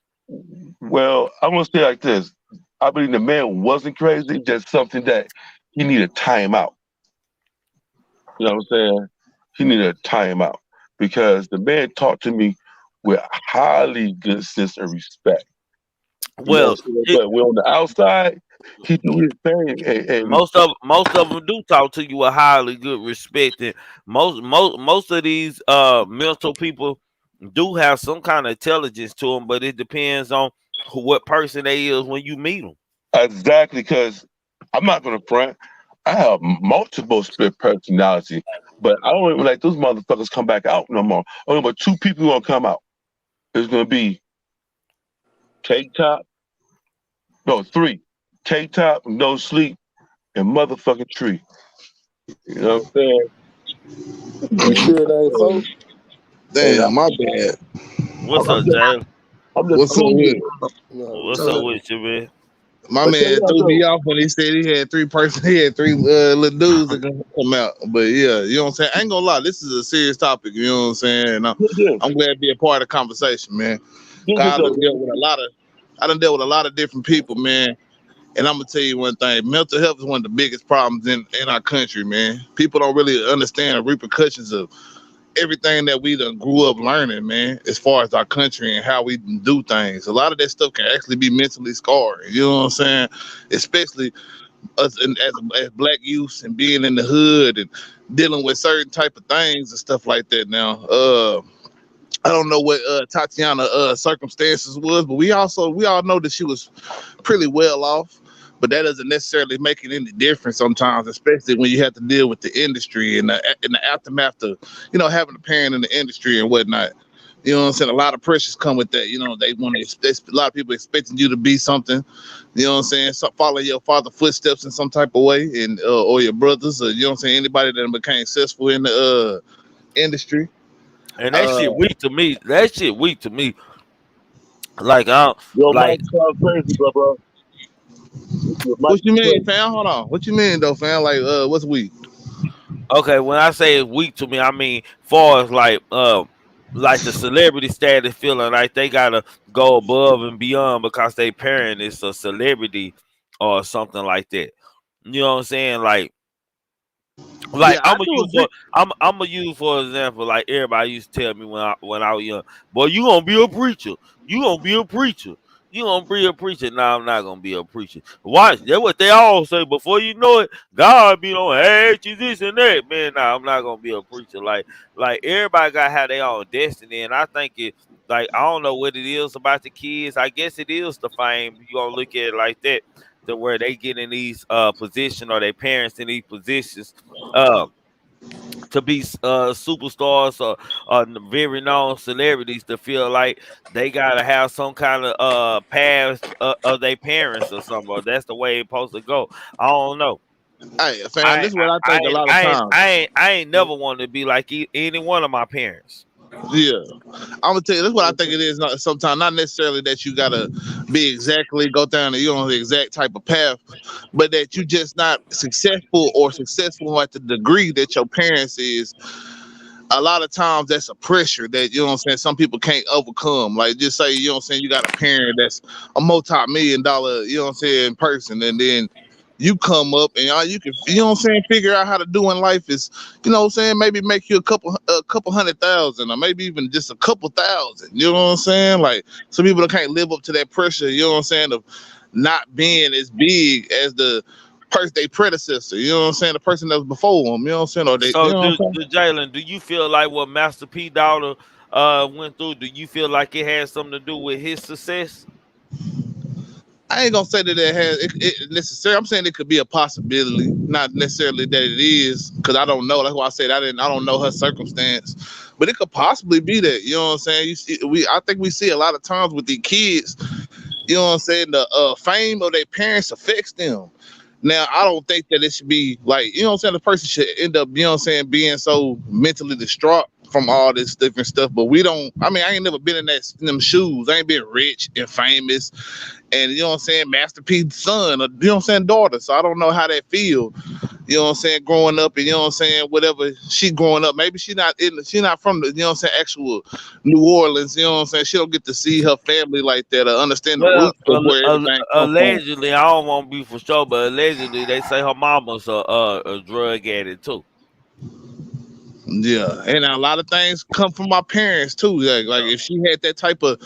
I'm gonna say it like this. I believe the man wasn't crazy, just something that he needed time out. You know what I'm saying? He needed a timeout because the man talked to me with highly good sense of respect. You know what I'm Well, saying? But when on the outside, he do his thing, and most of them do talk to you with highly good respect, and most of these mental people do have some kind of intelligence to them, but it depends on what person they is when you meet them. exactly because I'm not gonna front. I have multiple split personality, but I don't even like those motherfuckers come back out no more. Only but two people gonna come out. It's gonna be K Top, no three, K Top, No Sleep, and motherfucking Tree. You know what I'm saying? You sure it ain't four? And Damn, my bad. What's I'm up, just, Jay? I'm just What's up with proving. it? No, What's up with you, man? My But check man it out threw me though. off when he said he had he had three little dudes that gonna come out. But yeah, you know what I'm saying? I ain't gonna lie, this is a serious topic, you know what I'm saying? And Get this. I'm glad to be a part of the conversation, man. Get this God, though. I done dealt with a lot of different people, man. And I'm gonna tell you one thing: mental health is one of the biggest problems in our country, man. People don't really understand the repercussions of everything that we done grew up learning, man, as far as our country and how we do things. A lot of that stuff can actually be mentally scarring. You know what I'm saying? Especially us as black youths and being in the hood and dealing with certain type of things and stuff like that. Now, I don't know what Tatiana circumstances was, but we all know that she was pretty well off. But that doesn't necessarily make it any different sometimes, especially when you have to deal with the industry and the aftermath of, having a parent in the industry and whatnot. You know what I'm saying? A lot of pressures come with that. You know, they want to. A lot of people expecting you to be something. You know what I'm saying? So follow your father's footsteps in some type of way, and or your brothers, or you know what I'm saying? Anybody that became successful in the industry. And that Uh, shit weak to me. That shit weak to me. Like I don't, Yo, like Mike sound crazy, bro. Your mic what you is mean, crazy. fam? Hold on. What you mean though, fam? Like, what's weak? okay, when I say it's weak to me, I mean far as like the celebrity status feeling like they gotta go above and beyond because they parent is a celebrity or something like that. You know what I'm saying? Like Yeah, I do agree. I'm gonna use for example, like everybody used to tell me when I was young, boy, you gonna be a preacher. You gonna be a preacher. You gonna be a preacher. No, I'm not gonna be a preacher. Watch, that's what they all say. Before you know it, God be on ask you this and that. Man, nah, I'm not gonna be a preacher. Like everybody got how they own destiny, and I think it like I don't know what it is about the kids. I guess it is the fame. You gonna look at it like that, to where they get in these positions or their parents in these positions uh, to be superstars or very known celebrities to feel like they gotta have some kind of past of their parents or something. Or that's the way it's supposed to go. I don't know. Hey, fam, this is what I think a lot of times. I ain't never wanted to be like any one of my parents. Yeah, I'm gonna tell you. This is what I think it is. Not sometimes, not necessarily that you gotta be exactly go down the exact type of path, but that you just not successful or successful at the degree that your parents is a lot of times that's a pressure that, you know what I'm saying, some people can't overcome. Like, just say, you know what I'm saying, you got a parent that's a multi-million-dollar, you know what I'm saying, person, and then you come up and all you can, you know what I'm saying, figure out how to do in life is, you know what I'm saying, maybe make you a couple 100,000, or maybe even just a couple thousand. You know what I'm saying? Like, some people that can't live up to that pressure, you know what I'm saying, of not being as big as the person, they predecessor, you know what I'm saying, the person that was before them, you know what I'm saying, or they, you So, know what I'm saying. Jalen, do you feel like what Master P daughter went through? Do you feel like it had something to do with his success? I ain't gonna say that it has it necessarily. I'm saying it could be a possibility, not necessarily that it is, because I don't know. That's why I said I don't know her circumstance, but it could possibly be that. You know what I'm saying? You see, I think we see a lot of times with the kids. You know what I'm saying? The fame of their parents affects them. Now, I don't think that it should be like, you know what I'm saying, the person should end up, you know what I'm saying, being so mentally distraught from all this different stuff. But we don't, I mean, I ain't never been in them shoes. I ain't been rich and famous and, you know what I'm saying, Master P's son, or, you know what I'm saying, daughter. So I don't know how that feel, you know what I'm saying, growing up, and, you know what I'm saying, whatever she growing up. Maybe she not from the, you know what I'm saying, actual New Orleans, you know what I'm saying. She don't get to see her family like that or understand the Well, roots of where everything come from. allegedly, I don't want to be for sure, but allegedly they say her mama's a drug addict too. Yeah, and a lot of things come from my parents too. Like if she had that type of,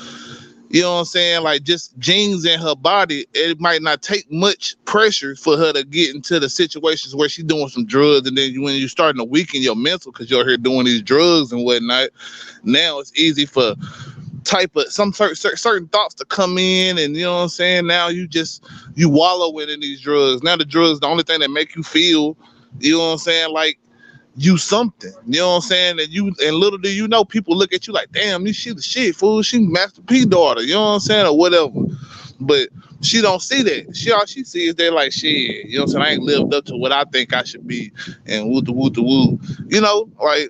you know what I'm saying, like just genes in her body, it might not take much pressure for her to get into the situations where she's doing some drugs, and then when you're starting to weaken your mental because you're here doing these drugs and whatnot, now it's easy for type of some certain thoughts to come in, and you know what I'm saying. Now you wallow in these drugs. Now the drugs the only thing that make you feel, you know what I'm saying, like you something, you know what I'm saying, and little do you know, people look at you like, damn, she the shit, fool, she Master P daughter, you know what I'm saying, or whatever. But she don't see that. All she sees is that, like, shit, you know what I'm saying, I ain't lived up to what I think I should be, and woo the woo the woo, you know, like,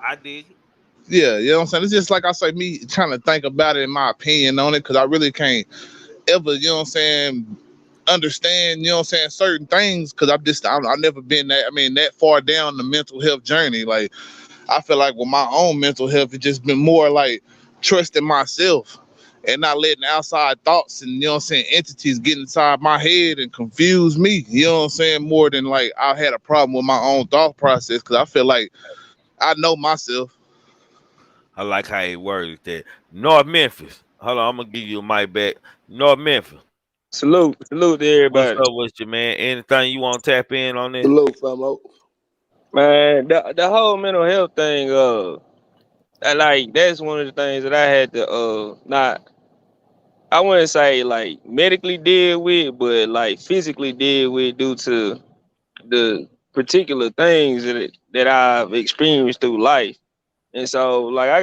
I dig it. yeah, you know what I'm saying. It's just like I say, me trying to think about it in my opinion on it, because I really can't ever, you know what I'm saying, understand, you know what I'm saying, certain things, because I've never been that far down the mental health journey. Like, I feel like with my own mental health, it's just been more like trusting myself and not letting outside thoughts and, you know what I'm saying, entities get inside my head and confuse me, you know what I'm saying, more than like I had a problem with my own thought process, because I feel like I know myself. I like how he worded that. North Memphis. Hold on, I'm gonna give you a mic back. North Memphis. Salute to What's everybody. up with you, man? Anything you want to tap in on this? Hello, famo. Man, the whole mental health thing, that's one of the things that I had to not, I wouldn't say like medically deal with, but like physically deal with due to the particular things that I've experienced through life. And so like I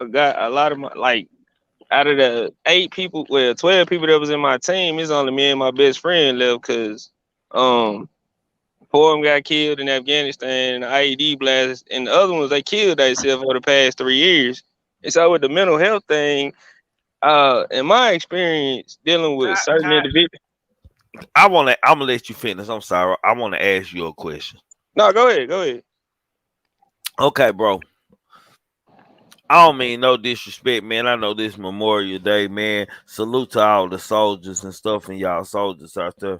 got a lot of my, like, out of the 12 people that was in my team, it's only me and my best friend left, because um four of them got killed in Afghanistan in the IED blast, and the other ones, they killed themselves over the past 3 years. And so with the mental health thing, in my experience dealing with certain individuals. I'm gonna let you finish. I'm sorry. I want to ask you a question. No, go ahead. Okay, bro. I don't mean no disrespect, man. I know this Memorial Day, man. Salute to all the soldiers and stuff, and y'all soldiers out there.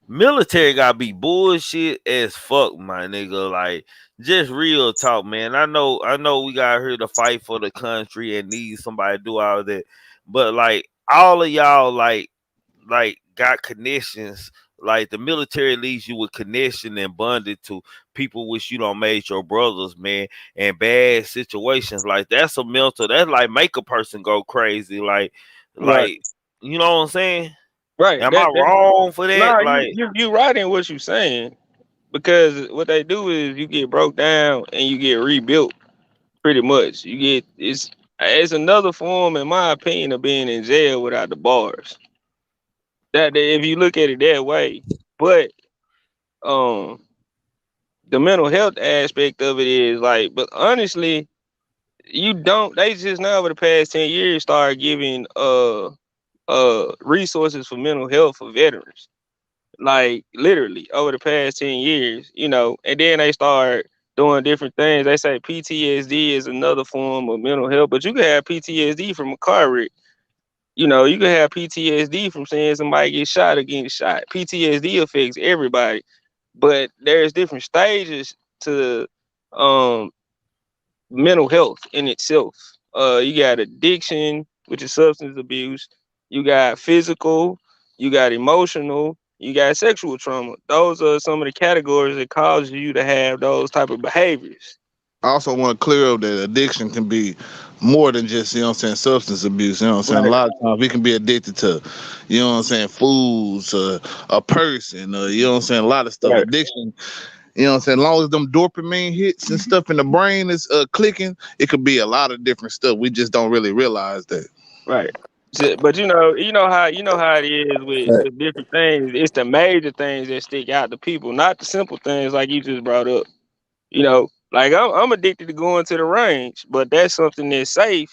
Military gotta be bullshit as fuck, my nigga. Like, just real talk, man. I know we got here to fight for the country and need somebody to do all of that. But like, all of y'all like got connections. Like, the military leaves you with connection and bonded to people which you don't made your brothers, man. And bad situations, like, that's like make a person go crazy. Like Right. you know what I'm saying? Right. Am I wrong for that? No, Like, you right in what you're saying, because what they do is you get broke down and you get rebuilt. Pretty much, it's another form, in my opinion, of being in jail without the bars. That if you look at it that way, but um, the mental health aspect of it is like, but honestly, you don't. They just now over the past 10 years start giving resources for mental health for veterans. like literally over the past 10 years, you know, and then they start doing different things. They say PTSD is another form of mental health, but you can have PTSD from a car wreck. You know, you can have PTSD from seeing somebody get shot or getting shot. PTSD affects everybody, but there's different stages to um mental health in itself. You got addiction, which is substance abuse. You got physical. You got emotional. You got sexual trauma. Those are some of the categories that cause you to have those type of behaviors. I also want to clear up that addiction can be more than just, you know what I'm saying, substance abuse. You know what I'm saying? A Right, lot of times we can be addicted to, you know what I'm saying, foods, a person, you know what I'm saying, a lot of stuff. right, Addiction, you know what I'm saying, as long as them dopamine hits and stuff in the brain is clicking, it could be a lot of different stuff. We just don't really realize that. right. But you know how it is with different things. It's the major things that stick out to people, not the simple things like you just brought up. You know, like I'm addicted to going to the range, but that's something that's safe,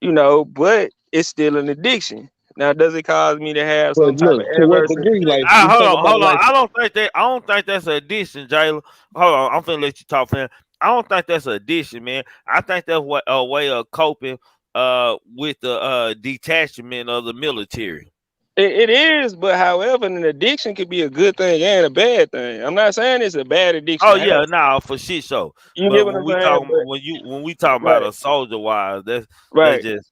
you know, but it's still an addiction. Now, does it cause me to have But some type of look, to what adverse degree? effect? Like, we talk about Hold on. like, I don't think that's an addiction, Jalen. Hold on, I'm finna let you talk, fam. I don't think that's an addiction, man. I think that's what a way of coping with the detachment of the military. It is, but however, an addiction could be a good thing and a bad thing. I'm not saying it's a bad addiction Oh to have. yeah, nah, for shit show. You get But what I'm saying? But when we talking about right, a soldier wise, that's right, just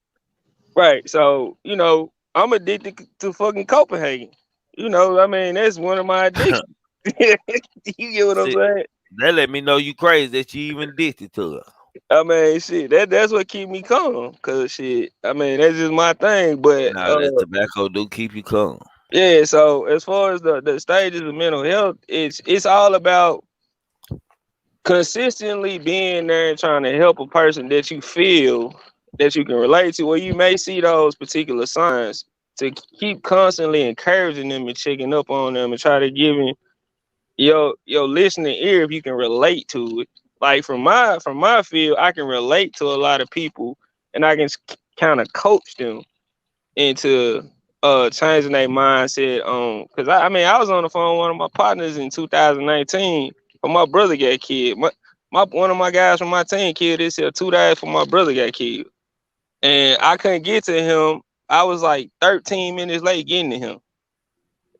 right. So you know, I'm addicted to fucking Copenhagen. You know, I mean, that's one of my addictions. You get what I'm shit. saying? That let me know you crazy that you even addicted to it. I mean, shit, that's what keep me calm. Cause shit, I mean, that's just my thing. But Nah, that tobacco do keep you calm. yeah. So as far as the stages of mental health, it's all about consistently being there and trying to help a person that you feel that you can relate to, or you may see those particular signs to keep constantly encouraging them and checking up on them and try to give them your listening ear if you can relate to it. Like from my field, I can relate to a lot of people and I can kind of coach them into changing their mindset on because I mean I was on the phone with one of my partners in 2019 when my brother got killed. My one of my guys from my team killed this year 2 days before my brother got killed. And I couldn't get to him. I was like 13 minutes late getting to him.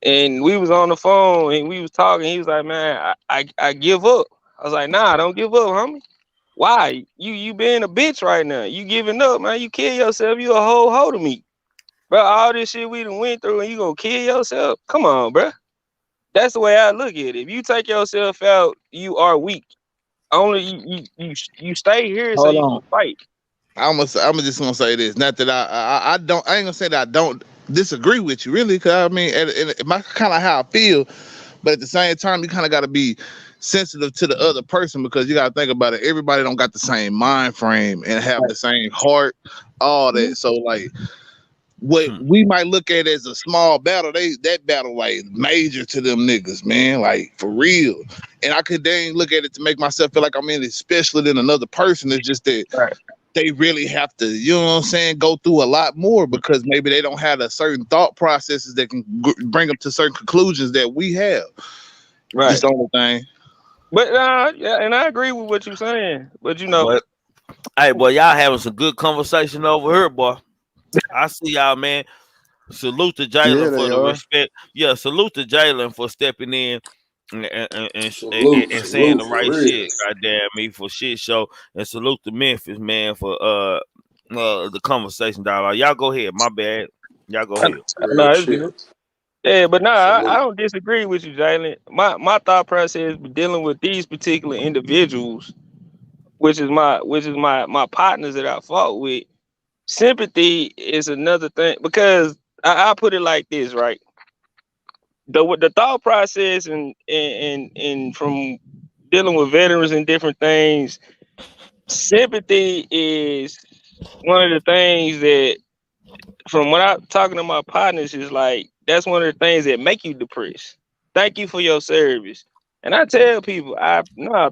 And we was on the phone and we was talking. He was like, man, I give up. I was like, nah, don't give up, homie. Why? You being a bitch right now. You giving up, man. You kill yourself. You a whole hoe to me. Bro, all this shit we done went through and you gonna kill yourself? Come on, bro. That's the way I look at it. If you take yourself out, you are weak. Only you stay here so hold you on. can fight. I'm just gonna say this. Not that I ain't gonna say that I don't disagree with you, really, because I mean, and my kind of how I feel, but at the same time, you kind of got to be sensitive to the other person because you got to think about it. Everybody don't got the same mind frame and have the same heart, all that. So like, what we might look at as a small battle, that battle like major to them niggas, man, like for real. And I could dang look at it to make myself feel like I'm in it specialer than another person. It's just that Right. they really have to, you know what I'm saying, go through a lot more because maybe they don't have a certain thought processes that can bring them to certain conclusions that we have. Just Right. the only thing. But yeah, and I agree with what you're saying. But you know, But hey, boy, y'all having some good conversation over here, boy. I see y'all, man. Salute to Yeah, Jalen for they the are. respect. Yeah, salute to Jalen for stepping in Salute, and saying salute the for right real. shit. Goddamn me for shit show. And salute to Memphis, man, for the conversation dialogue. Y'all go ahead. My bad. Y'all go ahead. Real no, it's shit. good. Yeah, but no, I Salute. don't disagree with you, Jalen. My thought process dealing with these particular individuals, which is my partners that I fought with. Sympathy is another thing because I put it like this, right? The thought process and from dealing with veterans and different things, sympathy is one of the things that from what I'm talking to my partners is like that's one of the things that make you depressed. Thank you for your service. And I tell people,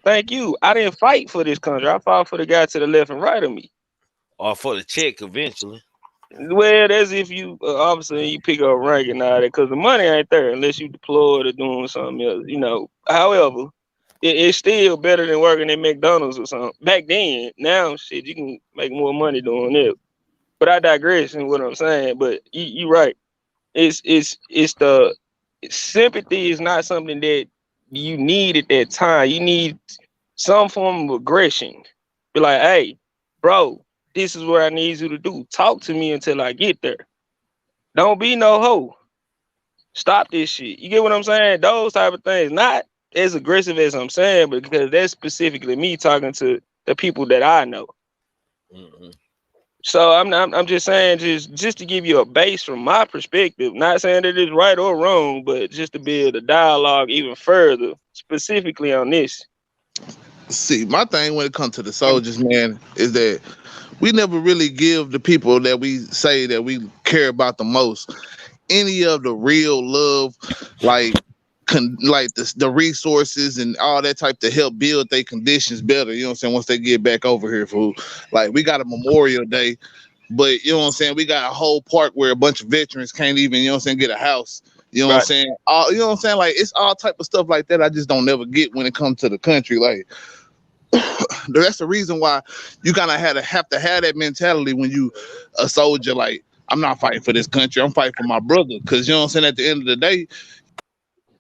thank you. I didn't fight for this country. I fought for the guy to the left and right of me. Or for the check eventually. Well, that's if you officer and you pick up rank and all that, because the money ain't there unless you deployed or doing something else. However, it's still better than working at McDonald's or something. Back then, now shit, you can make more money doing it. But I digress in what I'm saying. But you right. It's the sympathy is not something that you need at that time. You need some form of aggression. Be like, hey, bro, this is what I need you to do. Talk to me until I get there. Don't be no hoe. Stop this shit. You get what I'm saying? Those type of things. Not as aggressive as I'm saying, but because that's specifically me talking to the people that I know. Mm-hmm. So I'm just saying, just to give you a base from my perspective, not saying that it's right or wrong, but just to build a dialogue even further, specifically on this. See, my thing when it comes to the soldiers, man, is that we never really give the people that we say that we care about the most any of the real love, like the resources and all that type to help build their conditions better. You know what I'm saying? Once they get back over here, fool. Like we got a Memorial Day, but you know what I'm saying? We got a whole park where a bunch of veterans can't even, you know what I'm saying, get a house. You know what I'm saying? You know what I'm saying? Like it's all type of stuff like that I just don't never get when it comes to the country. Like that's the reason why you kind of have to have that mentality when you a soldier. Like I'm not fighting for this country, I'm fighting for my brother. Because you know what I'm saying, at the end of the day,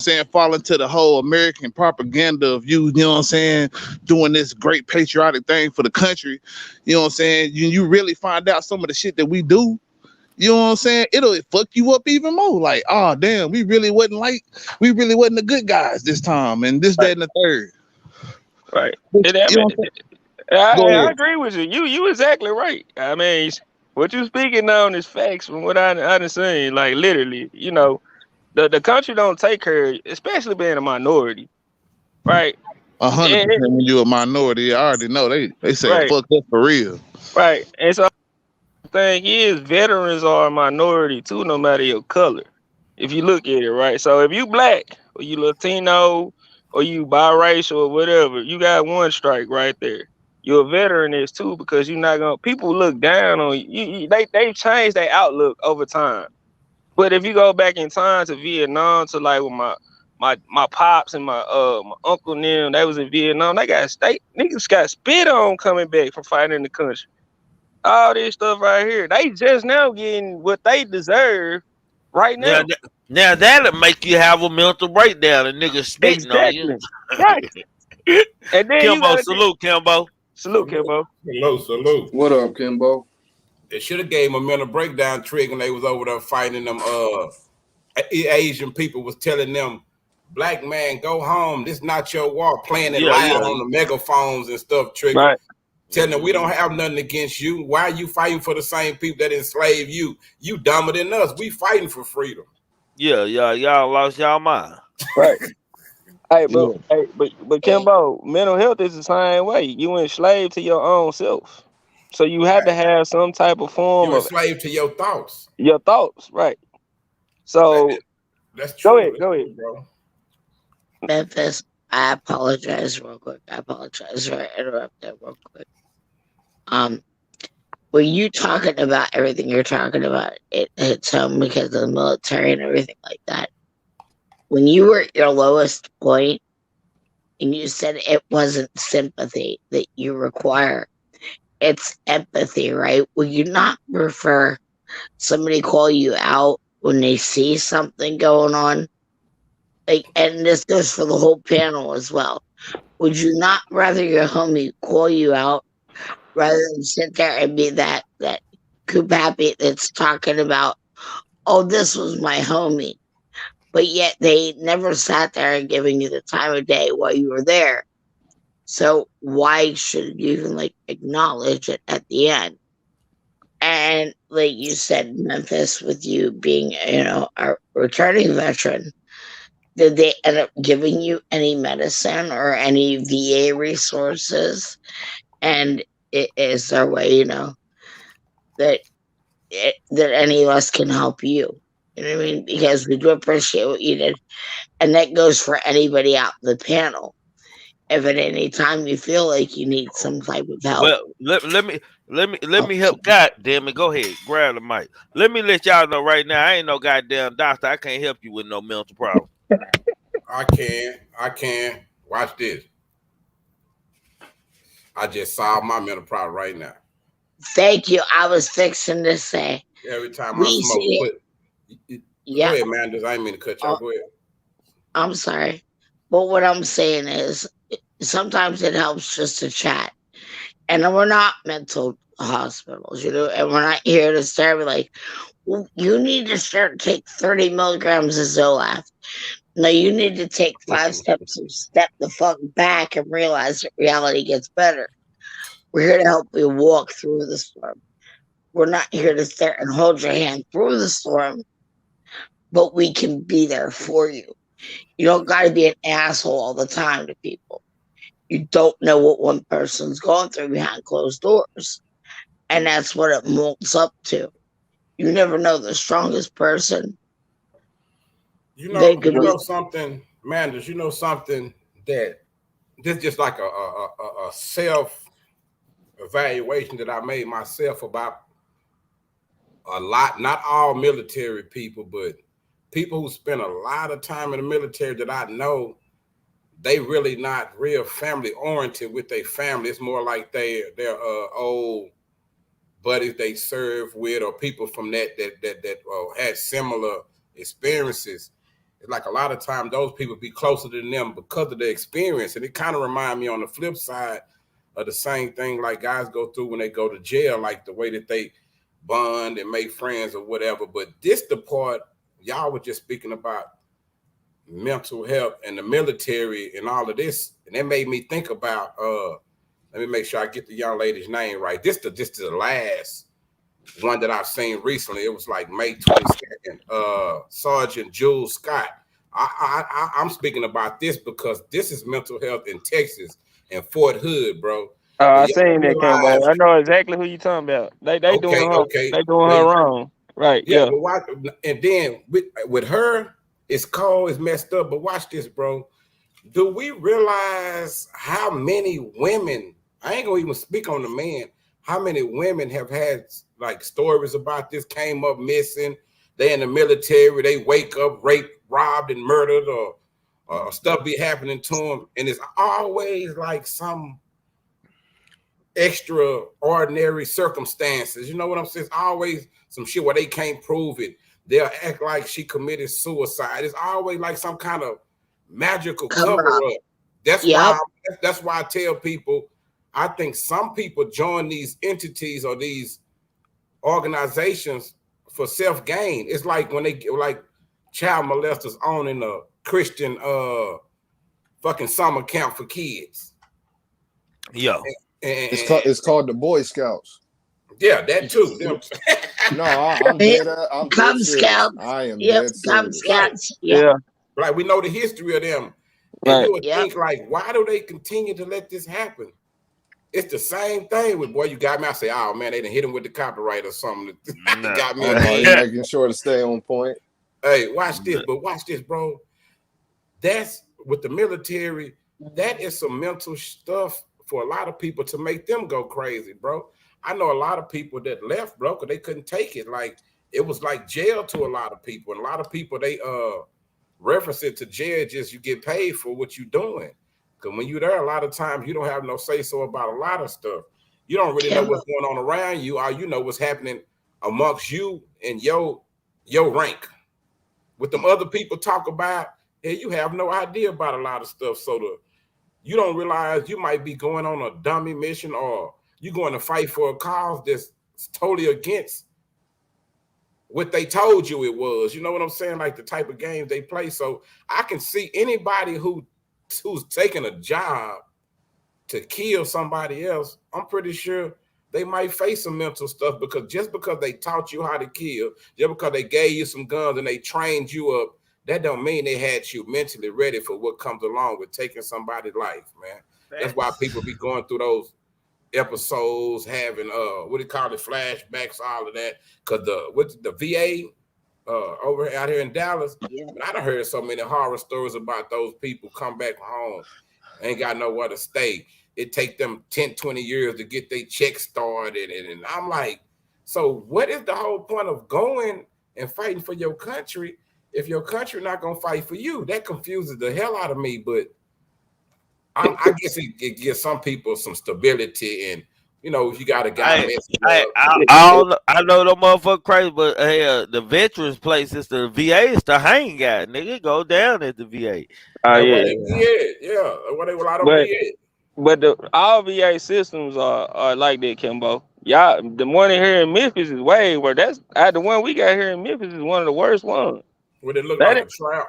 saying fall into the whole American propaganda of you know what I'm saying, doing this great patriotic thing for the country. You know what I'm saying? You really find out some of the shit that we do. You know what I'm saying? It'll fuck you up even more. Like, oh damn, we really wasn't the good guys this time, and this, that, and the third. Right. You know what I'm saying? I agree with you. You exactly right. I mean, what you speaking on is facts from what I done seen. Like literally, the country don't take care, especially being a minority, right? 100% when you're a minority, I already know they say Right. fuck up for real. Right. And so the thing is, veterans are a minority too, no matter your color. If you look at it, right? So if you black or you Latino or you biracial or whatever, you got one strike right there. You're a veteran is too, because you're not gonna. People look down on you. They've changed their outlook over time. But if you go back in time to Vietnam, to like with my pops and my uncle and them, they was in Vietnam. Niggas got spit on coming back from fighting in the country. All this stuff right here, they just now getting what they deserve right now. Now that'll make you have a mental breakdown. A nigga spitting on you. Right. And then Kimbo, salute, Kimbo. Salute, Kimbo. Salute. What up, Kimbo? They should have gave him a mental breakdown, Trig, when they was over there fighting them. Asian people was telling them, "Black man, go home. This not your war." Playing it loud on the megaphones and stuff, Trig. Right. Telling them we don't have nothing against you. Why are you fighting for the same people that enslave you? You dumber than us. We fighting for freedom. Yeah, y'all lost y'all mind. Right. But Kimbo, mental health is the same way. You enslaved to your own self. So you have to have some type of form You're of enslaved to your thoughts. Your thoughts, right. So that's true. Go ahead, bro. Memphis, I apologize real quick. I apologize for interrupting real quick. Were you talking about everything you're talking about? It hits home because of the military and everything like that. When you were at your lowest point and you said it wasn't sympathy that you require, it's empathy, right? Will you not prefer somebody call you out when they see something going on? Like, and this goes for the whole panel as well. Would you not rather your homie call you out rather than sit there and be that coop happy that's talking about, oh, this was my homie, but yet they never sat there and giving you the time of day while you were there? So why should you even acknowledge it at the end? And like you said, Memphis, with you being, a returning veteran, did they end up giving you any medicine or any VA resources? And is there a way, that any of us can help you? You know what I mean? Because we do appreciate what you did. And that goes for anybody out in the panel. if at any time you feel like you need some type of help. Well, let me help. God damn it, go ahead, grab the mic. Let me let y'all know right now. I ain't no goddamn doctor. I can't help you with no mental problem. I can. Watch this. I just solved my mental problem right now. Thank you. I was fixing to say. Every time I smoke, yeah. Go ahead, man. I didn't mean to cut you off. Go ahead. I'm sorry. But what I'm saying is sometimes it helps just to chat. And we're not mental hospitals, you know, and we're not here to start like, well, you need to take 30 milligrams of Zoloft. No, you need to take 5 steps and step the fuck back and realize that reality gets better. We're here to help you walk through the storm. We're not here to sit and hold your hand through the storm, but we can be there for you. You don't got to be an asshole all the time to people. You don't know what one person's going through behind closed doors. And that's what it molds up to. You never know the strongest person. You know something, Manders, you know something that this just like a self-evaluation that I made myself about a lot, not all military people, but people who spend a lot of time in the military that I know, they really not real family oriented with their family. It's more like they're old buddies they serve with, or people from that had similar experiences. It's like a lot of times those people be closer to them because of their experience. And it kind of remind me on the flip side of the same thing like guys go through when they go to jail, like the way that they bond and make friends or whatever. But this the part y'all were just speaking about mental health and the military and all of this. And that made me think about let me make sure I get the young lady's name right. This the last one that I've seen recently. It was like May 22nd. Sergeant Jules Scott. I'm speaking about this because this is mental health in Texas and Fort Hood, bro. I seen that come out. I know exactly who you talking about. They doing her wrong. Right. Yeah. But and then with her, it's cold, it's messed up. But watch this, bro. Do we realize how many women, I ain't gonna even speak on the man, how many women have had like stories about this, came up missing, they in the military, they wake up raped, robbed, and murdered, or stuff be happening to them, and it's always like some extraordinary circumstances. You know what I'm saying? It's always some shit where they can't prove it. They'll act like she committed suicide. It's always like some kind of magical cover up. That's why I tell people, I think some people join these entities or these organizations for self-gain. It's like when they get like child molesters owning a Christian fucking summer camp for kids. Yeah. It's called the Boy Scouts. Yeah, that too. No, I'm dead. I'm Cub dead Scouts. I am dead Cub serious. Scouts. Yeah. Like we know the history of them. And Right. you would think like, why do they continue to let this happen? It's the same thing with, boy, you got me. I say, oh man, they done hit him with the copyright or something. Got me making sure to stay on point. Hey, watch this, but watch this, bro. That's with the military. That is some mental stuff for a lot of people to make them go crazy, bro. I know a lot of people that left, bro, because they couldn't take it. Like it was like jail to a lot of people. And a lot of people, they reference it to jail, just you get paid for what you're doing. Because when you're there, a lot of times you don't have no say-so about a lot of stuff. You don't really know what's going on around you. All you know what's happening amongst you and your rank. What them other people talk about, you have no idea about a lot of stuff. So you don't realize you might be going on a dummy mission, or you're going to fight for a cause that's totally against what they told you it was. You know what I'm saying? Like the type of games they play. So I can see anybody who's taking a job to kill somebody else, I'm pretty sure they might face some mental stuff, because just because they taught you how to kill, just because they gave you some guns and they trained you up, that don't mean they had you mentally ready for what comes along with taking somebody's life, man. That's why people be going through those episodes, having what do you call it, flashbacks, all of that. Because the VA over out here in Dallas, I done heard so many horror stories about those people come back home ain't got nowhere to stay. It take them 10, 20 years to get their check started. And I'm like, so what is the whole point of going and fighting for your country if your country not going to fight for you? That confuses the hell out of me. But I guess it gives some people some stability. And, you know, if you got a guy I know the motherfucker crazy, but hey, the veterans place is the VA is the hang out. Nigga, go down at the VA. Oh where yeah. they be at. Yeah, where they will I don't But be at. but all VA systems are like that, Kimbo. Y'all, the one here in Memphis is way where that's the one we got here in Memphis is one of the worst ones. Would it look That like a trap?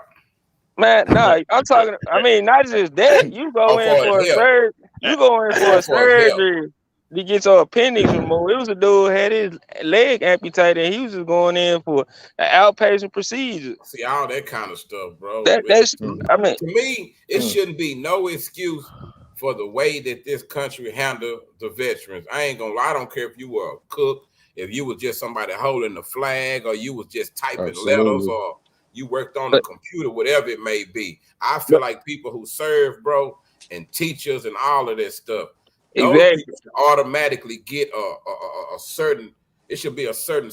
Man, no, I'm talking. I mean, not just that. You go in for a surgery. You go in for a surgery to get your appendix removed. It was a dude had his leg amputated. And he was just going in for an outpatient procedure. See all that kind of stuff, bro. That's. I mean, to me, it shouldn't be no excuse for the way that this country handle the veterans. I ain't gonna lie. I don't care if you were a cook, if you was just somebody holding the flag, or you was just typing letters, or you worked on the computer, whatever it may be. I feel like people who serve, bro, and teachers and all of that stuff, those people should automatically get a certain. It should be a certain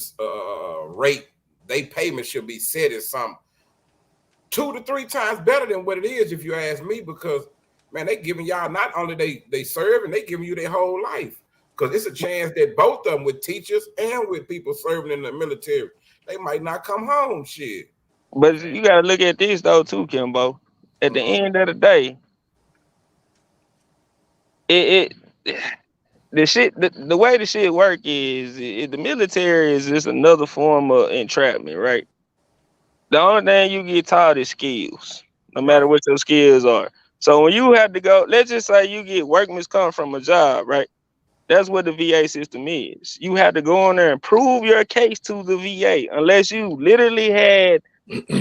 rate. They payment should be set at some 2 to 3 times better than what it is, if you ask me, because man, they giving y'all not only they serving, they giving you their whole life. Because it's a chance that both of them, with teachers and with people serving in the military, they might not come home. Shit. But you gotta look at this though too, Kimbo. At the end of the day, the way the shit work is the military is just another form of entrapment, right? The only thing you get taught is skills, no matter what your skills are. So when you have to go, let's just say you get workman's comp from a job, right? That's what the VA system is. You have to go on there and prove your case to the VA, unless you literally had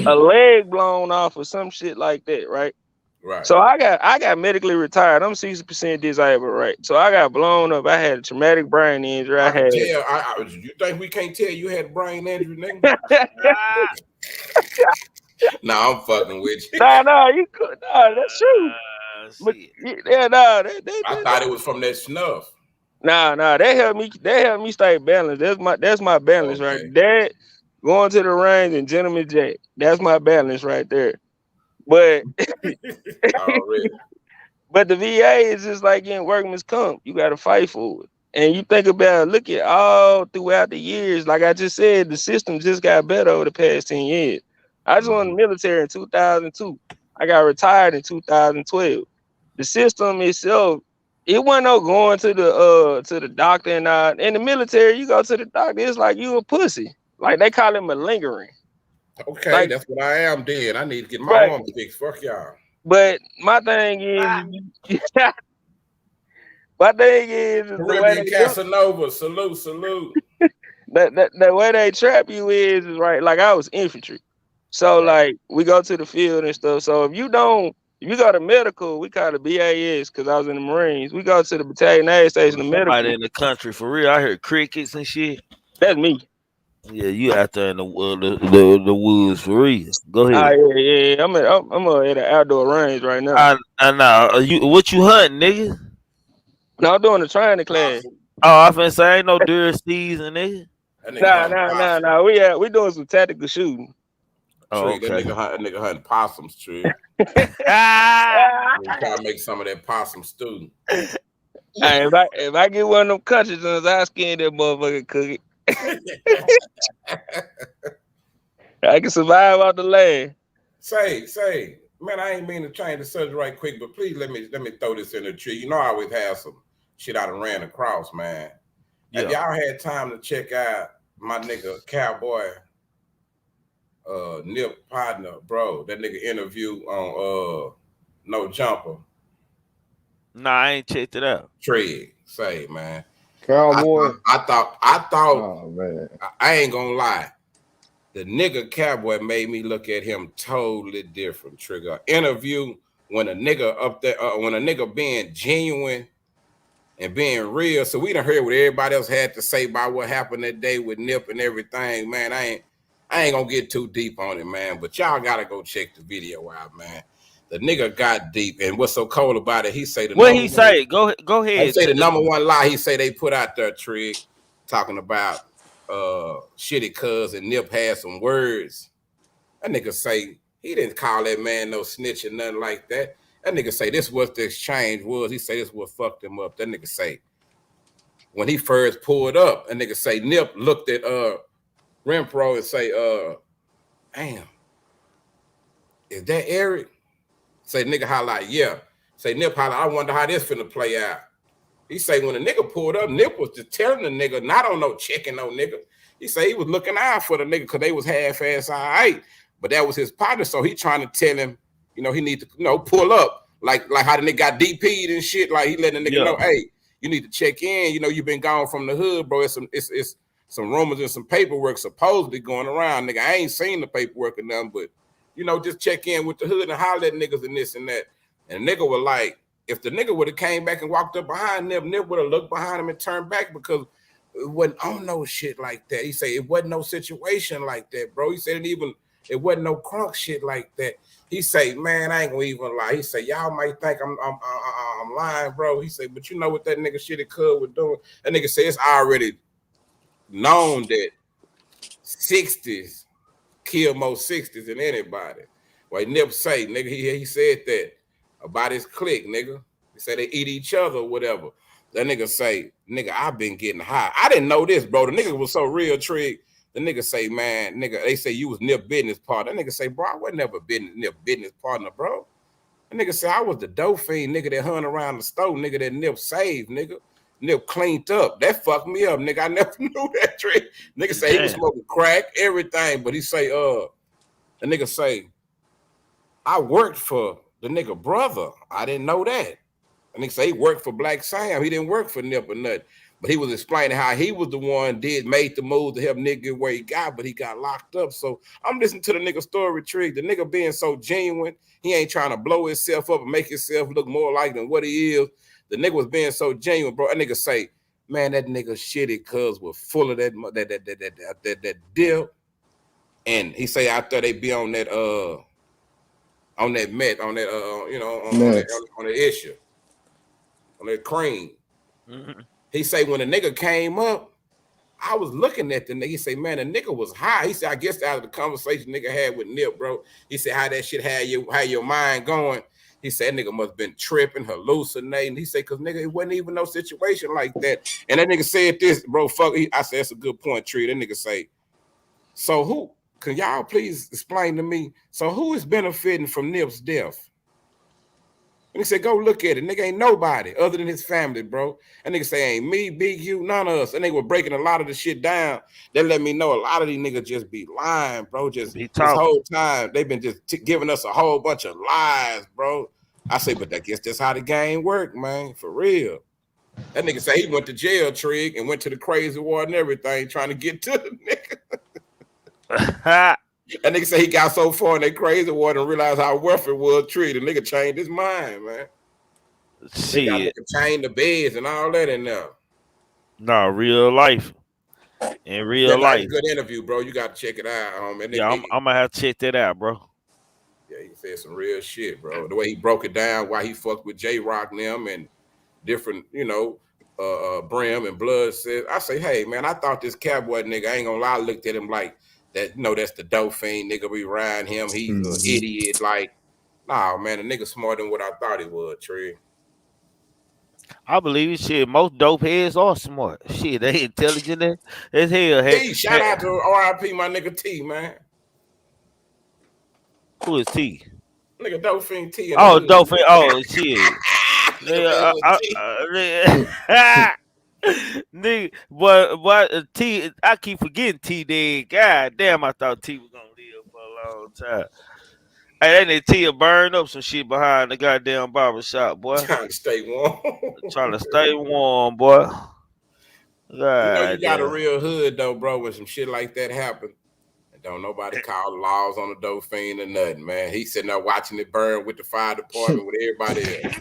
a leg blown off or some shit like that, right? Right. So I got medically retired. I'm 60% disabled, right? So I got blown up. I had a traumatic brain injury. I can tell. You think we can't tell you had brain injury, nigga? Nah, I'm fucking with you. Nah, you could. Nah, that's true. But yeah, nah. I thought it was from that snuff. Nah. They helped me stay balanced. That's my balance, right? That going to the range and Gentleman Jack. That's my balance right there. But but the VA is just like getting workman's comp. You got to fight for it. And you think about, look at all throughout the years, like I just said, the system just got better over the past 10 years. I joined the military in 2002. I got retired in 2012. The system itself, it wasn't no going to the doctor and in the military, you go to the doctor, it's like you a pussy. Like they call it malingering. Okay, like, that's what I am then. I need to get my arm fixed. Fuck y'all. But my thing is, Caribbean Casanova, salute. The way they trap you is right. Like I was infantry, so like we go to the field and stuff. So if you go to medical, we call it BAS because I was in the Marines. We go to the battalion aid station, the medical. Somebody in the country for real. I heard crickets and shit. That's me. Yeah, you out there in the woods for real. Go ahead. Yeah. I'm at an outdoor range right now. I know. What you hunting, nigga? No, I'm doing the training class. Oh, I finna say ain't no deer season, nigga. Nah. We doing some tactical shooting. Oh, okay. That nigga hunting possums, tree. We try to make some of that possum stew. Hey, if I get one of them country ones, I skin that motherfucker, cook it. I can survive off the land. Say, man, I ain't mean to change the subject right quick, but please let me throw this in the tree. You know, I always have some shit I done ran across, man. Yeah. Have y'all had time to check out my nigga Cowboy Nip partner, bro? That nigga interview on No Jumper. Nah, I ain't checked it out. Trig, say, man. Cowboy. I thought. Oh man, I ain't gonna lie. The nigga Cowboy made me look at him totally different. Trigger interview when a nigga up there, when a nigga being genuine and being real. So we done heard what everybody else had to say about what happened that day with Nip and everything. Man, I ain't gonna get too deep on it, man. But y'all gotta go check the video out, man. The nigga got deep, and what's so cold about it? He say the What number he one. say? Go He ahead. say the number one lie. He say they put out there, Trig, talking about shitty cuz and Nip had some words. That nigga say he didn't call that man no snitch or nothing like that. That nigga say this what the exchange was. He say this what fucked him up. That nigga say when he first pulled up, that nigga say Nip looked at Renfro and say, damn, is that Eric? Say nigga highlight, yeah. Say Nip highlight, I wonder how this finna play out. He say when the nigga pulled up, Nip was just telling the nigga, not on no checking no nigga. He say he was looking out for the nigga because they was half-ass all right. But that was his partner, so he trying to tell him, you know, he need to, you know, pull up. Like how the nigga got DP'd and shit. Like he letting the nigga know, hey, you need to check in. You know, you've been gone from the hood, bro. It's some rumors and some paperwork supposedly going around. Nigga, I ain't seen the paperwork or nothing, but you know, just check in with the hood and holler at niggas and this and that. And the nigga was like, if the nigga would have came back and walked up behind Nip, Nip would have looked behind him and turned back because it wasn't on no shit like that. He said it wasn't no situation like that, bro. He said it wasn't no crunk shit like that. He say, man, I ain't gonna even lie. He say, y'all might think I'm lying, bro. He say, but you know what that nigga shitty cuz was doing? That nigga say it's already known that 60s kill more 60s than anybody. Well, Nip say, nigga, he said that about his clique, nigga. He said they eat each other or whatever. That nigga say, nigga, I've been getting high. I didn't know this, bro. The nigga was so real, Trig. The nigga say, man, nigga, they say you was Nip business partner. That nigga say, bro, I wasn't never Nip business partner, bro. That nigga say, I was the dope fiend, nigga, that hung around the store, nigga, that Nip saved, nigga. Nip cleaned up. That fucked me up, nigga. I never knew that trick. Nigga say he was smoking crack, everything, but he say, the nigga say, I worked for the nigga brother. I didn't know that. And nigga say he worked for Black Sam. He didn't work for Nip or nothing. But he was explaining how he was the one made the move to help nigga get where he got, but he got locked up. So I'm listening to the nigga story, Trig. The nigga being so genuine, he ain't trying to blow himself up and make himself look more like than what he is. The nigga was being so genuine, bro. That nigga say, man, that nigga shitty cuz was full of that deal. And he say out there they be on that met, on that you know, on that issue, on that cream. Mm-hmm. He say when the nigga came up, I was looking at the nigga. He say, man, the nigga was high. He said, I guess out of the conversation nigga had with Nip, bro. He said how that shit had your mind going. He said, that nigga must have been tripping, hallucinating. He said, because nigga, it wasn't even no situation like that. And that nigga said this, bro, fuck. I said, that's a good point, Tree. That nigga say, so who, can y'all please explain to me, so who is benefiting from Nip's death? And he said, go look at it. Nigga ain't nobody other than his family, bro. And nigga say, ain't me, Big U, none of us. And they were breaking a lot of the shit down. They let me know a lot of these niggas just be lying, bro. Just this whole time, they've been just giving us a whole bunch of lies, bro. I say, but I guess that's how the game work, man, for real. That nigga say he went to jail, Trig, and went to the crazy ward and everything, trying to get to the nigga. That nigga say he got so far in that crazy ward and realized how rough it was, Trig. The nigga changed his mind, man. Shit. Change the beds and all that in there. No, real life. In real life. Good interview, bro. You got to check it out. I'm gonna have to check that out, bro. Yeah, he said some real shit, bro. The way he broke it down, why he fucked with J-Rock and them and different, you know, Brim and Blood said. I say, hey, man, I thought this Cowboy nigga, I ain't gonna lie, I looked at him like that, you know, that's the dope fiend nigga. We riding him. He's an idiot. Like, nah, man, the nigga smarter than what I thought he was, Trey. I believe it. Shit, most dope heads are smart. Shit, they intelligent as hell. Hey, shout out to R.I.P. my nigga T, man. Who is T? Nigga Dope Fiend T. Oh, Dope Fiend. Oh, shit. Nigga, but T, I keep forgetting T dead. God damn, I thought T was gonna live for a long time. Hey, that nigga T burned up some shit behind the goddamn barbershop, boy. Trying to stay warm. Trying to stay warm, boy. God, you know you got a real hood though, bro, when some shit like that happen. And don't nobody call the laws on the Dope Fiend or nothing, man. He's sitting there watching it burn with the fire department with everybody else.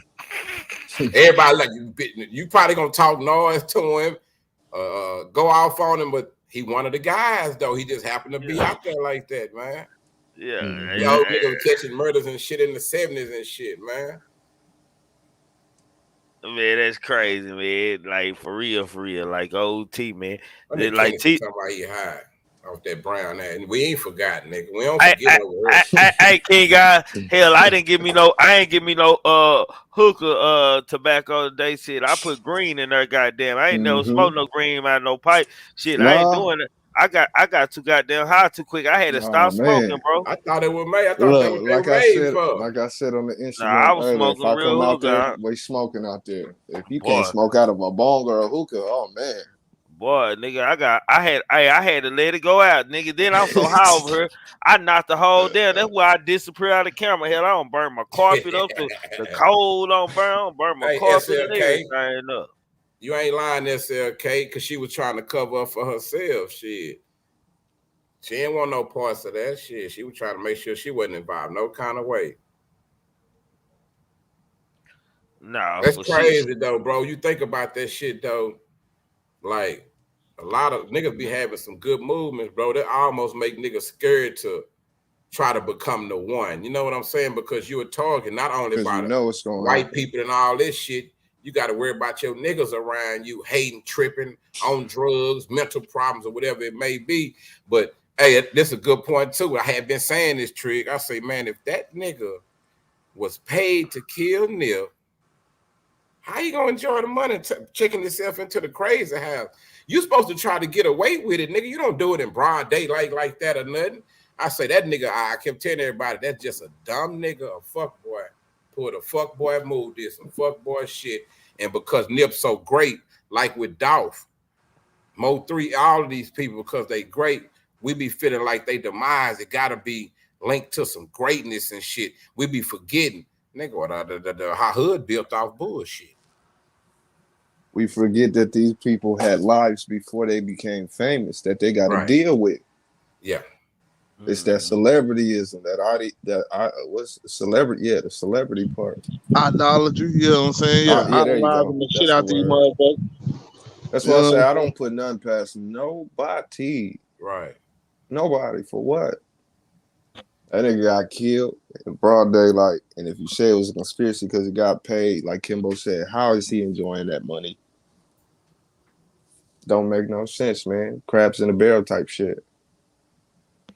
Everybody like you probably gonna talk noise to him, go off on him, but he one of the guys though. He just happened to be out there like that, man. Yeah. The old niggas were catching murders and shit in the 70s and shit, man. Man, that's crazy, man. Like for real, like OT, man. I think Like Kennedy talking about he high off that brown ass. And we ain't forgotten, nigga. We don't forget over here. King guy. Hell, I ain't give me no hookah tobacco today. Shit, I put green in there, goddamn. I ain't never smoked no green out of no pipe. Shit, I ain't doing it. I got too goddamn high too quick. I had to stop smoking, bro. I thought it was made. I thought that was like they made for. Like I said on the Instagram I was earlier, if smoking I real come out there, hookah. we smoking out there. If you can't smoke out of a bong or a hookah, oh man. Boy, nigga, I had to let it go out, nigga. Then I'm so high over here, I knocked the whole down. That's why I disappear out of the camera. Hell, I don't burn my carpet up. The cold don't burn. I don't burn my carpet and everything up. You ain't lying, SLK, because she was trying to cover up for herself. Shit. She didn't want no parts of that shit. She was trying to make sure she wasn't involved no kind of way. Nah, that's crazy though, bro. You think about that shit though. Like a lot of niggas be having some good movements, bro. That almost make niggas scared to try to become the one. You know what I'm saying? Because you a target not only by white people and all this shit. You got to worry about your niggas around you hating, tripping on drugs, mental problems, or whatever it may be. But hey, this is a good point too. I had been saying this, Trig. I say, man, if that nigga was paid to kill Nip, how you gonna enjoy the money checking yourself into the crazy house? You supposed to try to get away with it, nigga. You don't do it in broad daylight like that or nothing. I say that nigga, I kept telling everybody, that's just a dumb nigga, a fuck boy. Pulled a fuck boy move, did some fuck boy shit. And because Nip's so great, like with Dolph, Mo3, all of these people, because they great, we be feeling like they demise. It gotta be linked to some greatness and shit. We be forgetting, nigga, the hood built off bullshit. We forget that these people had lives before they became famous that they got to deal with. Yeah. It's that celebrityism, what's celebrity? Yeah, the celebrity part. Idolatry, you know what I'm saying? Yeah, idolizing the shit out these motherfuckers. That's why I say I don't put none past nobody. Right. Nobody for what? That nigga got killed in broad daylight, and if you say it was a conspiracy because he got paid, like Kimbo said, how is he enjoying that money? Don't make no sense, man. Crabs in a barrel type shit.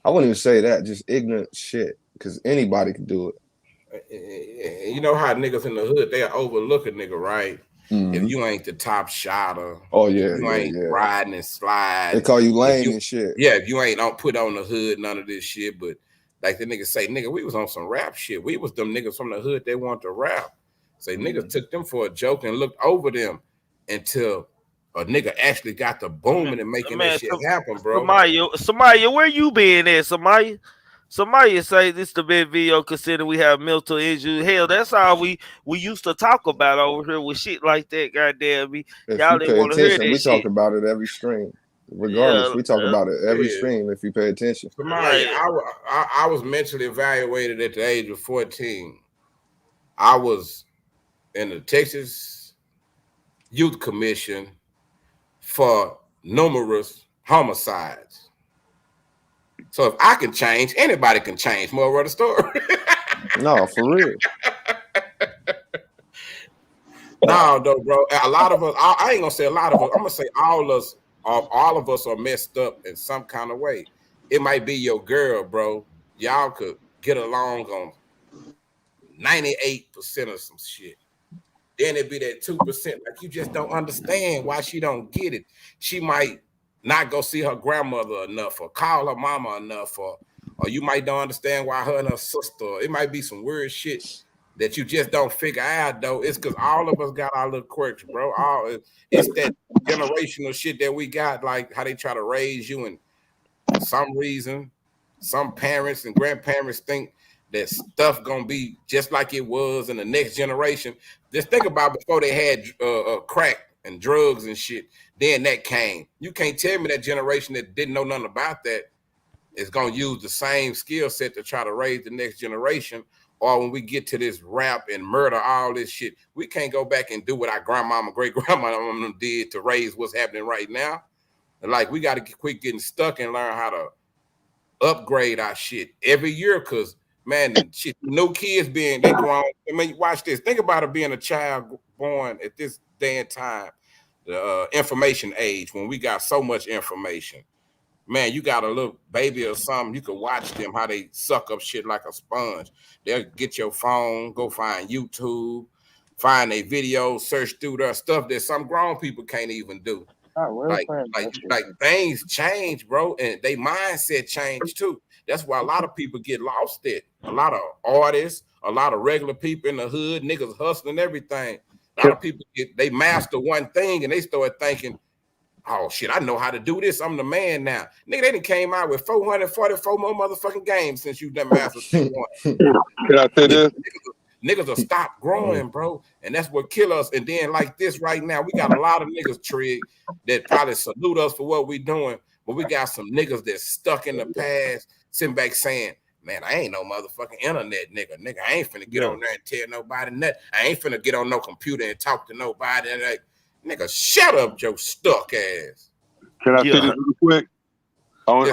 I wouldn't even say that, just ignorant shit, because anybody can do it. You know how niggas in the hood, they'll overlook a nigga, right? If you ain't the top shotter, if you ain't riding and sliding. They call you lame and shit. Yeah, if you ain't don't put on the hood, none of this shit. But like the niggas say, nigga, we was on some rap shit. We was them niggas from the hood, they want to rap. Say niggas took them for a joke and looked over them until a nigga actually got the booming and making that shit happen, bro. Samaya, where you been at, Samaya? Samaya say this the best video considering we have mental issues. Hell, that's how we used to talk about over here with shit like that. Goddamn me, y'all didn't want to hear that shit. We talk about it every stream. Regardless, we talk about it every stream if you pay attention. Samaya, I was mentally evaluated at the age of 14. I was in the Texas Youth Commission for numerous homicides. So if I can change, anybody can change. More of the story. No, for real. No, though, bro. A lot of us, I ain't gonna say a lot of us, I'm gonna say all of us are messed up in some kind of way. It might be your girl, bro. Y'all could get along on 98% of some shit. Then it'd be that 2%, like you just don't understand why she don't get it. She might not go see her grandmother enough or call her mama enough, or you might don't understand why her and her sister, it might be some weird shit that you just don't figure out, though. It's because all of us got our little quirks, bro. It's that generational shit that we got, like how they try to raise you, and for some reason, some parents and grandparents think that stuff gonna be just like it was in the next generation. Just think about before they had crack and drugs and shit. Then that came. You can't tell me that generation that didn't know nothing about that is gonna use the same skill set to try to raise the next generation. Or when we get to this rap and murder, all this shit, we can't go back and do what our grandmama, great grandmama did to raise what's happening right now. And like we got to quit getting stuck and learn how to upgrade our shit every year, cause man, shit, no kids they grown. I mean, watch this. Think about it being a child born at this day and time, the information age when we got so much information. Man, you got a little baby or something, you can watch them how they suck up shit like a sponge. They'll get your phone, go find YouTube, find a video, search through their stuff that some grown people can't even do. Like things change, bro, and they mindset change too. That's why a lot of people get lost at. A lot of artists, a lot of regular people in the hood, niggas hustling everything. A lot of people they master one thing and they start thinking, oh shit, I know how to do this. I'm the man now. Nigga, they done came out with 444 more motherfucking games since you done mastered one. Can I say this? Niggas will stop growing, bro. And that's what kill us. And then like this right now, we got a lot of niggas, Trig, that probably salute us for what we doing. But we got some niggas that's stuck in the past, sitting back saying, man, I ain't no motherfucking internet nigga. Nigga, I ain't finna get on there and tell nobody nothing. I ain't finna get on no computer and talk to nobody. And like, nigga, shut up, your stuck ass. Can I say this real quick? I want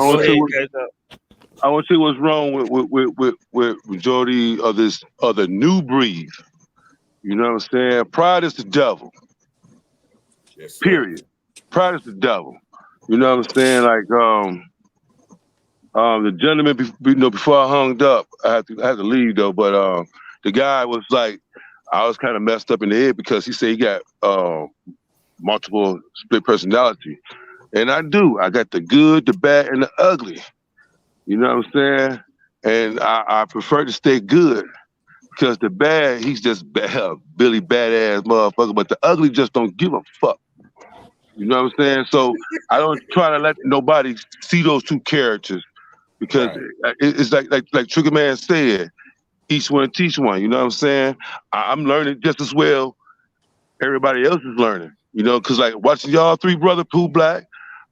to see what's wrong with majority of the new breed. You know what I'm saying? Pride is the devil. Yes, period. Pride is the devil. You know what I'm saying? Like the gentleman, before I hung up, I had to leave though. But the guy was like, I was kind of messed up in the head because he said he got multiple split personality. And I do. I got the good, the bad, and the ugly. You know what I'm saying? And I prefer to stay good because the bad, he's just Billy badass motherfucker. But the ugly just don't give a fuck. You know what I'm saying? So I don't try to let nobody see those two characters because it's like Triggaman said, each one teach one. You know what I'm saying? I'm learning just as well everybody else is learning. You know, because like watching y'all three brother Pooh Black,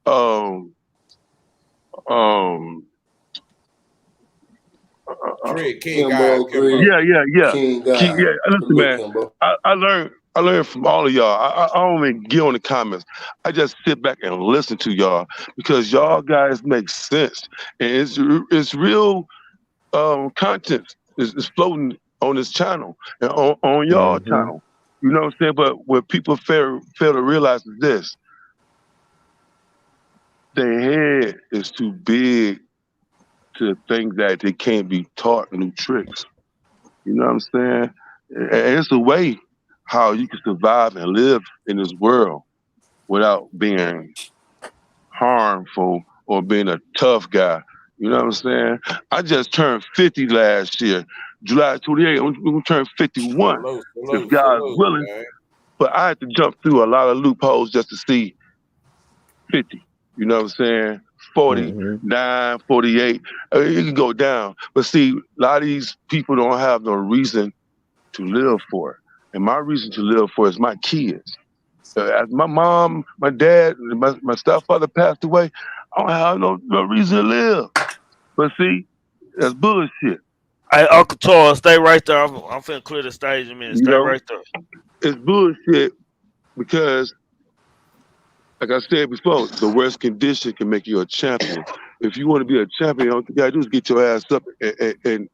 King Kimbo, yeah. King God. Listen, man, I learned from all of y'all. I don't even get on the comments. I just sit back and listen to y'all because y'all guys make sense, and it's real content is floating on this channel and on y'all channel. You know what I'm saying? But what people fail to realize is this: their head is too big to think that they can't be taught new tricks. You know what I'm saying? And it's a way how you can survive and live in this world without being harmful or being a tough guy. You know what I'm saying? I just turned 50 last year. July 28th, I'm going to turn 51 if God's willing. Man. But I had to jump through a lot of loopholes just to see 50. You know what I'm saying? 49, 48. It can go down. But see, a lot of these people don't have no reason to live for. And my reason to live for is my kids. As my mom, my dad, my stepfather passed away, I don't have no reason to live. But see, that's bullshit. Hey, Uncle Charles, stay right there. I'm finna clear the stage in a minute. Stay right there. It's bullshit because, like I said before, the worst condition can make you a champion. If you want to be a champion, all you gotta do is get your ass up and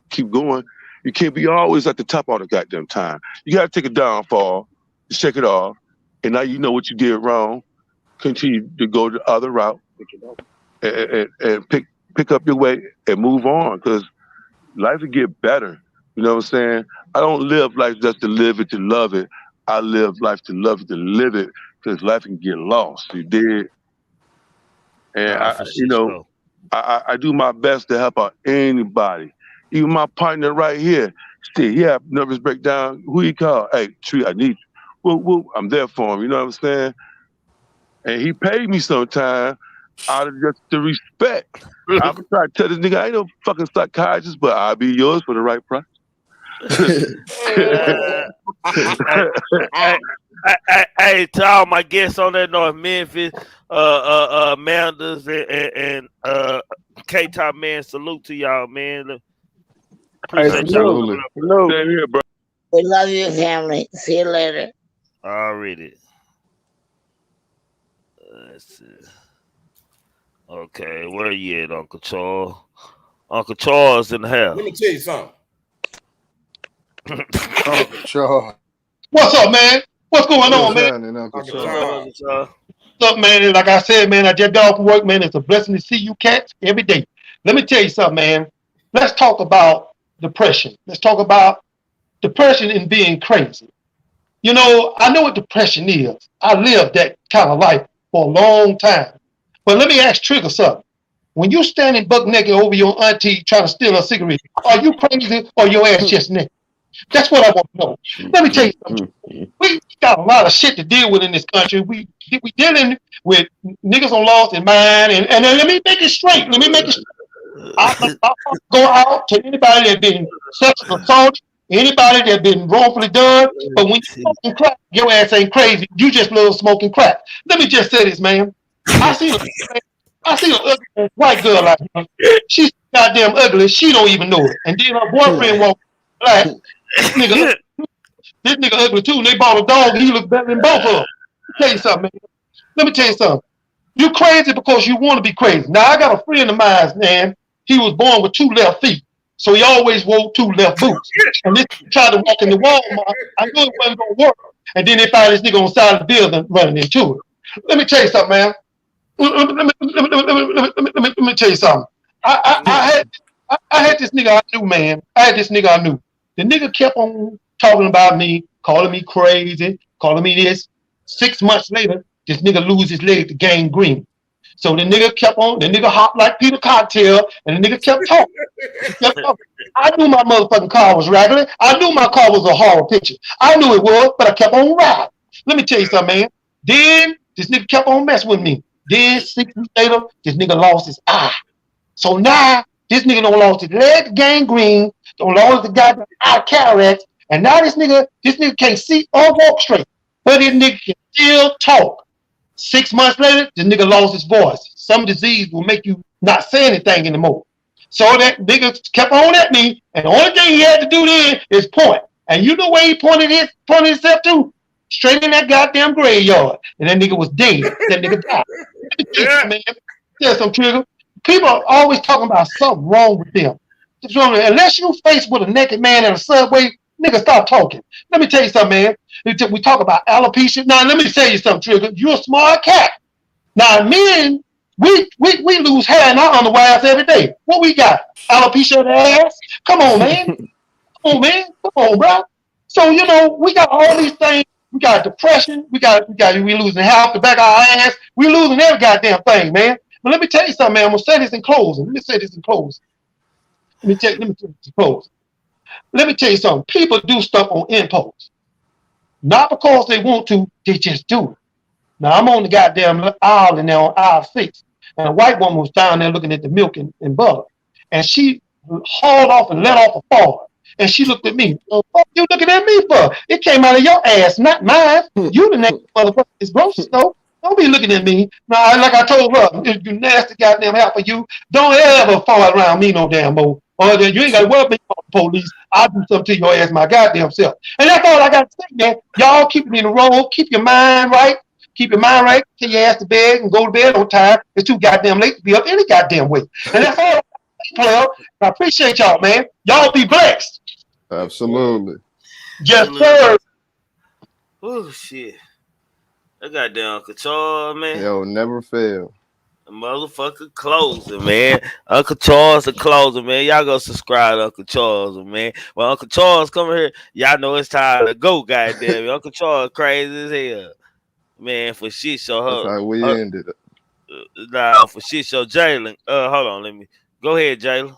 keep going. You can't be always at the top all the goddamn time. You gotta take a downfall, check it off, and now you know what you did wrong. Continue to go the other route and pick up your way and move on, because life will get better. You know what I'm saying? I don't live life just to live it, to love it. I live life to love it, to live it, because life can get lost. You did. And I do my best to help out anybody. Even my partner right here. Shit, he have nervous breakdown. Who he call? Hey, Tree, I need you. Well, I'm there for him. You know what I'm saying? And he paid me sometime out of just the respect. I'm trying to tell this nigga, I ain't no fucking psychiatrist, but I'll be yours for the right price. Hey, to all my guests on that North Memphis, Manders and K-Top, man, salute to y'all, man. Appreciate y'all. Stay here, bro. We love you, family. See you later. Already. Let's see. Okay, where you at, Uncle Charles? Uncle Charles in the house. Let me tell you something. Uncle Charles. What's up, man? What's going on, man? Uncle Charles. What's up, man? Like I said, man, I just got off work, man. It's a blessing to see you cats every day. Let me tell you something, man. Let's talk about depression. Let's talk about depression and being crazy. You know, I know what depression is. I lived that kind of life for a long time. But let me ask Trigger something. When you standing buck naked over your auntie trying to steal a cigarette, are you crazy or your ass just naked? That's what I want to know. Let me tell you something. We got a lot of shit to deal with in this country. We dealing with niggas on lost in mind, and let me make it straight. Let me make it straight. I'll go out to anybody that's been sexually assaulted, anybody that's been wrongfully done. But when you smoking crack, your ass ain't crazy. You just love smoking crack. Let me just say this, man. I see an ugly white girl out here. She's goddamn ugly. She don't even know it. And then her boyfriend walks black. This nigga ugly too. And they bought a dog. He look better than both of them. Let me tell you something, man. Let me tell you something. You crazy because you want to be crazy. Now I got a friend of mine, man. He was born with 2 left feet, so he always wore 2 left boots. And this tried to walk in the Walmart. I knew it wasn't gonna work. And then they found this nigga on the side of the building running into it. Let me tell you something, man. Let me tell you something. I had this nigga I knew, man. I had this nigga I knew. The nigga kept on talking about me, calling me crazy, calling me this. 6 months later, this nigga lose his leg to gangrene. So the nigga kept on, the nigga hopped like Peter Cocktail, and the nigga kept talking. I knew my motherfucking car was raggedy. I knew my car was a horror picture. I knew it was, but I kept on riding. Let me tell you something, man. Then this nigga kept on messing with me. Then 6 weeks later, this nigga lost his eye. So now this nigga don't lost his leg to gangrene, don't lost the goddamn eye cataract, and now this nigga can't see or walk straight. But this nigga can still talk. 6 months later, this nigga lost his voice. Some disease will make you not say anything anymore. So that nigga kept on at me, and the only thing he had to do then is point. And you know where he pointed himself to? Straight in that goddamn graveyard. And that nigga was dead. That nigga died. Man, there's some Trigger. People are always talking about something wrong with them. Unless you face with a naked man in a subway, nigga, stop talking. Let me tell you something, man. We talk about alopecia. Now, let me tell you something, Trigger. You're a smart cat. Now, men, we lose hair in our underwears every day. What we got? Alopecia in the ass? Come on, man. Come on, man. Come on, bro. So, you know, we got all these things. We got depression. We losing half the back of our ass. We losing every goddamn thing, man. But let me tell you something, man. I'm gonna say this in closing. Let me tell you this in closing. Let me tell you something. People do stuff on impulse. Not because they want to, they just do it. Now I'm on the goddamn aisle in there on aisle 6. And a white woman was down there looking at the milk and butter. And she hauled off and let off a fart. And she looked at me. What the fuck you looking at me for? It came out of your ass, not mine. You the next motherfucker is grocery store. Don't be looking at me. Now, like I told her, you nasty goddamn half of you, don't ever fall around me no damn more. Or you ain't got to worry about the police. I'll do something to your ass my goddamn self. And that's all I got to say, man. Y'all keep it in the road. Keep your mind right. Keep your mind right. Take your ass to bed and go to bed on time. It's too goddamn late to be up any goddamn way. And that's all I got to say, player. I appreciate y'all, man. Y'all be blessed. Absolutely. Yes, sir. Oh, shit. That goddamn Uncle Charles, man. Yo, never fail. The motherfucker closing, man. Uncle Charles the closer, man. Y'all go subscribe to Uncle Charles, man. When Uncle Charles come here, y'all know it's time to go, goddamn. Uncle Charles crazy as hell. Man, for shit show her. That's how we ended it. Nah, for shit show Jalen. Hold on, let me go ahead, Jalen.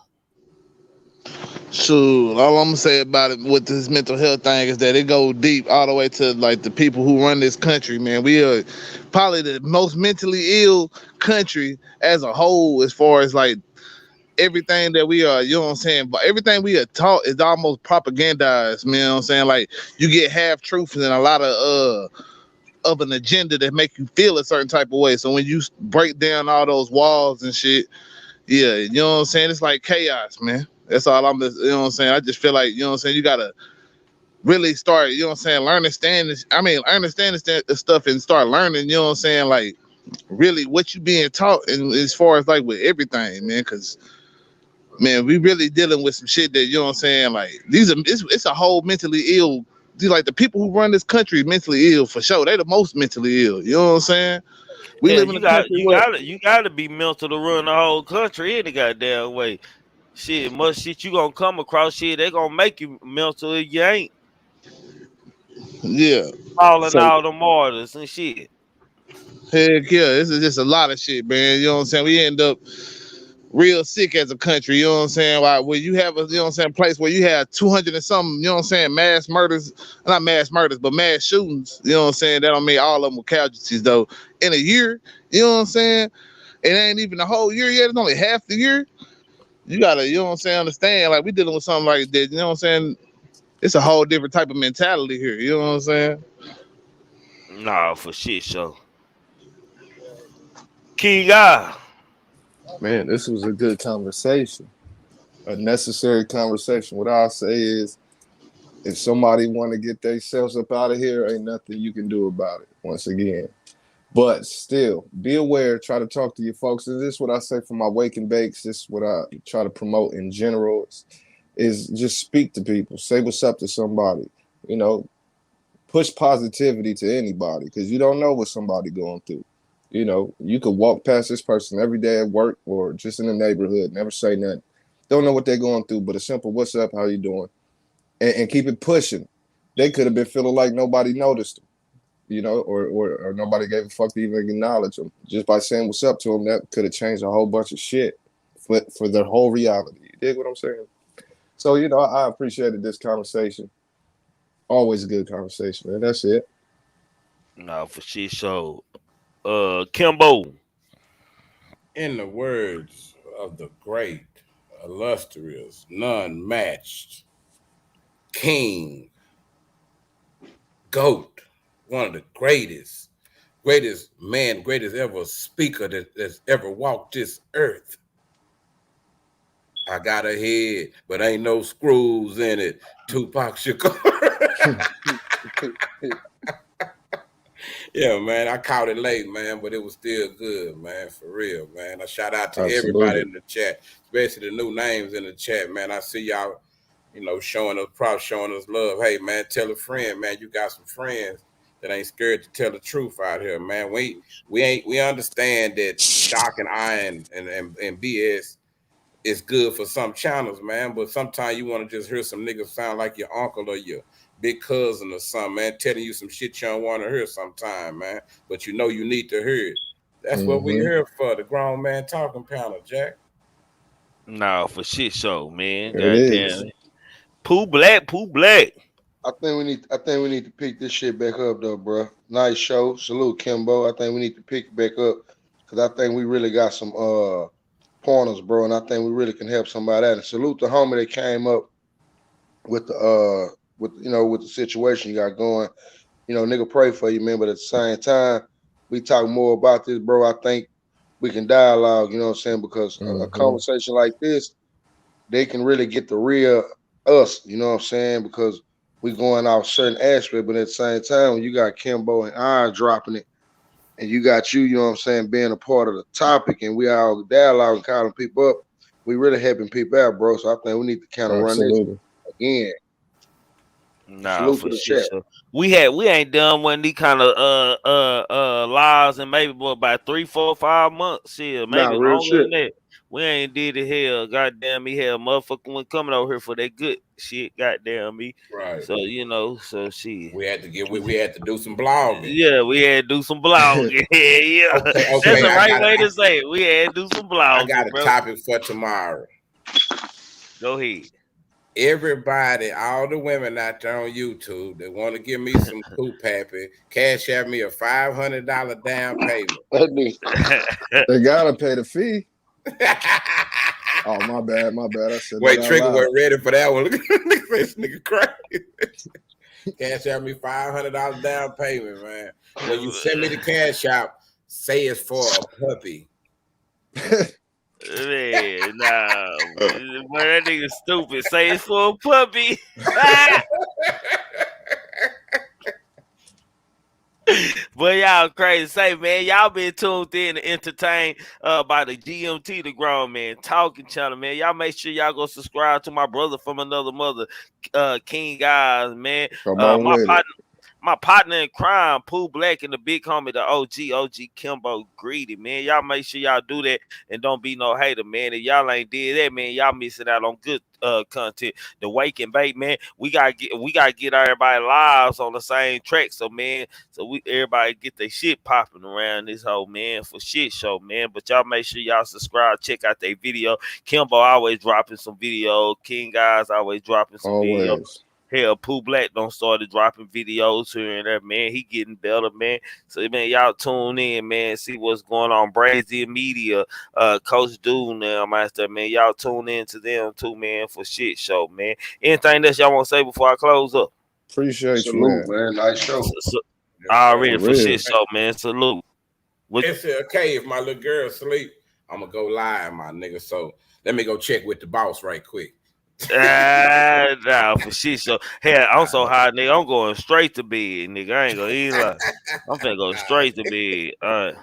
Shoot, all I'm gonna say about it with this mental health thing is that it goes deep all the way to like the people who run this country, man. We are probably the most mentally ill country as a whole, as far as like everything that we are, you know what I'm saying? But everything we are taught is almost propagandized, man. You know what I'm saying? Like you get half truths and a lot of an agenda that make you feel a certain type of way. So when you break down all those walls and shit, yeah, you know what I'm saying? It's like chaos, man. That's all I'm just, you know what I'm saying? I just feel like, you know what I'm saying, you gotta really start, you know what I'm saying, understand this stuff and start learning, you know what I'm saying, like really what you being taught, and as far as like with everything, man, because man, we really dealing with some shit that, you know what I'm saying, like it's a whole mentally ill. Like the people who run this country mentally ill for sure. They the most mentally ill. You know what I'm saying? We Yeah, live in a country where you gotta be mental to run the whole country any goddamn way. Shit, much shit you gonna come across, shit, they gonna make you mental if you ain't. yeah. Falling So all the martyrs and shit. heck yeah, this is just a lot of shit, man. You know what I'm saying? We end up real sick as a country, you know what I'm saying? Like where you have a, you know what I'm saying, place where you have 200 and something, you know what I'm saying, mass murders, not mass murders, but mass shootings, you know what I'm saying? That don't mean all of them were casualties though. In a year, you know what I'm saying? It ain't even the whole year yet, it's only half the year. You gotta, you know what I'm saying, understand, like we dealing with something like that, you know what I'm saying? It's a whole different type of mentality here, you know what I'm saying? Nah, for shit show. King God. Man, this was a good conversation, a necessary conversation. What I'll say is, if somebody want to get themselves up out of here, ain't nothing you can do about it. Once again, but still, be aware. Try to talk to your folks. And this is what I say for my wake and bakes. This is what I try to promote in general. Is just speak to people. Say what's up to somebody. You know, push positivity to anybody because you don't know what somebody going through. You know, you could walk past this person every day at work or just in the neighborhood, never say nothing. Don't know what they're going through, but a simple "What's up? How you doing?" and keep it pushing. They could have been feeling like nobody noticed them, you know, or nobody gave a fuck to even acknowledge them. Just by saying "What's up?" to them, that could have changed a whole bunch of shit for their whole reality. You dig what I'm saying? So, you know, I appreciated this conversation. Always a good conversation, man. That's it. Nah, for shit show. Kimbo. In the words of the great, illustrious, none matched king, GOAT, one of the greatest man, greatest ever speaker that's ever walked this earth. I got a head, but ain't no screws in it. Tupac Shakur. Yeah, man, I caught it late, man, but it was still good, man, for real, man. I shout out to everybody Absolutely. in the chat, especially the new names in the chat, man. I see y'all, you know, showing us props, showing us love. Hey, man, tell a friend, man, you got some friends that ain't scared to tell the truth out here, man. We understand that shock and iron and BS is good for some channels, man, but sometimes you want to just hear some niggas sound like your uncle or your big cousin or something, man, telling you some shit you don't want to hear sometime, man, but you know you need to hear it. That's what we here for, the grown man talking panel, Jack. Nah, for shit show, man. There it is. Goddamn. Pooh Black. I think we need to pick this shit back up though, bro. Nice show. Salute Kimbo. I think we need to pick it back up because I think we really got some pointers, bro, and I think we really can help somebody out. And salute the homie that came up with the with the situation you got going. You know, nigga pray for you, man. But at the same time, we talk more about this, bro. I think we can dialogue, you know what I'm saying? Because a conversation like this, they can really get the real us, you know what I'm saying? Because we going off certain aspect, but at the same time, when you got Kimbo and I dropping it, and you got you know what I'm saying, being a part of the topic, and we all dialogue calling people up, we really helping people out, bro. So I think we need to kind of run this Absolutely. again. Nah, Salute for to the shit chat. show. We ain't done one of these kind of lives in maybe about 3, 4, 5 months. Shit, Nah, maybe real longer shit. than that. We ain't did it hell. Goddamn me, hell, motherfucker went coming over here for that good shit. Goddamn me. Right. So you know, so shit. We had to do some blogging. Yeah, we had to do some blogging. Yeah, that's Okay, the right way to say it. We had to do some I got blogging, a bro. topic for tomorrow. Go ahead. Everybody, all the women out there on YouTube that want to give me some poop happy, cash out me a $500 down payment. They gotta pay the fee. Oh, my bad. I said Wait, that out Trigger loud. wasn't ready for that one. Look at this nigga crazy. Cash out me $500 down payment, man. When you send me the cash out, say it's for a puppy. Man, nah, boy, that nigga stupid. Say it's for a puppy. But y'all crazy. Say, man, y'all been tuned in to entertain by the GMT, the Grown Man Talking channel, man. Y'all make sure y'all go subscribe to my brother from another mother, King Guys, man. Come on with it. My partner in crime, Pooh Black, and the big homie, the OG Kimbo Greedy, man. Y'all make sure y'all do that and don't be no hater, man. If y'all ain't did that, man, y'all missing out on good content. The Wake and Bake, man. We gotta get everybody lives on the same track, so man, everybody get their shit popping around this whole man for shit show, man. But y'all make sure y'all subscribe, check out their video. Kimbo always dropping some video. King Guys always dropping some video. Hell, Pooh Black don't started dropping videos here and there, man. He getting better, man. So, man, y'all tune in, man. See what's going on. Brazy Media, Coach Dude now, Master, man. Y'all tune in to them too, man, for shit show, man. Anything else y'all want to say before I close up? Appreciate you, man. Nice show. Already for shit show, man. Salute. It's okay if my little girl sleep. I'm gonna go live, my nigga. So let me go check with the boss right quick. Nah, for shit. So, hell, I'm so high, nigga. I'm going straight to bed, nigga. I ain't gonna eat like I'm finna go straight to bed.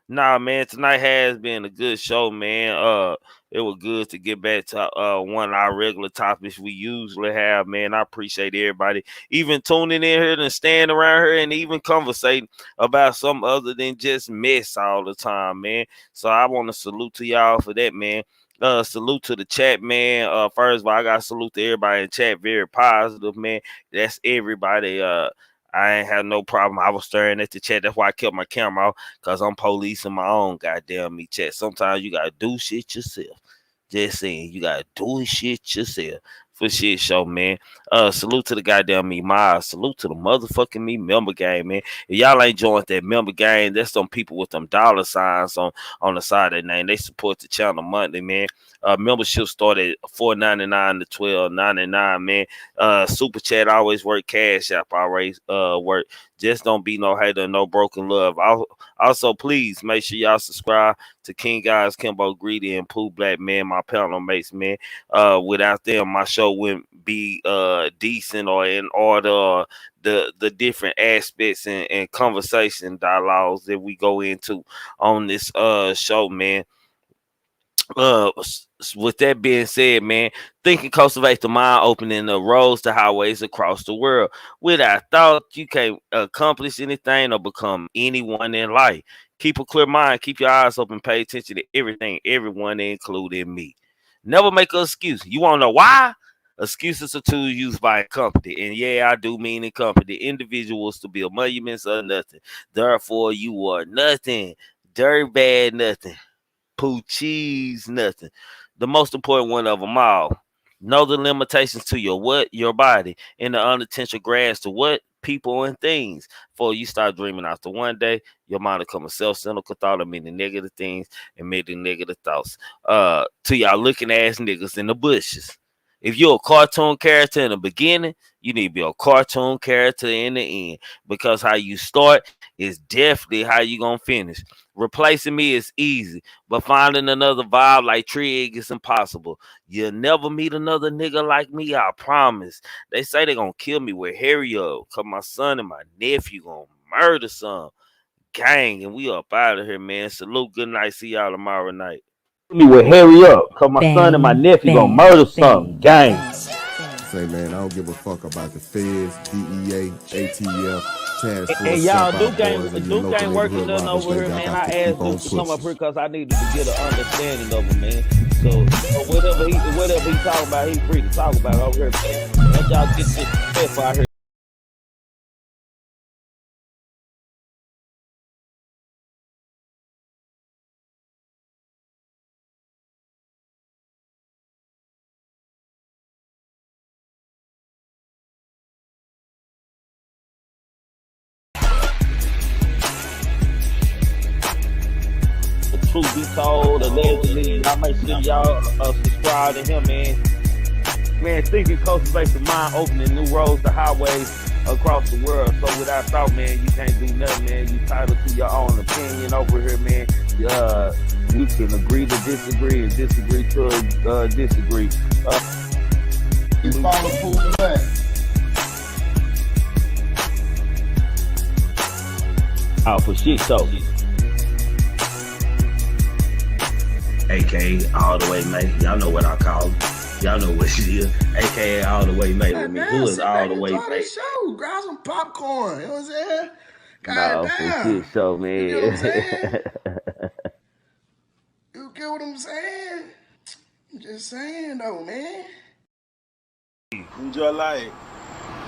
Nah, man. Tonight has been a good show, man. It was good to get back to one of our regular topics we usually have, man. I appreciate everybody even tuning in here and staying around here and even conversating about something other than just mess all the time, man. So I want to salute to y'all for that, man. Salute to the chat, man. First of all, I got to salute to everybody in chat. Very positive, man. That's everybody. I ain't had no problem. I was staring at the chat. That's why I kept my camera off, because I'm policing my own goddamn me chat. Sometimes you got to do shit yourself. Just saying, you got to do shit yourself. For shit show, man. Salute to the goddamn me mods. Salute to the motherfucking me member game, man. If y'all ain't joined that member game, there's some people with them dollar signs on the side of their name. They support the channel monthly, man. Membership started at $4.99 to $12.99, man. Super chat always work. Cash app always work. Just don't be no hater, no broken love. Also, please make sure y'all subscribe to King Guys, Kimbo Greedy, and Pooh Black, man, my panel mates, man. Without them, my show wouldn't be decent or in order, or the different aspects and conversation dialogues that we go into on this show, man. With that being said, man, thinking cultivate the mind, opening the roads to highways across the world. Without thought, you can't accomplish anything or become anyone in life. Keep a clear mind, keep your eyes open, pay attention to everything, everyone, including me. Never make an excuse. You want to know why? Excuses are tools used by a company. And yeah, I do mean a company. Individuals to build monuments or nothing. Therefore, you are nothing. Dirt bad nothing. Poo cheese nothing. The most important one of them all. Know the limitations to your what? Your body. And the unintentional grasp to what? People and things. Before you start dreaming after one day, your mind will come a self-centered thought of many negative things and many negative thoughts. To y'all looking ass niggas in the bushes. If you're a cartoon character in the beginning, you need to be a cartoon character in the end, because how you start is definitely how you gonna finish. Replacing me is easy, but finding another vibe like Trig is impossible. You'll never meet another nigga like me, I promise. They say they gonna kill me with Harry up, cause my son and my nephew gonna murder some. Gang, and we up out of here, man. Salute, good night, see y'all tomorrow night. Me with hurry up, cause my son and my nephew gonna murder something. Gang. Say, man, I don't give a fuck about the feds, DEA, ATF, task force. And y'all, Duke ain't working nothing over here, man. I asked Duke to come up here because I needed to get an understanding of him, man. So whatever he talking about, he's free to talk about it over here, man. Let y'all get this stuff out here. Truth be told, allegedly, y'all make sure y'all subscribe to him, man. Man, thinking cultivates the mind, opening new roads to highways across the world. So without thought, man, you can't do nothing, man. You titled to your own opinion over here, man. You can agree to disagree and disagree to disagree. You follow Pooh Black. Oh, for shit show. AKA all the way, mate. Y'all know what I call it. Y'all know what she is. AKA all the way, mate. With me. Who is all the way, mate? Show. Grab some popcorn. You know what I'm saying? No, for shit show, man. You get what I'm saying? You get what I'm saying? I'm just saying, though, man. Enjoy life.